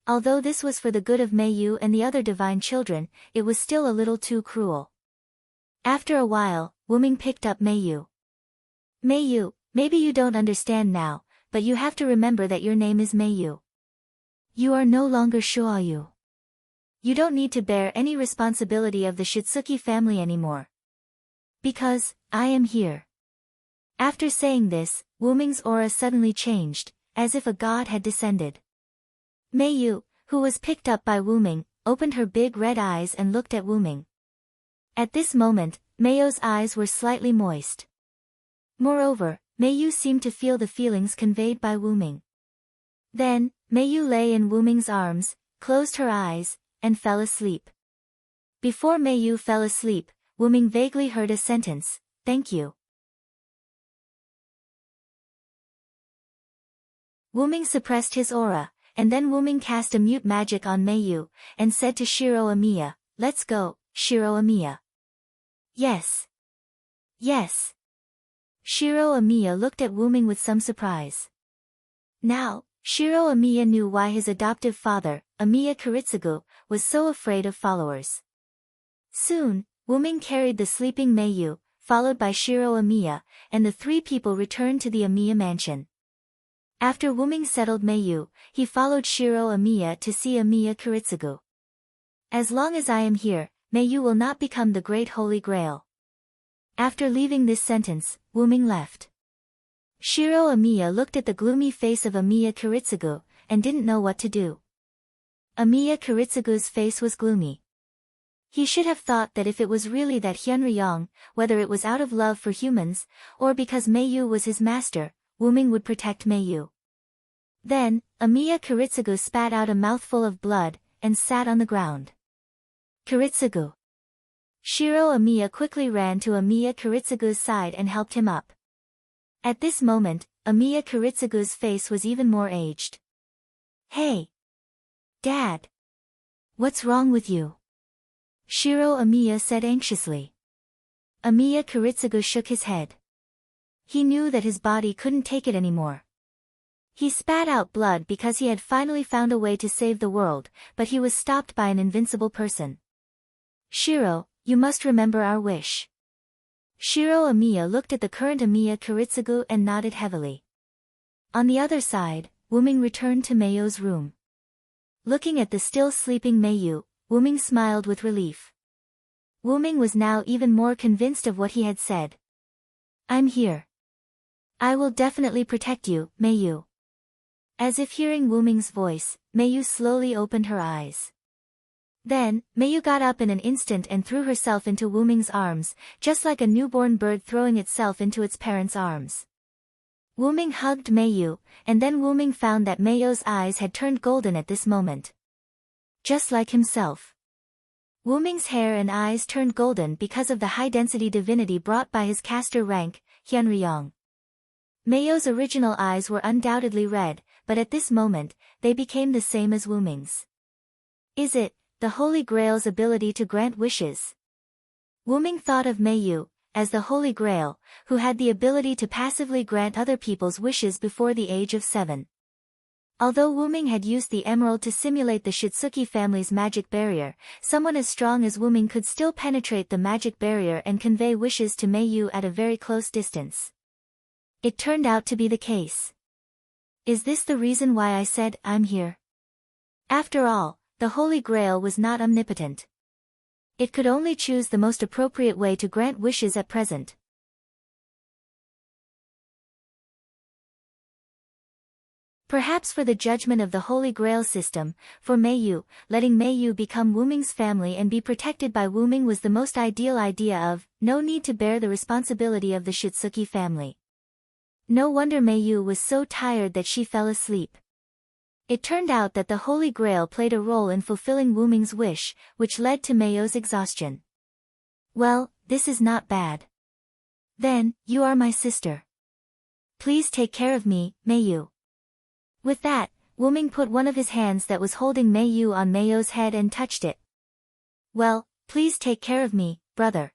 S1: Although this was for the good of Meiyu and the other divine children, it was still a little too cruel. After a while, Wuming picked up Meiyu. "Meiyu, maybe you don't understand now, but you have to remember that your name is Meiyu. You are no longer Shoayu. You don't need to bear any responsibility of the Shitsuki family anymore. Because, I am here." After saying this, Wuming's aura suddenly changed, as if a god had descended. Meiyu, who was picked up by Wuming, opened her big red eyes and looked at Wuming. At this moment, Meiyu's eyes were slightly moist. Moreover, Meiyu seemed to feel the feelings conveyed by Wuming. Then, Meiyu lay in Wuming's arms, closed her eyes, and fell asleep. Before Meiyu fell asleep, Wuming vaguely heard a sentence, "Thank you." Wuming suppressed his aura, and then Wuming cast a mute magic on Meiyu, and said to Shiro Amiya, "Let's go, Shiro Amiya." "Yes. Yes." Shiro Amiya looked at Wuming with some surprise. Now, Shiro Amiya knew why his adoptive father, Amiya Kiritsugu, was so afraid of followers. Soon, Wuming carried the sleeping Meiyu, followed by Shiro Amiya, and the three people returned to the Amiya mansion. After Wuming settled Meiyu, he followed Shiro Amiya to see Amiya Kiritsugu. "As long as I am here, Meiyu will not become the Great Holy Grail." After leaving this sentence, Wuming left. Shiro Amiya looked at the gloomy face of Amiya Kiritsugu, and didn't know what to do. Amiya Kiritsugu's face was gloomy. He should have thought that if it was really that Hyunryong, whether it was out of love for humans, or because Meiyu was his master, Wuming would protect Meiyu. Then, Amiya Kiritsugu spat out a mouthful of blood, and sat on the ground. "Kiritsugu." Shiro Amiya quickly ran to Amiya Kiritsugu's side and helped him up. At this moment, Amiya Kiritsugu's face was even more aged. "Hey! Dad! What's wrong with you?" Shiro Amiya said anxiously. Amiya Kiritsugu shook his head. He knew that his body couldn't take it anymore. He spat out blood because he had finally found a way to save the world, but he was stopped by an invincible person. "Shiro, you must remember our wish." Shiro Amiya looked at the current Amiya Kiritsugu and nodded heavily. On the other side, Wuming returned to Meiyu's room. Looking at the still sleeping Meiyu, Wuming smiled with relief. Wuming was now even more convinced of what he had said. I'm here. I will definitely protect you, Meiyu. As if hearing Wuming's voice, Meiyu slowly opened her eyes. Then, Meiyu got up in an instant and threw herself into Wuming's arms, just like a newborn bird throwing itself into its parents' arms. Wuming hugged Meiyu, and then Wuming found that Meiyu's eyes had turned golden at this moment. Just like himself. Wuming's hair and eyes turned golden because of the high-density divinity brought by his caster rank, Hyunryong. Meiyu's original eyes were undoubtedly red, but at this moment, they became the same as Wuming's. Is it, the Holy Grail's ability to grant wishes? Wuming thought of Meiyu, as the Holy Grail, who had the ability to passively grant other people's wishes before the age of 7. Although Wuming had used the emerald to simulate the Shitsuki family's magic barrier, someone as strong as Wuming could still penetrate the magic barrier and convey wishes to Meiyu at a very close distance. It turned out to be the case. Is this the reason why I said, I'm here? After all, the Holy Grail was not omnipotent. It could only choose the most appropriate way to grant wishes at present. Perhaps for the judgment of the Holy Grail system, for Meiyu, letting Meiyu become Wuming's family and be protected by Wuming was the most ideal idea of, no need to bear the responsibility of the Shitsuki family. No wonder Meiyu was so tired that she fell asleep. It turned out that the Holy Grail played a role in fulfilling Wuming's wish, which led to Meiyu's exhaustion. Well, this is not bad. Then, you are my sister. Please take care of me, Meiyu. With that, Wuming put one of his hands that was holding Meiyu on Meiyu's head and touched it. Well, please take care of me, brother.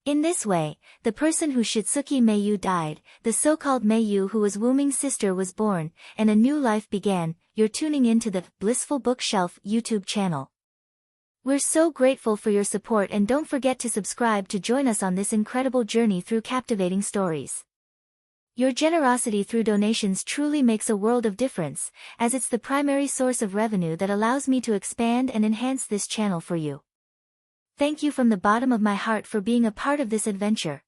S1: In this way, the person who Shitsuki Meiyu died, the so-called Meiyu who was Wuming's sister was born, and a new life began. You're tuning into the Blissful Bookshelf YouTube channel. We're so grateful for your support and don't forget to subscribe to join us on this incredible journey through captivating stories. Your generosity through donations truly makes a world of difference, as it's the primary source of revenue that allows me to expand and enhance this channel for you. Thank you from the bottom of my heart for being a part of this adventure.